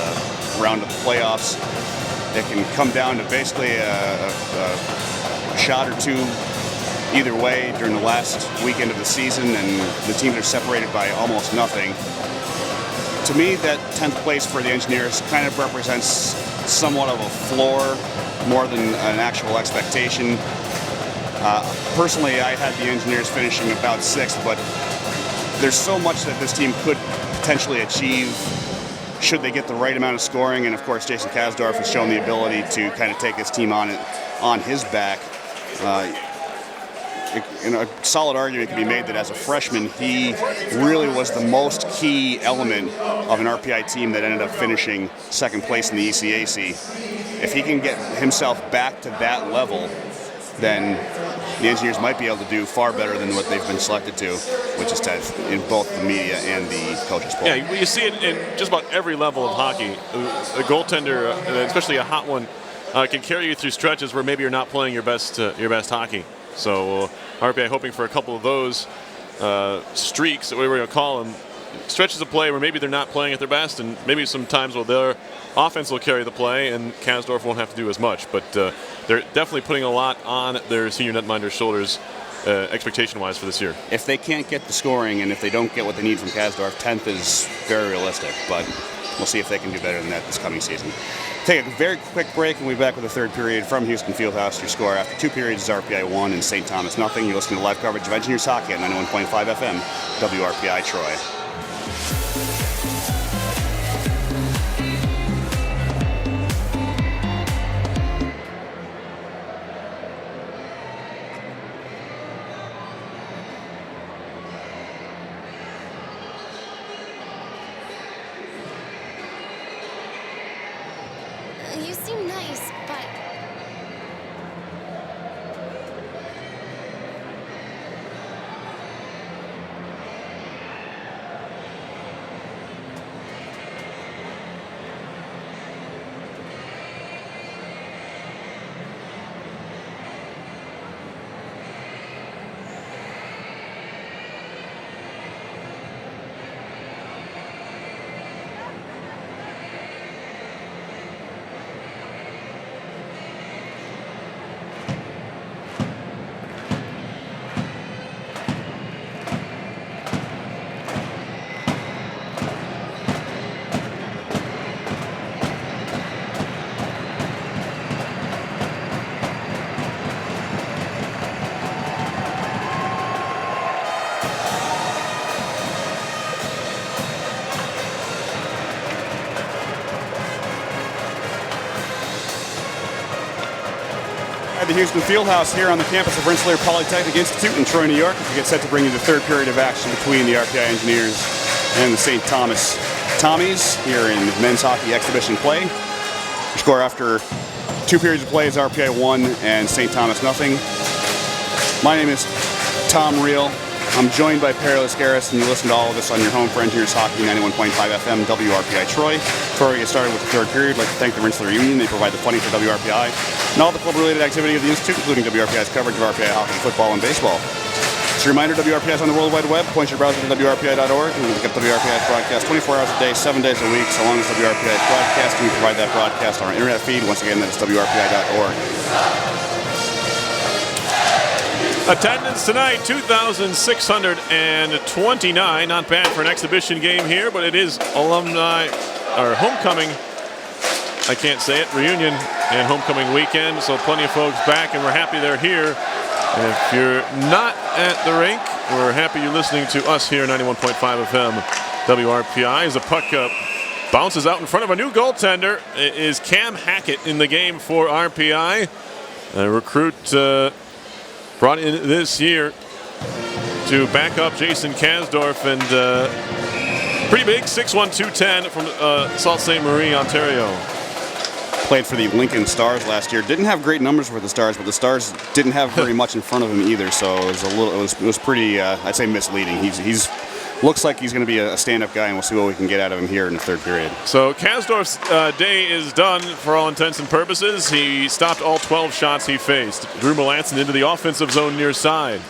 round of the playoffs. It can come down to basically a shot or two either way during the last weekend of the season, and the teams are separated by almost nothing. To me, that 10th place for the Engineers kind of represents somewhat of a floor more than an actual expectation. Personally, I had the Engineers finishing about 6th, but there's so much that this team could potentially achieve should they get the right amount of scoring, and of course Jason Kasdorf has shown the ability to kind of take this team on his back. A solid argument can be made that as a freshman, he really was the most key element of an RPI team that ended up finishing 2nd place in the ECAC. If he can get himself back to that level, then the Engineers might be able to do far better than what they've been selected to, which is 10th in both the media and the coaches' poll. Yeah, you see it in just about every level of hockey. A goaltender, especially a hot one, can carry you through stretches where maybe you're not playing your best hockey. So RPI hoping for a couple of those streaks, that we were going to call them, stretches of play where maybe they're not playing at their best, and maybe some times where their offense will carry the play and Kasdorf won't have to do as much. But they're definitely putting a lot on their senior netminder's shoulders expectation-wise for this year. If they can't get the scoring and if they don't get what they need from Kasdorf, 10th is very realistic, but we'll see if they can do better than that this coming season. Take a very quick break, and we'll be back with the 3rd period from Houston Fieldhouse. Your score after 2 periods is RPI 1 and St. Thomas nothing. You're listening to live coverage of Engineers Hockey at 91.5 FM, WRPI Troy. You seem nice, but inside the Houston Fieldhouse here on the campus of Rensselaer Polytechnic Institute in Troy, New York. We get set to bring you the third period of action between the RPI Engineers and the St. Thomas Tommies here in men's hockey exhibition play. The score after 2 periods of play is RPI 1 and St. Thomas nothing. My name is Tom Reel. I'm joined by Perry Lascaris, and you listen to all of this on your home for Engineers Hockey, 91.5 FM, WRPI Troy. Before we get started with the third period, I'd like to thank the Rensselaer Union. They provide the funding for WRPI and all the club-related activity of the Institute, including WRPI's coverage of RPI hockey, football, and baseball. Just a reminder, WRPI is on the World Wide Web. Point your browser to WRPI.org, and you can get WRPI's broadcast 24 hours a day, 7 days a week, so long as WRPI is broadcasting. We provide that broadcast on our internet feed. Once again, that is WRPI.org. Attendance tonight, 2,629. Not bad for an exhibition game here, but it is alumni, or homecoming, I can't say it, reunion and homecoming weekend, so plenty of folks back, and we're happy they're here. And if you're not at the rink, we're happy you're listening to us here, 91.5 FM, WRPI, as the puck bounces out in front of a new goaltender. It is Cam Hackett in the game for RPI, a recruit brought in this year to back up Jason Kasdorf, and pretty big, 6'1", 210 from Sault Ste. Marie, Ontario. Played for the Lincoln Stars last year. Didn't have great numbers for the Stars, but the Stars didn't have very much in front of him either, so it was pretty, I'd say, misleading. He's looks like he's going to be a stand-up guy, and we'll see what we can get out of him here in the third period. So Kasdorf's day is done for all intents and purposes. He stopped all 12 shots he faced. Drew Melanson into the offensive zone near side.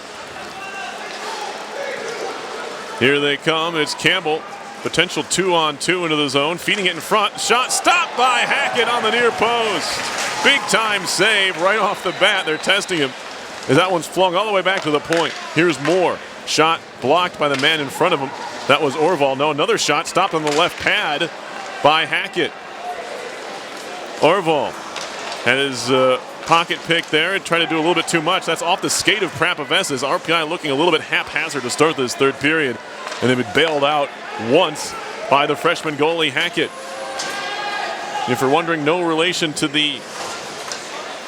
Here they come. It's Campbell. Potential 2-on-2 into the zone. Feeding it in front. Shot stopped by Hackett on the near post. Big-time save right off the bat. They're testing him as that one's flung all the way back to the point. Here's Moore. Shot blocked by the man in front of him. That was Orval. No, another shot stopped on the left pad by Hackett. Orval had his pocket pick there and tried to do a little bit too much. That's off the skate of Prapavesas. RPI looking a little bit haphazard to start this third period, and they've been bailed out once by the freshman goalie Hackett. If you're wondering, no relation to the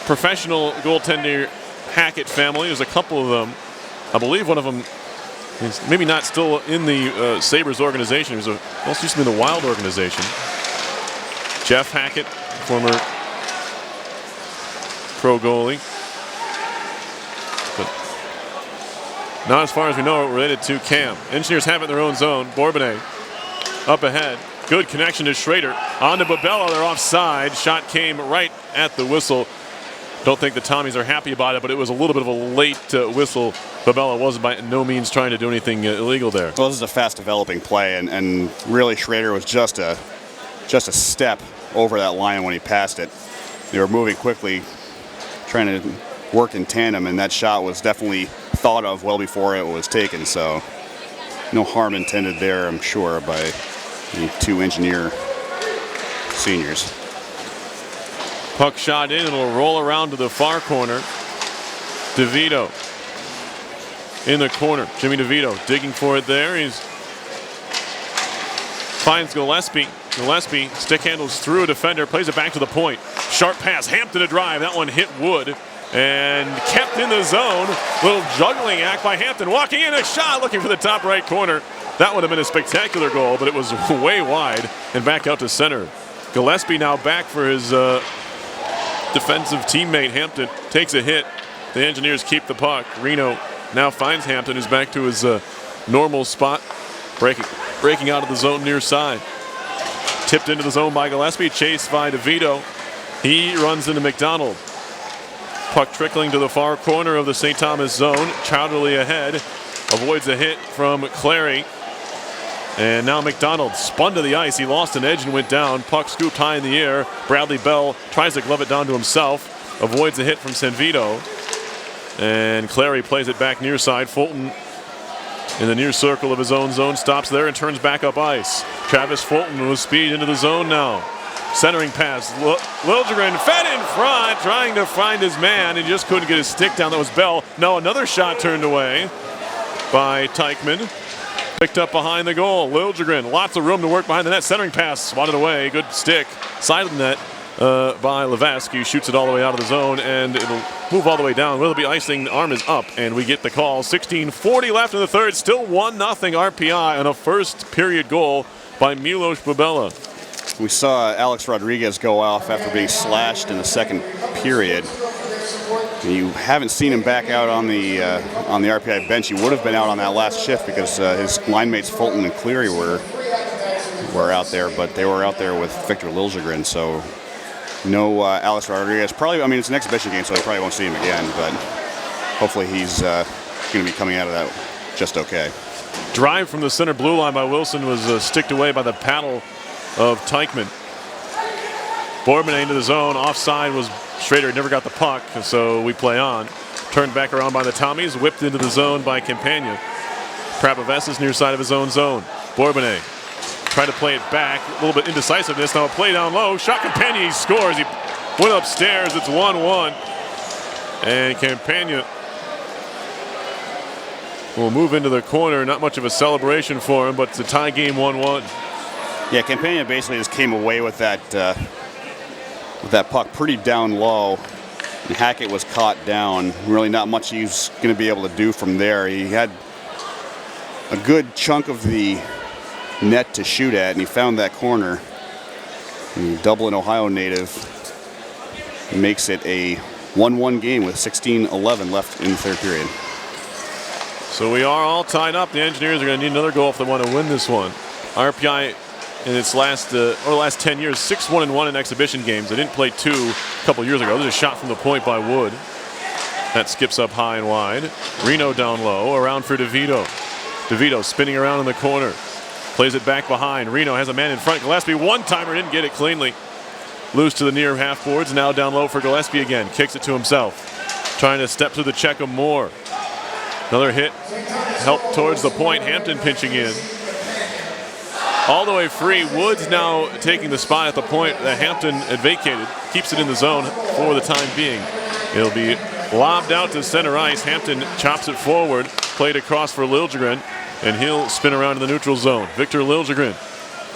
professional goaltender Hackett family. There's a couple of them. I believe one of them is maybe not still in the Sabres organization. He also used to be in the Wild organization. Jeff Hackett, former pro goalie. But not as far as we know related to Cam. Engineers have it in their own zone. Bourbonnais up ahead. Good connection to Schrader. On to Babella. They're offside. Shot came right at the whistle. Don't think the Tommies are happy about it, but it was a little bit of a late whistle. Babella wasn't by no means trying to do anything illegal there. Well, this is a fast-developing play, and really Schrader was just a step over that line when he passed it. They were moving quickly, trying to work in tandem, and that shot was definitely thought of well before it was taken, so no harm intended there, I'm sure, by the two Engineer seniors. Puck shot in, it'll roll around to the far corner. DeVito in the corner. Jimmy DeVito digging for it there. He finds Gillespie. Gillespie stick handles through a defender, plays it back to the point. Sharp pass, Hampton a drive. That one hit Wood and kept in the zone. Little juggling act by Hampton. Walking in, a shot, looking for the top right corner. That would have been a spectacular goal, but it was way wide and back out to center. Gillespie now back for his defensive teammate. Hampton takes a hit. The Engineers keep the puck. Reno now finds Hampton, who's back to his normal spot, breaking out of the zone near side. Tipped into the zone by Gillespie, chased by DeVito. He runs into McDonald. Puck trickling to the far corner of the St. Thomas zone. Chowderly ahead, avoids a hit from Clary. And now McDonald spun to the ice. He lost an edge and went down. Puck scooped high in the air. Bradley Bell tries to glove it down to himself. Avoids a hit from Sanvito. And Clary plays it back near side. Fulton in the near circle of his own zone stops there and turns back up ice. Travis Fulton with speed into the zone now. Centering pass. Liljegren fed in front, trying to find his man. He just couldn't get his stick down. That was Bell. Now another shot turned away by Teichman. Picked up behind the goal. Liljegren, lots of room to work behind the net. Centering pass, swatted away. Good stick. Side of the net by Levesque. He shoots it all the way out of the zone, and it'll move all the way down. Will it be icing? The arm is up, and we get the call. 16:40 left in the third. Still 1-0 RPI on a first period goal by Milos Bubela. We saw Alex Rodriguez go off after being slashed in the second period. You haven't seen him back out on the RPI bench. He would have been out on that last shift because his line mates Fulton and Cleary were out there, but they were out there with Victor Liljegren, so no Alex Rodriguez. Probably, I mean, it's an exhibition game, so I probably won't see him again, but hopefully he's going to be coming out of that just okay. Drive from the center blue line by Wilson was sticked away by the paddle of Teichmann. Bourbonnais into the zone. Offside was Schrader never got the puck, and so we play on. Turned back around by the Tommies, whipped into the zone by Campagna. Prapavesis near side of his own zone. Bourbonnais tried to play it back. A little bit indecisiveness. Now a play down low. Shot Campagna. He scores. He went upstairs. It's 1-1. And Campagna will move into the corner. Not much of a celebration for him, but it's a tie game 1-1. Yeah, Campagna basically just came away with that puck pretty down low. And Hackett was caught down. Really not much he was going to be able to do from there. He had a good chunk of the net to shoot at, and he found that corner. The Dublin, Ohio native makes it a 1-1 game with 16:11 left in the third period. So we are all tied up. The Engineers are going to need another goal if they want to win this one. RPI in its last 10 years, 6-1-1 in exhibition games. They didn't play 2 a couple years ago. There's a shot from the point by Wood. That skips up high and wide. Reno down low, around for DeVito. DeVito spinning around in the corner. Plays it back behind. Reno has a man in front. Gillespie, one-timer, didn't get it cleanly. Loose to the near half boards. Now down low for Gillespie again. Kicks it to himself. Trying to step through the check of Moore. Another hit. Help towards the point. Hampton pinching in. All the way free. Woods now taking the spot at the point that Hampton had vacated. Keeps it in the zone for the time being. It'll be lobbed out to center ice. Hampton chops it forward. Played across for Liljegren. And he'll spin around in the neutral zone. Victor Liljegren.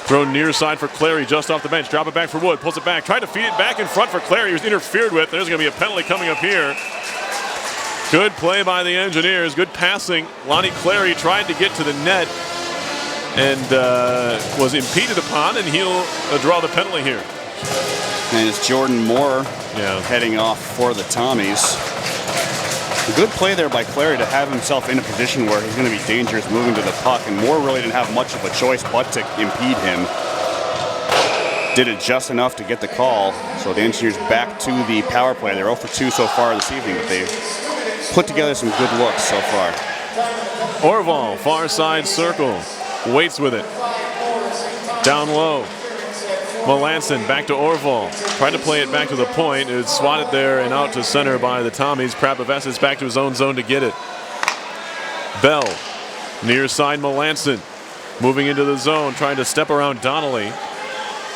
Thrown near side for Clary just off the bench. Drop it back for Wood. Pulls it back. Tried to feed it back in front for Clary. He was interfered with. There's going to be a penalty coming up here. Good play by the Engineers. Good passing. Lonnie Clary tried to get to the net and was impeded upon, and he'll draw the penalty here. And it's Jordan Moore heading off for the Tommies. A good play there by Clary to have himself in a position where he's going to be dangerous moving to the puck, and Moore really didn't have much of a choice but to impede him. Did it just enough to get the call, so the Engineers back to the power play. They're 0 for 2 so far this evening, but they've put together some good looks so far. Orval, far side circle, waits with it. Down low. Melanson back to Orval. Tried to play it back to the point. It was swatted there and out to center by the Tommies. Prapavesis back to his own zone to get it. Bell, near side Melanson. Moving into the zone, trying to step around Donnelly.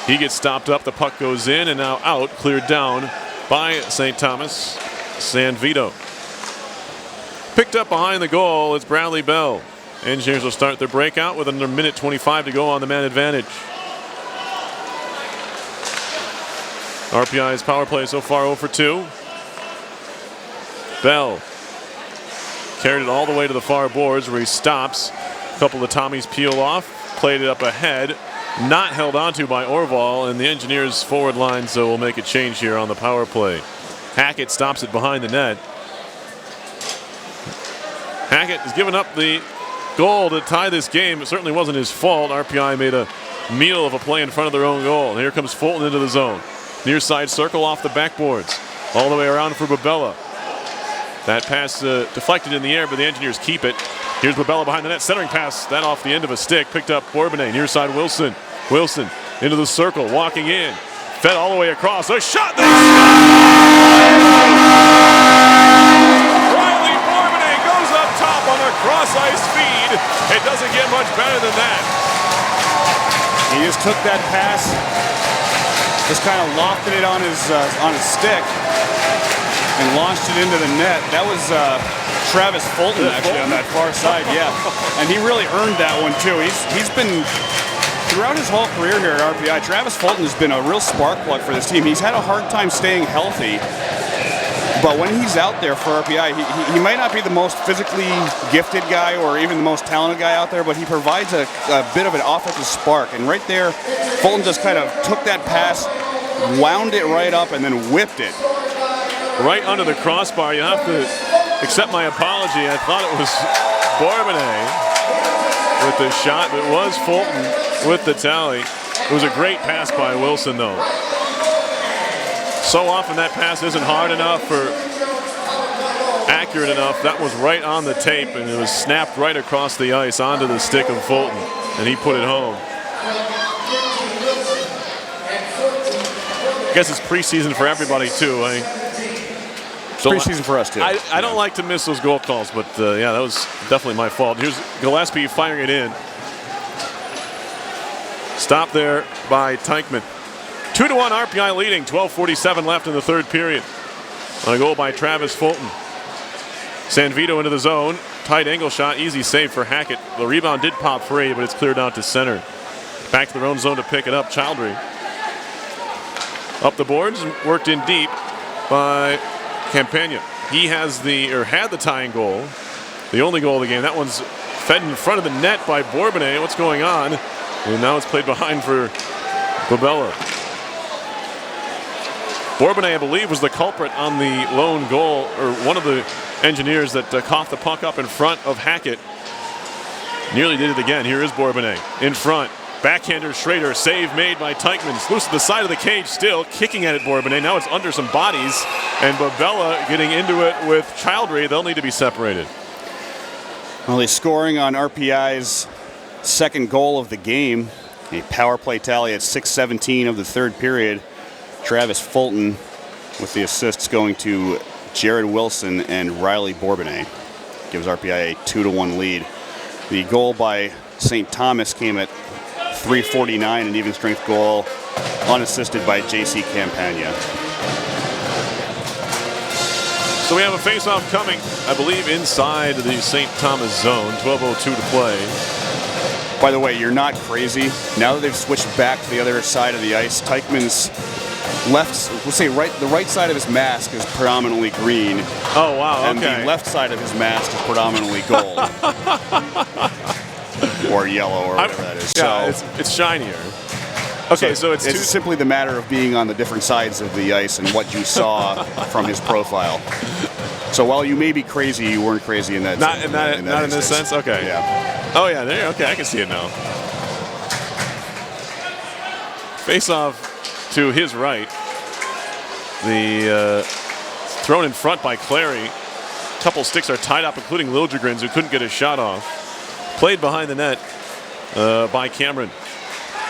He gets stopped up. The puck goes in and now out. Cleared down by St. Thomas. San Vito. Picked up behind the goal. It's Bradley Bell. Engineers will start their breakout with under minute 25 to go on the man advantage. RPI's power play so far 0 for 2. Bell carried it all the way to the far boards where he stops. A couple of the Tommies peel off. Played it up ahead. Not held onto by Orval, and the Engineers forward line so will make a change here on the power play. Hackett stops it behind the net. Hackett has given up the goal to tie this game. It certainly wasn't his fault. RPI made a meal of a play in front of their own goal. And here comes Fulton into the zone. Near side circle off the backboards. All the way around for Babella. That pass deflected in the air, but the Engineers keep it. Here's Babella behind the net. Centering pass. That off the end of a stick. Picked up Bourbonnais. Near side Wilson. Wilson into the circle. Walking in. Fed all the way across. A shot. Riley Bourbonnais goes up top on a cross-ice feed. It doesn't get much better than that. He just took that pass. Just kind of lofted it on his stick and launched it into the net. That was Travis Fulton actually on that far side, yeah. And he really earned that one too. He's been throughout his whole career here at RPI. Travis Fulton has been a real spark plug for this team. He's had a hard time staying healthy, But when he's out there for RPI, he might not be the most physically gifted guy or even the most talented guy out there, but he provides a bit of an offensive spark. And right there, Fulton just kind of took that pass, wound it right up, and then whipped it. Right under the crossbar. You have to accept my apology. I thought it was Bourbonnais with the shot, but it was Fulton with the tally. It was a great pass by Wilson, though. So often that pass isn't hard enough or accurate enough. That was right on the tape, and it was snapped right across the ice onto the stick of Fulton, and he put it home. I guess it's preseason for everybody, too. Preseason for us, too. I don't like to miss those goal calls, but yeah, that was definitely my fault. Here's Gillespie firing it in. Stop there by Teichmann. 2-1 RPI leading, 12:47 left in the third period. On a goal by Travis Fulton. San Vito into the zone. Tight angle shot, easy save for Hackett. The rebound did pop free, but it's cleared out to center. Back to their own zone to pick it up, Childry. Up the boards and worked in deep by Campagna. He has had the tying goal. The only goal of the game. That one's fed in front of the net by Bourbonnais. What's going on? And now it's played behind for Babella. Bourbonnais, I believe, was the culprit on the lone goal, or one of the Engineers that coughed the puck up in front of Hackett. Nearly did it again. Here is Bourbonnais in front. Backhander Schrader, save made by Teichmann. It's loose to the side of the cage still, kicking at it Bourbonnais. Now it's under some bodies, and Babella getting into it with Childry. They'll need to be separated. Well, he's scoring on RPI's second goal of the game. A power play tally at 6:17 of the third period. Travis Fulton with the assists going to Jared Wilson and Riley Bourbonnais. Gives RPI a 2-1 lead. The goal by St. Thomas came at 3:49, an even strength goal, unassisted by J.C. Campagna. So we have a face-off coming, I believe, inside the St. Thomas zone. 12:02 to play. By the way, you're not crazy. Now that they've switched back to the other side of the ice, Teichmann's left, we'll say the right side of his mask is predominantly green. Oh, wow, okay. And the left side of his mask is predominantly gold. Or yellow, or whatever that is. Yeah, so it's shinier. Okay, so it's simply the matter of being on the different sides of the ice and what you saw from his profile. So while you may be crazy, you weren't crazy in that. Not in this sense. Okay. Yeah. Oh yeah. There. Okay, I can see it now. Face off to his right. The thrown in front by Clary. A couple sticks are tied up, including Liljegren's, who couldn't get a shot off. Played behind the net by Cameron.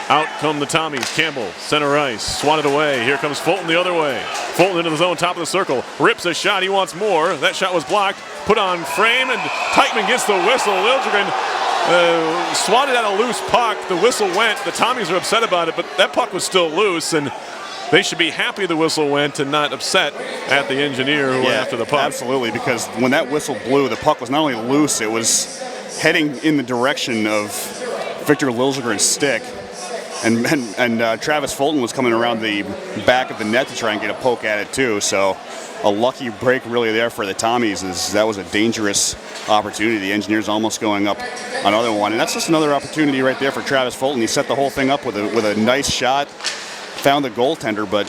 Out come the Tommies. Campbell, center ice, swatted away. Here comes Fulton the other way. Fulton into the zone, top of the circle. Rips a shot, he wants more. That shot was blocked. Put on frame, and Teichmann gets the whistle. Liljegren swatted at a loose puck. The whistle went. The Tommies are upset about it, but that puck was still loose, and they should be happy the whistle went and not upset at the engineer who went after the puck. Absolutely, because when that whistle blew, the puck was not only loose, it was heading in the direction of Victor Liljegren's stick. And Travis Fulton was coming around the back of the net to try and get a poke at it too. So a lucky break really there for the Tommies. That was a dangerous opportunity. The Engineers almost going up another one. And that's just another opportunity right there for Travis Fulton. He set the whole thing up with a nice shot, found the goaltender, but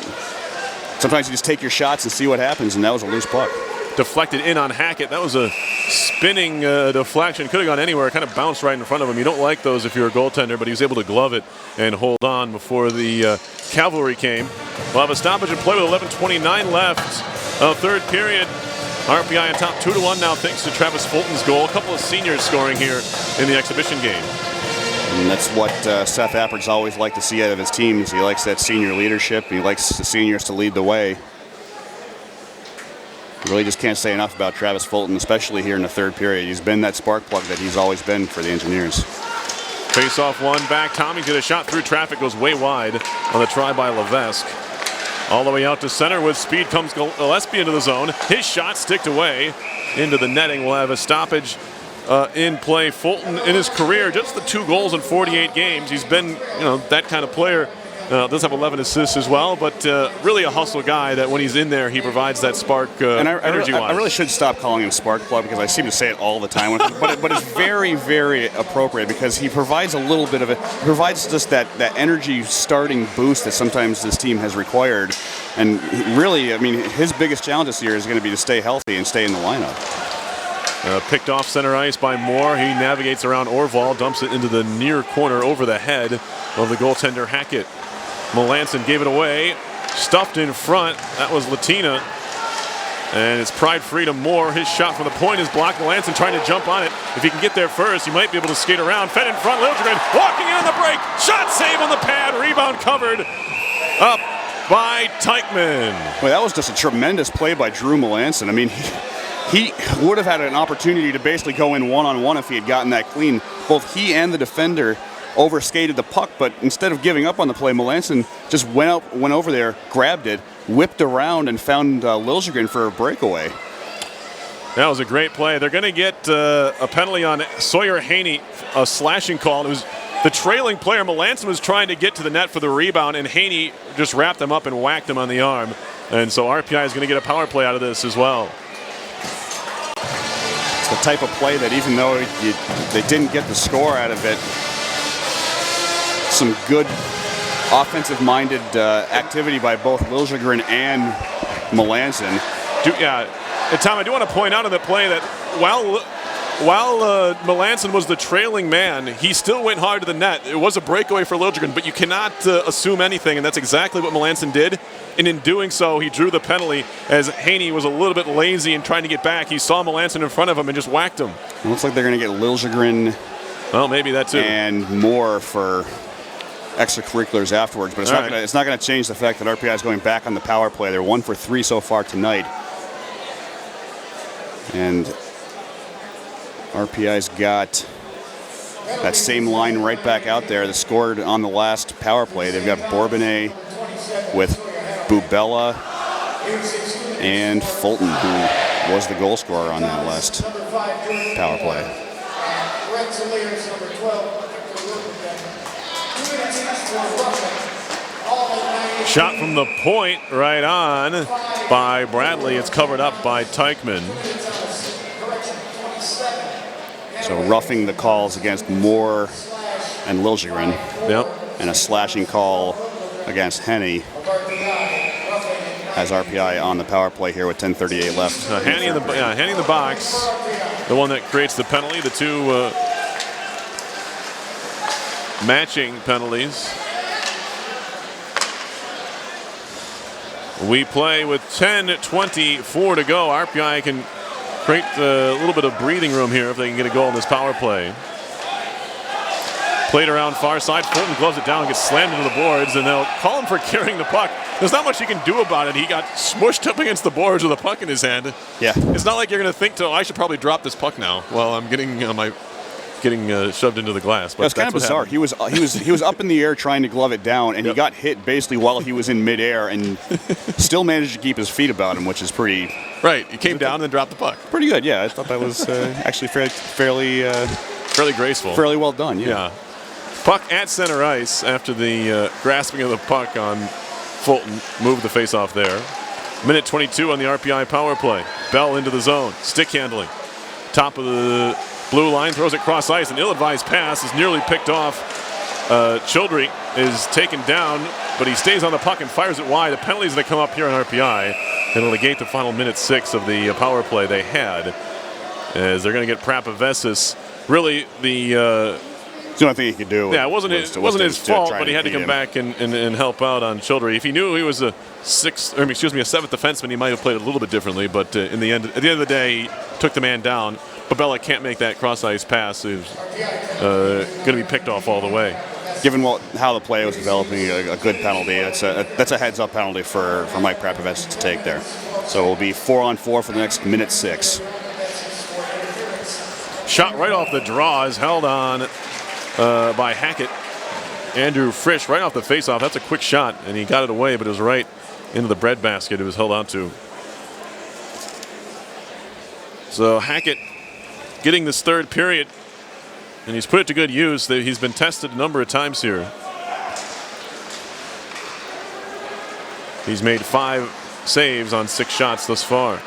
sometimes you just take your shots and see what happens, and that was a loose puck. Deflected in on Hackett. That was a spinning deflection. Could have gone anywhere. Kind of bounced right in front of him. You don't like those if you're a goaltender, but he was able to glove it and hold on before the cavalry came. We'll have a stoppage in play with 11:29 left. Third period. RPI on top 2-1 now thanks to Travis Fulton's goal. A couple of seniors scoring here in the exhibition game. And that's what Seth Appert's always liked to see out of his teams. He likes that senior leadership. He likes the seniors to lead the way. Really just can't say enough about Travis Fulton, especially here in the third period. He's been that spark plug that he's always been for the Engineers. Face off one back. Tommy's get a shot through traffic, goes way wide on the try by Levesque. All the way out to center with speed comes Gillespie into the zone. His shot sticked away into the netting. We'll have a stoppage in play. Fulton in his career, just the 2 goals in 48 games. He's been, that kind of player Does have 11 assists as well, but really a hustle guy that when he's in there, he provides that spark energy-wise. I really should stop calling him Spark Plug because I seem to say it all the time. but it's very, very appropriate because he provides a little bit of it. He provides just that energy starting boost that sometimes this team has required. And really, I mean, his biggest challenge this year is going to be to stay healthy and stay in the lineup. Picked off center ice by Moore. He navigates around Orval, dumps it into the near corner over the head of the goaltender Hackett. Melanson gave it away, stuffed in front. That was Latina. And it's Pride free to Moore. His shot from the point is blocked. Melanson trying to jump on it. If he can get there first, he might be able to skate around. Fed in front, Liljegren walking in on the break. Shot save on the pad, rebound covered up by Teichman. Well, that was just a tremendous play by Drew Melanson. I mean, he would have had an opportunity to basically go in one-on-one if he had gotten that clean. Both he and the defender overskated the puck, but instead of giving up on the play, Melanson just went over there, grabbed it, whipped around, and found Liljegren for a breakaway. That was a great play. They're going to get a penalty on Sawyer Haney, a slashing call. It was the trailing player. Melanson was trying to get to the net for the rebound, and Haney just wrapped him up and whacked him on the arm. And so RPI is going to get a power play out of this as well. It's the type of play that even though they didn't get the score out of it, some good offensive-minded activity by both Liljegren and Melanson. And Tom, I do want to point out on the play that while Melanson was the trailing man, he still went hard to the net. It was a breakaway for Liljegren, but you cannot assume anything, and that's exactly what Melanson did. And in doing so, he drew the penalty as Haney was a little bit lazy in trying to get back. He saw Melanson in front of him and just whacked him. It looks like they're going to get Liljegren. Well, maybe that too. And more for extracurriculars afterwards, but it's not going to change the fact that RPI is going back on the power play. They're 1 for 3 so far tonight. And RPI's got that same line right back out there that scored on the last power play. They've got Bourbonnais with Bubella and Fulton, who was the goal scorer on that last power play. Shot from the point, right on by Bradley. It's covered up by Teichman. So roughing the calls against Moore and Liljegren. Yep. And a slashing call against Henny. Has RPI on the power play here with 10:38 left. Henny in the box, the one that creates the penalty. The two matching penalties. We play with 10:24 to go. RPI can create a little bit of breathing room here if they can get a goal in this power play. Played around far side. Fulton gloves it down and gets slammed into the boards, and they'll call him for carrying the puck. There's not much you can do about it. He got smushed up against the boards with a puck in his hand. Yeah. It's not like you're going to think, I should probably drop this puck now while I'm getting shoved into the glass. But that's kind of bizarre. He was up in the air trying to glove it down, and he got hit basically while he was in midair, and still managed to keep his feet about him, which is pretty. Right. He came down and then dropped the puck. Pretty good. Yeah, I thought that was actually fairly graceful. Fairly well done. Yeah. Puck at center ice after the grasping of the puck on Fulton. Moved the faceoff there. Minute 22 on the RPI power play. Bell into the zone. Stick handling. Top of the blue line, throws it cross ice. An ill-advised pass is nearly picked off. Childry is taken down, but he stays on the puck and fires it wide. The penalties that come up here on RPI, it'll negate the final minute 6 of the power play they had, as they're going to get Prapavesis. Really, it's the only thing he could do. Yeah, it wasn't his fault, but he had to come back and help out on Childry. If he knew he was a seventh defenseman, he might have played a little bit differently. But at the end of the day, he took the man down. Babella can't make that cross-ice pass. He's going to be picked off all the way. Given how the play was developing, a good penalty. That's a heads-up penalty for Mike Prapavesis to take there. So it will be 4-on-4 for the next minute 6. Shot right off the draw is held on by Hackett. Andrew Frisch right off the faceoff. That's a quick shot, and he got it away, but it was right into the breadbasket it was held on to. So Hackett getting this third period, and he's put it to good use. He's been tested a number of times here. He's made 5 saves on 6 shots thus far.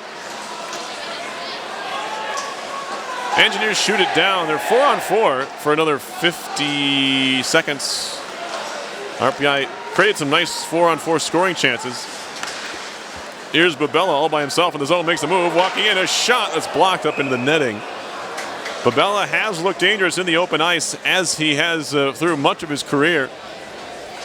Engineers shoot it down. They're 4 on 4 for another 50 seconds. RPI created some nice 4 on 4 scoring chances. Here's Babella all by himself in the zone, makes a move, walking in, a shot that's blocked up into the netting. Babella has looked dangerous in the open ice, as he has through much of his career.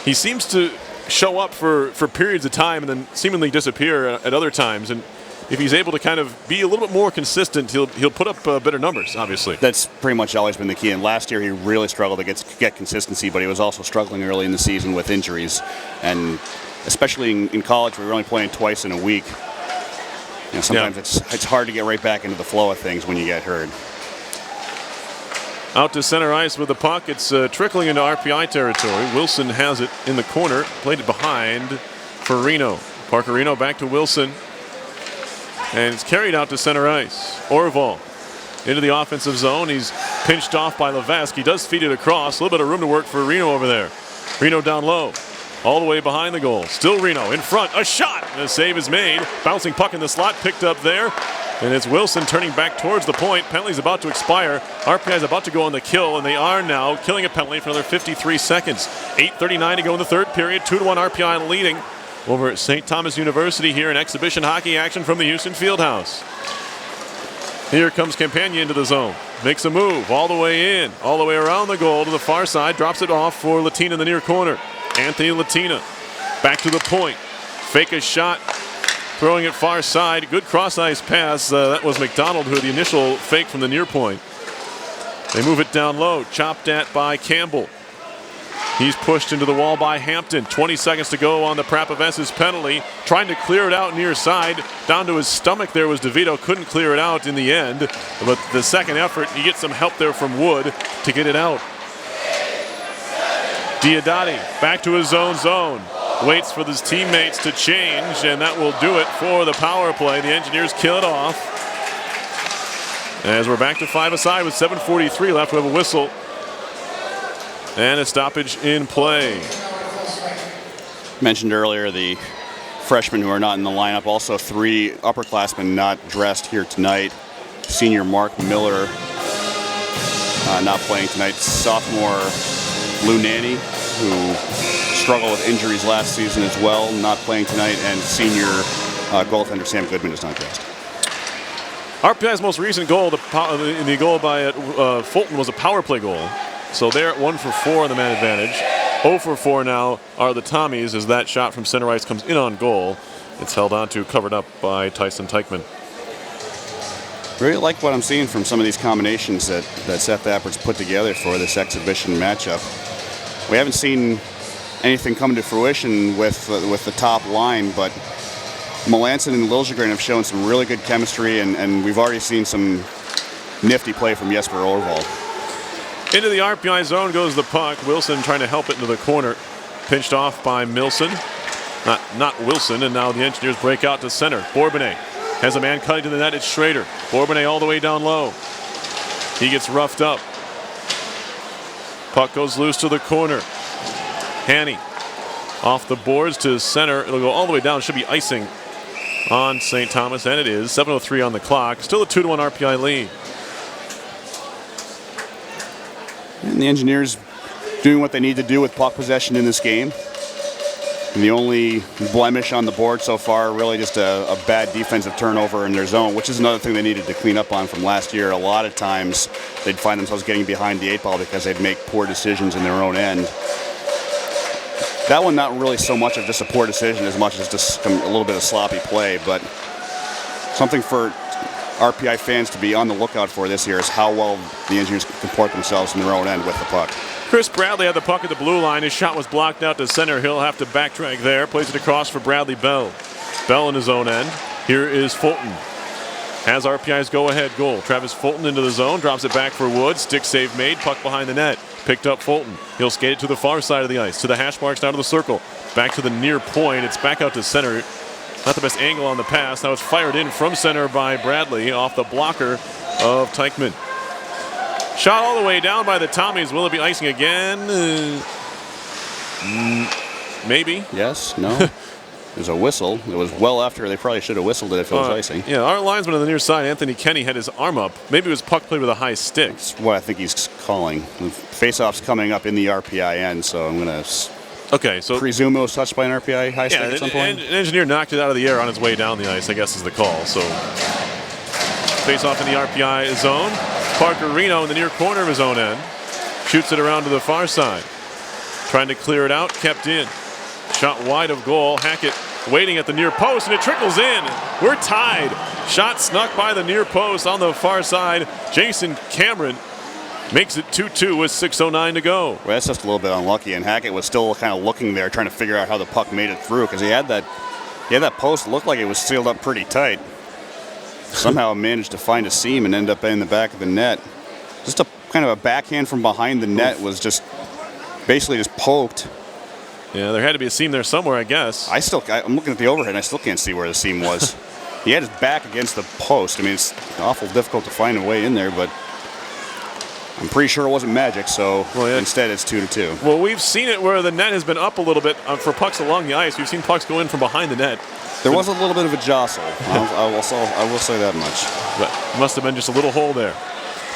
He seems to show up for periods of time and then seemingly disappear at other times. And if he's able to kind of be a little bit more consistent, he'll put up better numbers, obviously. That's pretty much always been the key. And last year he really struggled to get consistency, but he was also struggling early in the season with injuries. And especially in college, we were only playing twice in a week. You know, sometimes it's hard to get right back into the flow of things when you get hurt. Out to center ice with the puck. It's trickling into RPI territory. Wilson has it in the corner. Played it behind for Reno. Parker-Reno back to Wilson. And it's carried out to center ice. Orval into the offensive zone. He's pinched off by Levesque. He does feed it across. A little bit of room to work for Reno over there. Reno down low. All the way behind the goal. Still Reno in front. A shot. And a save is made. Bouncing puck in the slot. Picked up there. And it's Wilson turning back towards the point. Penalty's about to expire. RPI is about to go on the kill, and they are now killing a penalty for another 53 seconds. 8:39 to go in the third period. 2-1 RPI leading over at St. Thomas University here in exhibition hockey action from the Houston Fieldhouse. Here comes Campagna into the zone. Makes a move all the way in, all the way around the goal to the far side. Drops it off for Latina in the near corner. Anthony Latina back to the point. Fake a shot. Throwing it far side. Good cross-ice pass. That was McDonald who had the initial fake from the near point. They move it down low. Chopped at by Campbell. He's pushed into the wall by Hampton. 20 seconds to go on the Prapoves's penalty. Trying to clear it out near side. Down to his stomach there was DeVito. Couldn't clear it out in the end. But the second effort, you get some help there from Wood to get it out. Diodati back to his own zone. Waits for his teammates to change, and that will do it for the power play. The Engineers kill it off. As we're back to 5-a-side with 7:43 left, we have a whistle and a stoppage in play. Mentioned earlier the freshmen who are not in the lineup. Also 3 upperclassmen not dressed here tonight. Senior Mark Miller not playing tonight. Sophomore Lou Nanny, who struggled with injuries last season as well, not playing tonight, and senior goaltender Sam Goodman is not dressed. RPI's most recent goal, the goal by Fulton, was a power play goal. So they're at 1 for 4 on the man advantage. 0 for 4 now are the Tommies as that shot from center ice comes in on goal. It's held on to, covered up by Tyson Teichman. Really like what I'm seeing from some of these combinations that Seth Appert's put together for this exhibition matchup. We haven't seen anything come to fruition with the top line, but Melanson and Liljegren have shown some really good chemistry, and we've already seen some nifty play from Jesper Orval. Into the RPI zone goes the puck. Wilson trying to help it into the corner. Pinched off by Milson. Not Wilson, and now the Engineers break out to center. Bourbonnais has a man cutting to the net. It's Schrader. Bourbonnais all the way down low. He gets roughed up. Puck goes loose to the corner. Hanny off the boards to center. It'll go all the way down. Should be icing on St. Thomas, and it is. 7:03 on the clock. Still a 2-1 RPI lead. And the Engineers doing what they need to do with puck possession in this game. And the only blemish on the board so far, really just a bad defensive turnover in their zone, which is another thing they needed to clean up on from last year. A lot of times they'd find themselves getting behind the 8 ball because they'd make poor decisions in their own end. That one not really so much of just a poor decision as much as just a little bit of sloppy play, but something for RPI fans to be on the lookout for this year is how well the Engineers comport themselves in their own end with the puck. Chris Bradley had the puck at the blue line. His shot was blocked out to center. He'll have to backtrack there. Plays it across for Bradley Bell. Bell in his own end. Here is Fulton. Has RPI's go-ahead goal. Travis Fulton into the zone. Drops it back for Wood. Stick save made. Puck behind the net. Picked up Fulton. He'll skate it to the far side of the ice. To the hash marks down to the circle. Back to the near point. It's back out to center. Not the best angle on the pass. Now it's fired in from center by Bradley off the blocker of Teichman. Shot all the way down by the Tommies. Will it be icing again? Maybe. Yes, no. There's a whistle. It was well after they probably should have whistled it if it was icing. Yeah, our linesman on the near side, Anthony Kenny, had his arm up. Maybe it was puck played with a high stick. That's what I think he's calling. Face-off's coming up in the RPI end, so I'm going to presume it was touched by an RPI high stick at some point. An engineer knocked it out of the air on his way down the ice, I guess is the call. So face-off in the RPI zone. Parker Reno in the near corner of his own end. Shoots it around to the far side. Trying to clear it out, kept in. Shot wide of goal. Hackett waiting at the near post, and it trickles in. We're tied. Shot snuck by the near post on the far side. Jason Cameron makes it 2-2 with 6:09 to go. Well, that's just a little bit unlucky, and Hackett was still kind of looking there, trying to figure out how the puck made it through, because he had that post looked like it was sealed up pretty tight. Somehow managed to find a seam and end up in the back of the net. Just a kind of a backhand from behind the net was just basically just poked. Yeah, there had to be a seam there somewhere, I guess. I'm looking at the overhead, and I still can't see where the seam was. He had his back against the post. I mean, it's awful difficult to find a way in there, but I'm pretty sure it wasn't magic, so instead it's 2-2. Well, we've seen it where the net has been up a little bit for pucks along the ice. We've seen pucks go in from behind the net. There was a little bit of a jostle. I will say that much. But must have been just a little hole there.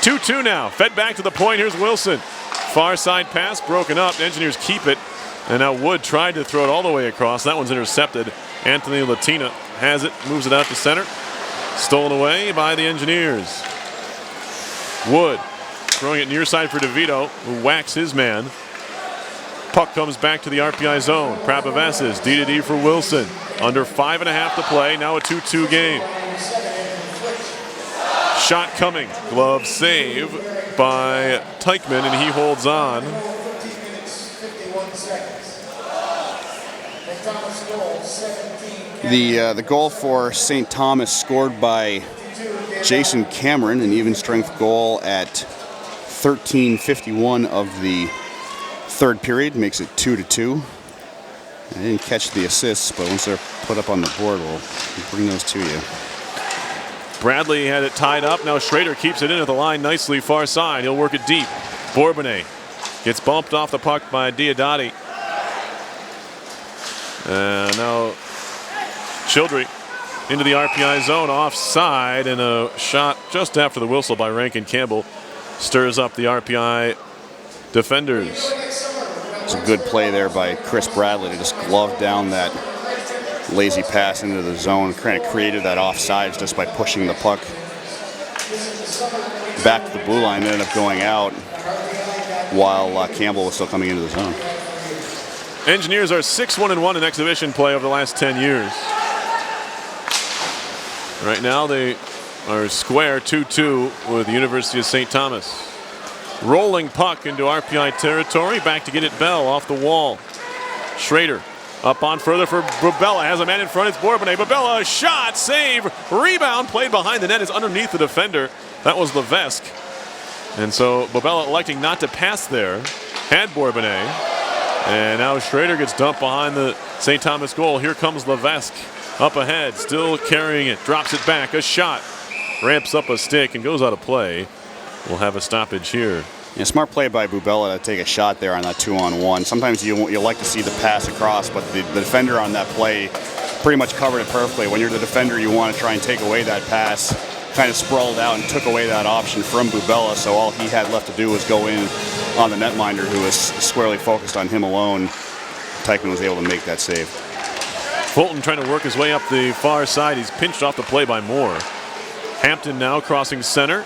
2-2 now. Fed back to the point. Here's Wilson. Far side pass broken up. The Engineers keep it. And now Wood tried to throw it all the way across. That one's intercepted. Anthony Latina has it, moves it out to center. Stolen away by the Engineers. Wood throwing it near side for DeVito, who whacks his man. Puck comes back to the RPI zone. Prabhavessis, D-to-D for Wilson. Under 5.5 to play, now a 2-2 game. Shot coming, glove save by Teichman, and he holds on. The goal for St. Thomas scored by Jason Cameron, an even strength goal at 13:51 of the third period, makes it 2-2. I didn't catch the assists, but once they're put up on the board, we'll bring those to you. Bradley had it tied up. Now Schrader keeps it in at the line nicely far side. He'll work it deep. Bourbonnais gets bumped off the puck by Diodati. Now Childry into the RPI zone, offside, and a shot just after the whistle by Rankin Campbell stirs up the RPI defenders. It's a good play there by Chris Bradley to just glove down that lazy pass into the zone. Kind of created that offsides just by pushing the puck back to the blue line. It ended up going out while Campbell was still coming into the zone. Engineers are 6-1-1 in exhibition play over the last 10 years. Right now they are square 2-2 with the University of St. Thomas. Rolling puck into RPI territory. Back to get it Bell off the wall. Schrader up on further for Babella. Has a man in front. It's Bourbonnais. Babella, shot, save, rebound. Played behind the net is underneath the defender. That was Levesque. And so Babella electing not to pass there. Had Bourbonnais. And now Schrader gets dumped behind the St. Thomas goal. Here comes Levesque up ahead. Still carrying it. Drops it back. A shot. Ramps up a stick and goes out of play. We'll have a stoppage here. Yeah, smart play by Bubella to take a shot there on that 2-on-1. Sometimes you like to see the pass across, but the defender on that play pretty much covered it perfectly. When you're the defender, you want to try and take away that pass. Kind of sprawled out and took away that option from Bubella, so all he had left to do was go in on the netminder, who was squarely focused on him alone. Teichman was able to make that save. Fulton trying to work his way up the far side. He's pinched off the play by Moore. Hampton now crossing center.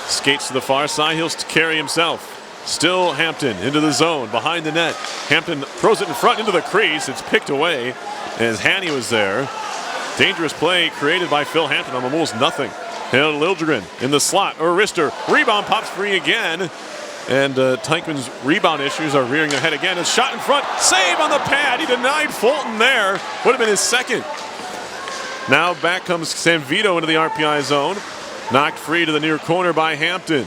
Skates to the far side. He'll carry himself. Still Hampton into the zone behind the net. Hampton throws it in front into the crease. It's picked away as Hanny was there. Dangerous play created by Phil Hampton on almost nothing. Hail Liljegren in the slot. Rister. Rebound pops free again. And Teichman's rebound issues are rearing their head again. A shot in front. Save on the pad. He denied Fulton there. Would have been his second. Now back comes Sanvito into the RPI zone. Knocked free to the near corner by Hampton.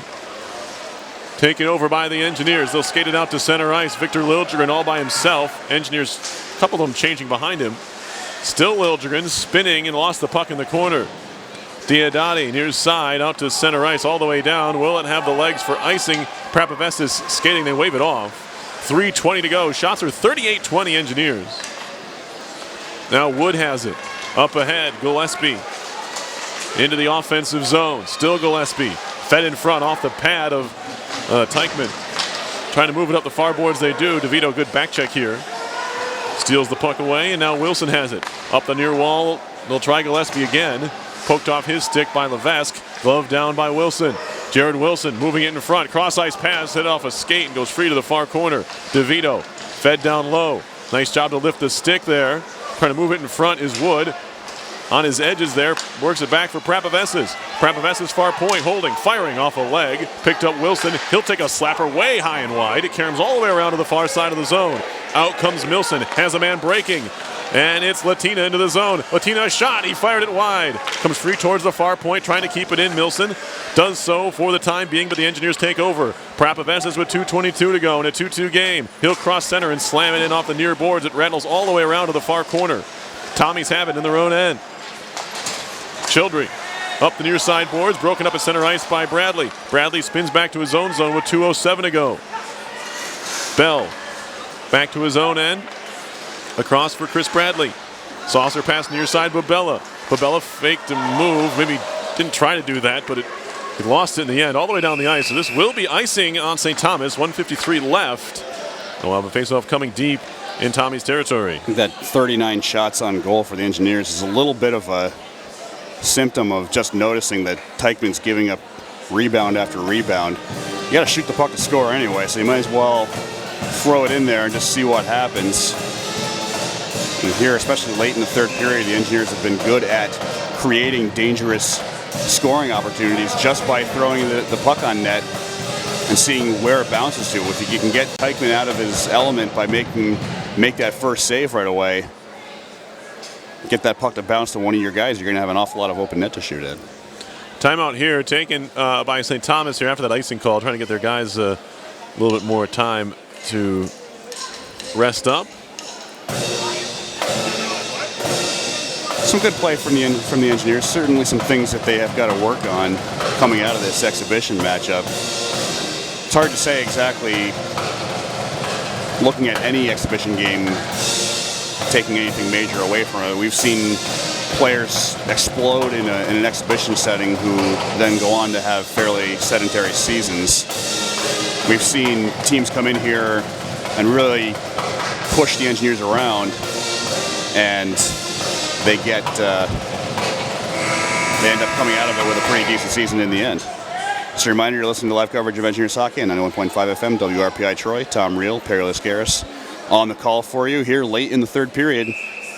Taken over by the Engineers. They'll skate it out to center ice. Victor Liljegren all by himself. Engineers, a couple of them changing behind him. Still Liljegren spinning and lost the puck in the corner. Diodati near side out to center ice all the way down. Will it have the legs for icing? Prapavestis skating. They wave it off. 3:20 to go. Shots are 38-20 Engineers. Now Wood has it. Up ahead, Gillespie. Into the offensive zone. Still Gillespie. Fed in front off the pad of Teichmann. Trying to move it up the far boards, they do. DeVito, good back check here. Steals the puck away, and now Wilson has it. Up the near wall, they'll try Gillespie again. Poked off his stick by Levesque. Glove down by Wilson. Jared Wilson moving it in front. Cross-ice pass, hit off a skate and goes free to the far corner. DeVito fed down low. Nice job to lift the stick there. Trying to move it in front is Wood. On his edges there, works it back for Prapavesas. Prapavesas far point, holding, firing off a leg. Picked up Wilson. He'll take a slapper way high and wide. It caroms all the way around to the far side of the zone. Out comes Milson, has a man breaking. And it's Latina into the zone. Latina a shot, he fired it wide. Comes free towards the far point, trying to keep it in. Milson does so for the time being, but the Engineers take over. Prapavesas with 2:22 to go in a 2-2 game. He'll cross center and slam it in off the near boards. It rattles all the way around to the far corner. Tommies have it in their own end. Childry up the near side boards, broken up at center ice by Bradley. Bradley spins back to his own zone with 2:07 to go. Bell back to his own end. Across for Chris Bradley. Saucer pass near side Babella. Babella faked a move, maybe didn't try to do that, but he lost it in the end, all the way down the ice. So this will be icing on St. Thomas, 1:53 left. We'll have a faceoff coming deep in Tommy's territory. I think that 39 shots on goal for the Engineers is a little bit of a symptom of just noticing that Teichmann's giving up rebound after rebound. You got to shoot the puck to score anyway, so you might as well throw it in there and just see what happens. And here, especially late in the third period, the Engineers have been good at creating dangerous scoring opportunities just by throwing the puck on net and seeing where it bounces to. If you can get Teichmann out of his element by make that first save right away, get that puck to bounce to one of your guys, you're going to have an awful lot of open net to shoot at. Timeout here taken by St. Thomas here after that icing call, trying to get their guys a little bit more time to rest up. Some good play from the Engineers. Certainly some things that they have got to work on coming out of this exhibition matchup. It's hard to say exactly, looking at any exhibition game, taking anything major away from it. We've seen players explode in an exhibition setting who then go on to have fairly sedentary seasons. We've seen teams come in here and really push the Engineers around, and they end up coming out of it with a pretty decent season in the end. Just a reminder, you're listening to live coverage of Engineers Hockey on 91.5 FM, WRPI Troy. Tom Reel, Perry Lascaris on the call for you here late in the third period.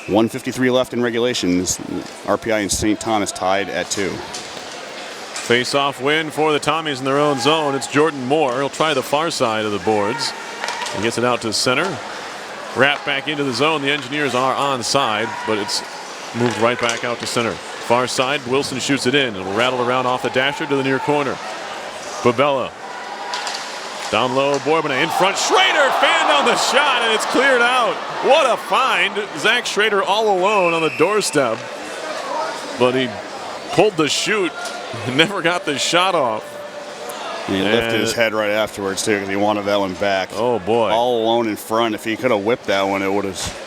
1:53 left in regulation. RPI and St. Thomas tied at 2. Face-off win for the Tommies in their own zone. It's Jordan Moore. He'll try the far side of the boards. He gets it out to center. Wrap back into the zone. The Engineers are onside, but it's moved right back out to center. Far side, Wilson shoots it in. It'll rattle around off the dasher to the near corner. Babella. Down low, Borbana in front. Schrader fanned on the shot, and it's cleared out. What a find. Zach Schrader all alone on the doorstep. But he pulled the shoot and never got the shot off. He lifted his head right afterwards, too, because he wanted that one back. Oh, boy. All alone in front. If he could have whipped that one, it would have...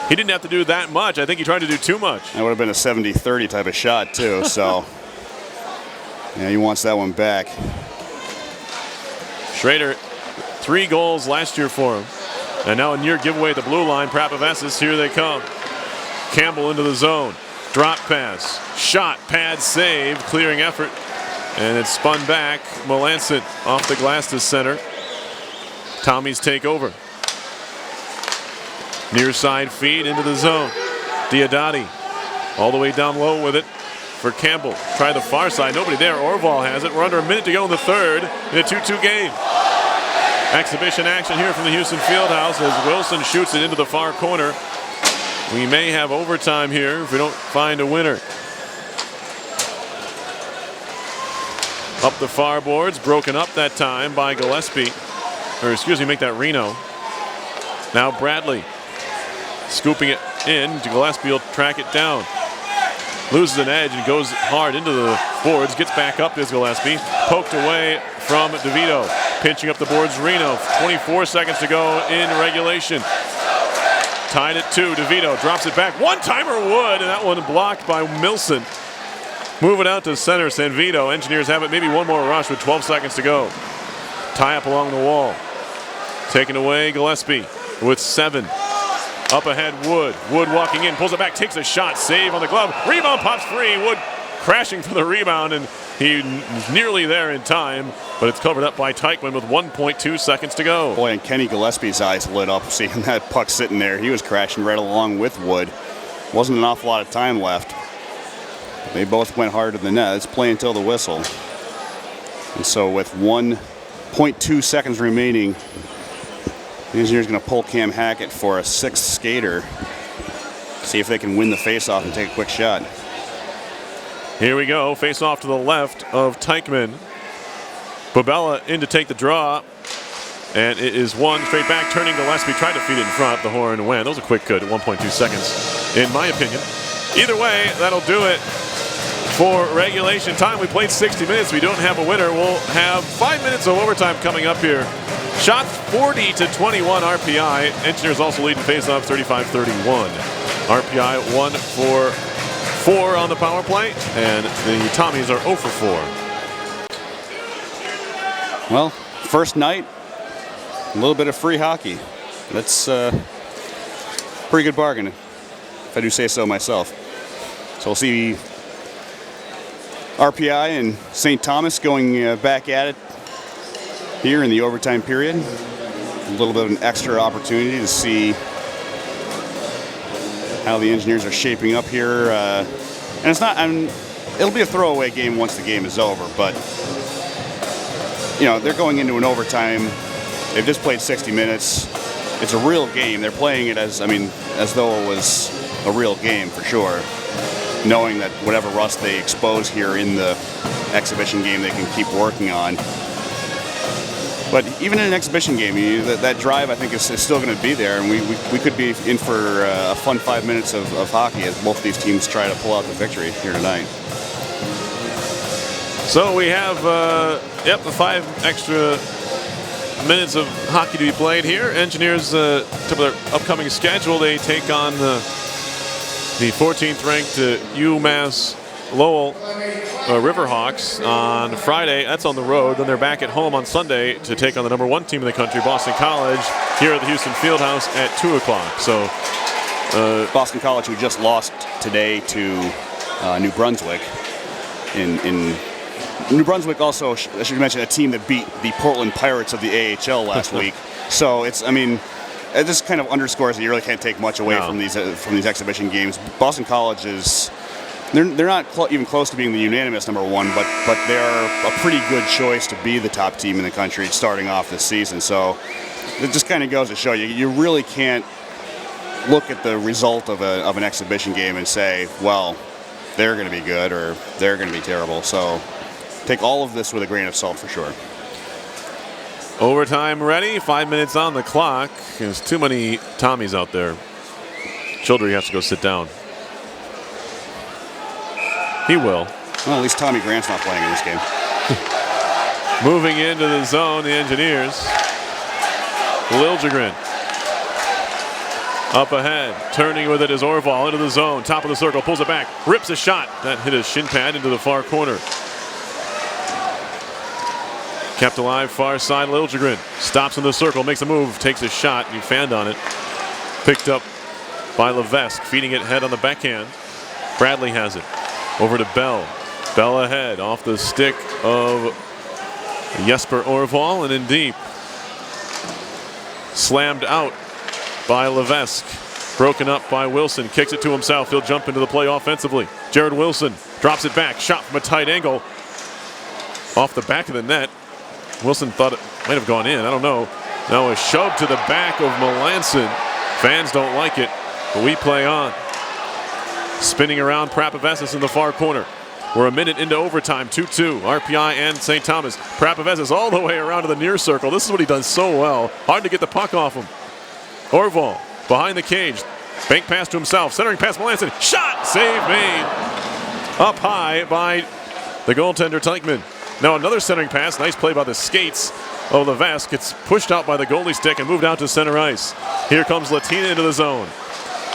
He didn't have to do that much. I think he tried to do too much. That would have been a 70-30 type of shot, too. So, yeah, he wants that one back. Schrader, 3 goals last year for him. And now a near giveaway at the blue line. Prapavesas, here they come. Campbell into the zone. Drop pass. Shot, pad, save, clearing effort. And it's spun back. Melanson off the glass to center. Tommies take over. Near side feed into the zone. Diodati all the way down low with it for Campbell. Try the far side. Nobody there. Orval has it. We're under a minute to go in the third in a 2-2 game. Exhibition action here from the Houston Fieldhouse as Wilson shoots it into the far corner. We may have overtime here if we don't find a winner. Up the far boards. Broken up that time by Gillespie. Or excuse me, make that Reno. Now Bradley. Scooping it in to Gillespie, will track it down. Loses an edge and goes hard into the boards. Gets back up is Gillespie. Poked away from DeVito. Pinching up the boards, Reno. 24 seconds to go in regulation. tied at 2. DeVito drops it back. One-timer Wood, and that one blocked by Milson. Move it out to center, San Vito. Engineers have it, maybe one more rush with 12 seconds to go. Tie up along the wall. Taken away, Gillespie with 7. Up ahead, Wood. Wood walking in, pulls it back, takes a shot, save on the glove. Rebound pops free. Wood crashing for the rebound, and he's nearly there in time, but it's covered up by Teichmann with 1.2 seconds to go. Boy, and Kenny Gillespie's eyes lit up seeing that puck sitting there. He was crashing right along with Wood. Wasn't an awful lot of time left. They both went hard to the net. It's play until the whistle. And so with 1.2 seconds remaining, the Engineers going to pull Cam Hackett for a 6th skater. See if they can win the faceoff and take a quick shot. Here we go. Face off to the left of Teichmann. Babella in to take the draw. And it is one straight back, turning Gillespie, tried to feed it in front. The horn went. That was a quick good at 1.2 seconds, in my opinion. Either way, that'll do it for regulation time. We played 60 minutes. We don't have a winner. We'll have 5 minutes of overtime coming up here. Shots 40-21 RPI. Engineers also leading faceoffs 35-31. RPI 1 for 4 on the power play, and the Tommies are 0 for 4. Well, first night, a little bit of free hockey. That's a pretty good bargain, if I do say so myself. So we'll see RPI and St. Thomas going back at it here in the overtime period. A little bit of an extra opportunity to see how the Engineers are shaping up here. And it's not, it'll be a throwaway game once the game is over, but you know, they're going into an overtime. They've just played 60 minutes. It's a real game. They're playing it as though it was a real game for sure, knowing that whatever rust they expose here in the exhibition game, they can keep working on. But even in an exhibition game, that drive, I think, is still going to be there, and we could be in for a fun 5 minutes of hockey as both these teams try to pull out the victory here tonight. So we have, the 5 extra minutes of hockey to be played here. Engineers, to their upcoming schedule, they take on the 14th ranked UMass Lowell Riverhawks on Friday. That's on the road. Then they're back at home on Sunday to take on the number 1 team in the country, Boston College, here at the Houston Fieldhouse at 2 o'clock. So Boston College, who just lost today to New Brunswick. In New Brunswick, also, I should mention, a team that beat the Portland Pirates of the AHL last week. So it's, it just kind of underscores that you really can't take much away from these exhibition games. Boston College is, they're not even close to being the unanimous number 1, but they're a pretty good choice to be the top team in the country starting off this season. So it just kind of goes to show you really can't look at the result of an exhibition game and say, well, they're going to be good or they're going to be terrible. So take all of this with a grain of salt for sure. Overtime ready, 5 minutes on the clock. There's too many Tommies out there. Childry has to go sit down. He will. Well, at least Tommy Grant's not playing in this game. Moving into the zone, the Engineers. Liljegren. Up ahead, turning with it is Orval into the zone. Top of the circle, pulls it back, rips a shot. That hit his shin pad into the far corner. Kept alive, far side, Liljegren. Stops in the circle, makes a move, takes a shot. He fanned on it. Picked up by Levesque, feeding it head on the backhand. Bradley has it. Over to Bell. Bell ahead, off the stick of Jesper Orval, and in deep. Slammed out by Levesque. Broken up by Wilson. Kicks it to himself. He'll jump into the play offensively. Jared Wilson drops it back. Shot from a tight angle. Off the back of the net. Wilson thought it might have gone in. I don't know. Now a shove to the back of Melanson. Fans don't like it, but we play on. Spinning around Prapavessis in the far corner. We're a minute into overtime, 2-2. RPI and St. Thomas. Prapavessis all the way around to the near circle. This is what he does so well. Hard to get the puck off him. Orval behind the cage. Bank pass to himself. Centering pass Melanson. Shot! Save made. Up high by the goaltender Teichmann. Now another centering pass. Nice play by the skates of Levesque. It's pushed out by the goalie stick and moved out to center ice. Here comes Latina into the zone.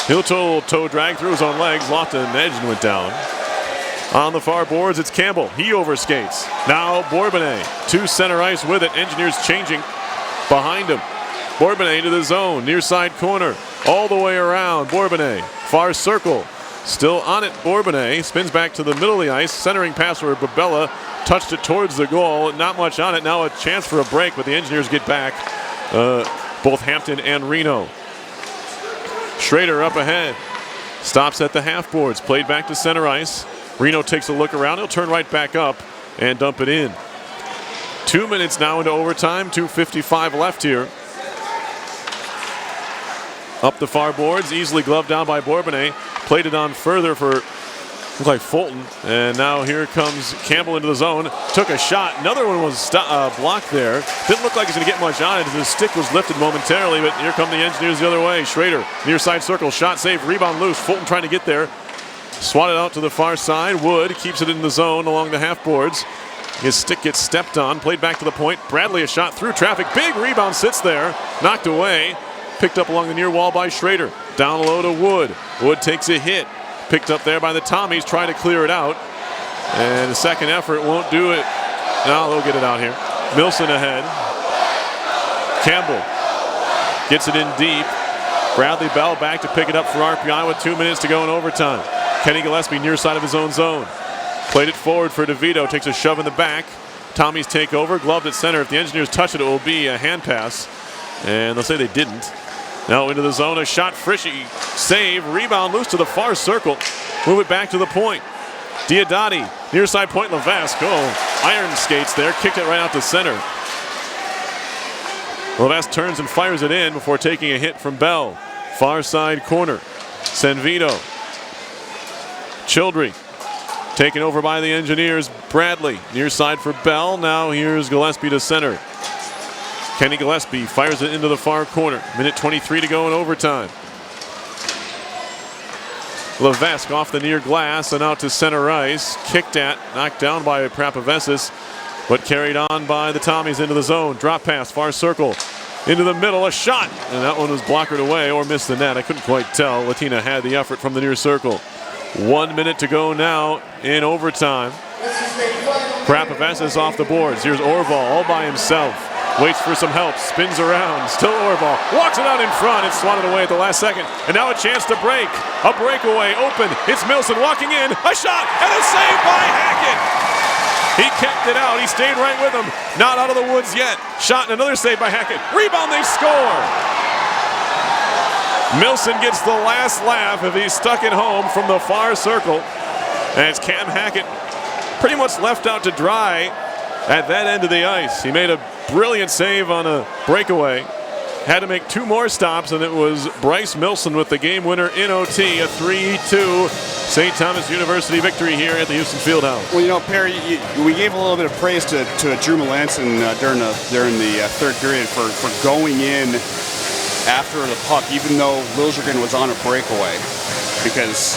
Heel toe drag through his own legs, lost an edge and went down. On the far boards, it's Campbell. He overskates. Now Bourbonnais to center ice with it. Engineers changing behind him. Bourbonnais to the zone, near side corner, all the way around. Bourbonnais, far circle, still on it. Bourbonnais spins back to the middle of the ice, centering pass where Babella touched it towards the goal. Not much on it. Now a chance for a break, but the Engineers get back. Both Hampton and Reno. Schrader up ahead, stops at the half boards, played back to center ice. Reno takes a look around. He'll turn right back up and dump it in. 2 minutes now into overtime. 2:55 left here. Up the far boards, easily gloved down by Bourbonnais. Played it on further for, looks like Fulton. And now here comes Campbell into the zone. Took a shot. Another one was blocked there. Didn't look like he's going to get much on it. His stick was lifted momentarily, but here come the Engineers the other way. Schrader, near side circle, shot save, rebound loose. Fulton trying to get there. Swatted out to the far side. Wood keeps it in the zone along the half boards. His stick gets stepped on, played back to the point. Bradley a shot through traffic. Big rebound sits there. Knocked away. Picked up along the near wall by Schrader. Down low to Wood. Wood takes a hit. Picked up there by the Tommies, trying to clear it out. And the second effort won't do it. Now they'll get it out here. Milson ahead. Campbell gets it in deep. Bradley Bell back to pick it up for RPI with 2 minutes to go in overtime. Kenny Gillespie near side of his own zone. Played it forward for DeVito, takes a shove in the back. Tommies take over, gloved at center. If the Engineers touch it, it will be a hand pass. And they'll say they didn't. Now into the zone, a shot, Frischi, save, rebound loose to the far circle. Move it back to the point. Diodati, near side point, Levesque. Oh, iron skates there, kicked it right out to center. Levesque turns and fires it in before taking a hit from Bell. Far side corner, Sanvito. Childry taken over by the Engineers. Bradley near side for Bell. Now here's Gillespie to center. Kenny Gillespie fires it into the far corner. Minute 23 to go in overtime. Levesque off the near glass and out to center ice. Kicked at, knocked down by Prapavesis, but carried on by the Tommies into the zone. Drop pass, far circle. Into the middle, a shot. And that one was blockered away or missed the net. I couldn't quite tell. Latina had the effort from the near circle. 1 minute to go now in overtime. Prapavesis off the boards. Here's Orval all by himself. Waits for some help, spins around, still Orval, walks it out in front, it's swatted away at the last second, and now a chance to break, a breakaway, open, it's Milson walking in, a shot, and a save by Hackett! He kept it out, he stayed right with him, not out of the woods yet, shot and another save by Hackett, rebound, they score! Milson gets the last laugh if he's stuck at home from the far circle, and it's Cam Hackett pretty much left out to dry at that end of the ice. He made a brilliant save on a breakaway. Had to make two more stops, and it was Bryce Milson with the game winner in OT, a 3-2 St. Thomas University victory here at the Houston Fieldhouse. Well, you know, Perry, we gave a little bit of praise to Drew Melanson during the third period for going in after the puck, even though Liljegren was on a breakaway, because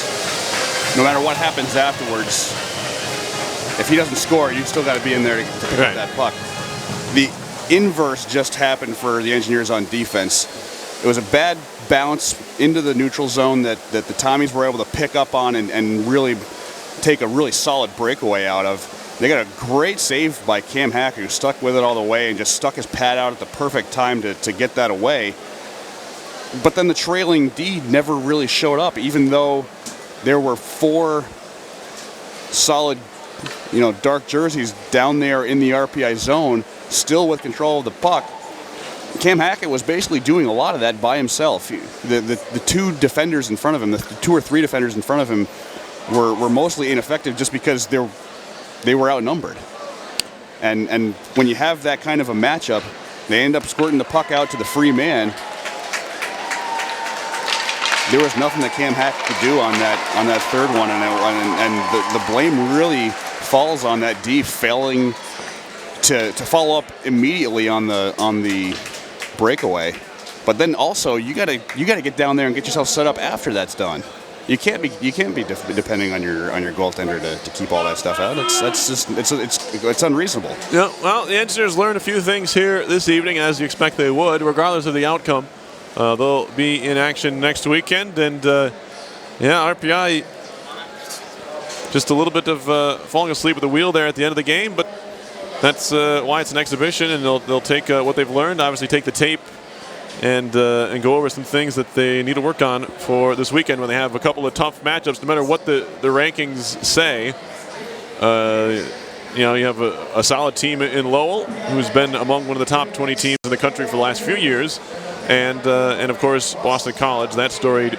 no matter what happens afterwards, if he doesn't score, you still got to be in there to pick up that puck. The inverse just happened for the Engineers on defense. It was a bad bounce into the neutral zone that the Tommies were able to pick up on and really take a really solid breakaway out of. They got a great save by Cam Hackett, who stuck with it all the way and just stuck his pad out at the perfect time to get that away. But then the trailing D never really showed up, even though there were four solid, dark jerseys down there in the RPI zone, still with control of the puck. Cam Hackett was basically doing a lot of that by himself. The two defenders in front of him, the two or three defenders in front of him, were mostly ineffective just because they were outnumbered. And when you have that kind of a matchup, they end up squirting the puck out to the free man. There was nothing that Cam Hackett could do on that third one, and the blame really falls on that D failing to follow up immediately on the breakaway. But then also you gotta get down there and get yourself set up after that's done. You can't be depending on your goaltender to keep all that stuff out. It's unreasonable. Yeah, well, the Engineers learned a few things here this evening, as you expect they would, regardless of the outcome. They'll be in action next weekend, and RPI just a little bit of falling asleep at the wheel there at the end of the game, but that's why it's an exhibition, and they'll take what they've learned, obviously take the tape and go over some things that they need to work on for this weekend when they have a couple of tough matchups, no matter what the rankings say. You have a solid team in Lowell, who's been among one of the top 20 teams in the country for the last few years, and of course Boston College, that storied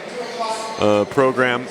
program.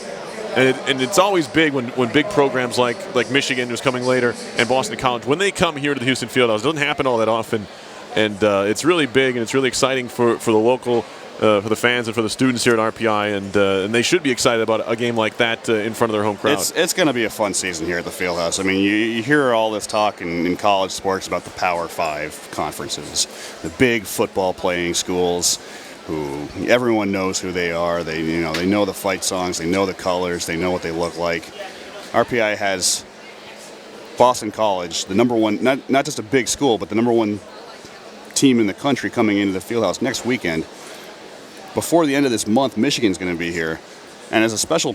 And it's always big when big programs like Michigan, who's coming later, and Boston College, when they come here to the Houston Fieldhouse, it doesn't happen all that often. And it's really big, and it's really exciting for the local, for the fans and for the students here at RPI, and they should be excited about a game like that in front of their home crowd. It's going to be a fun season here at the Fieldhouse. I mean, you hear all this talk in college sports about the Power 5 conferences, the big football playing schools, who everyone knows who they are. They know the fight songs, they know the colors, they know what they look like. RPI has Boston College, the number one, not just a big school, but the number one team in the country coming into the Fieldhouse next weekend. Before the end of this month, Michigan's going to be here, and as a special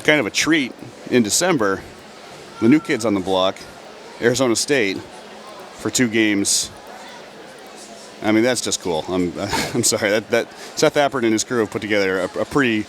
kind of a treat in December, the new kids on the block, Arizona State, for 2 games. I mean, that's just cool. I'm sorry that Seth Appert and his crew have put together a pretty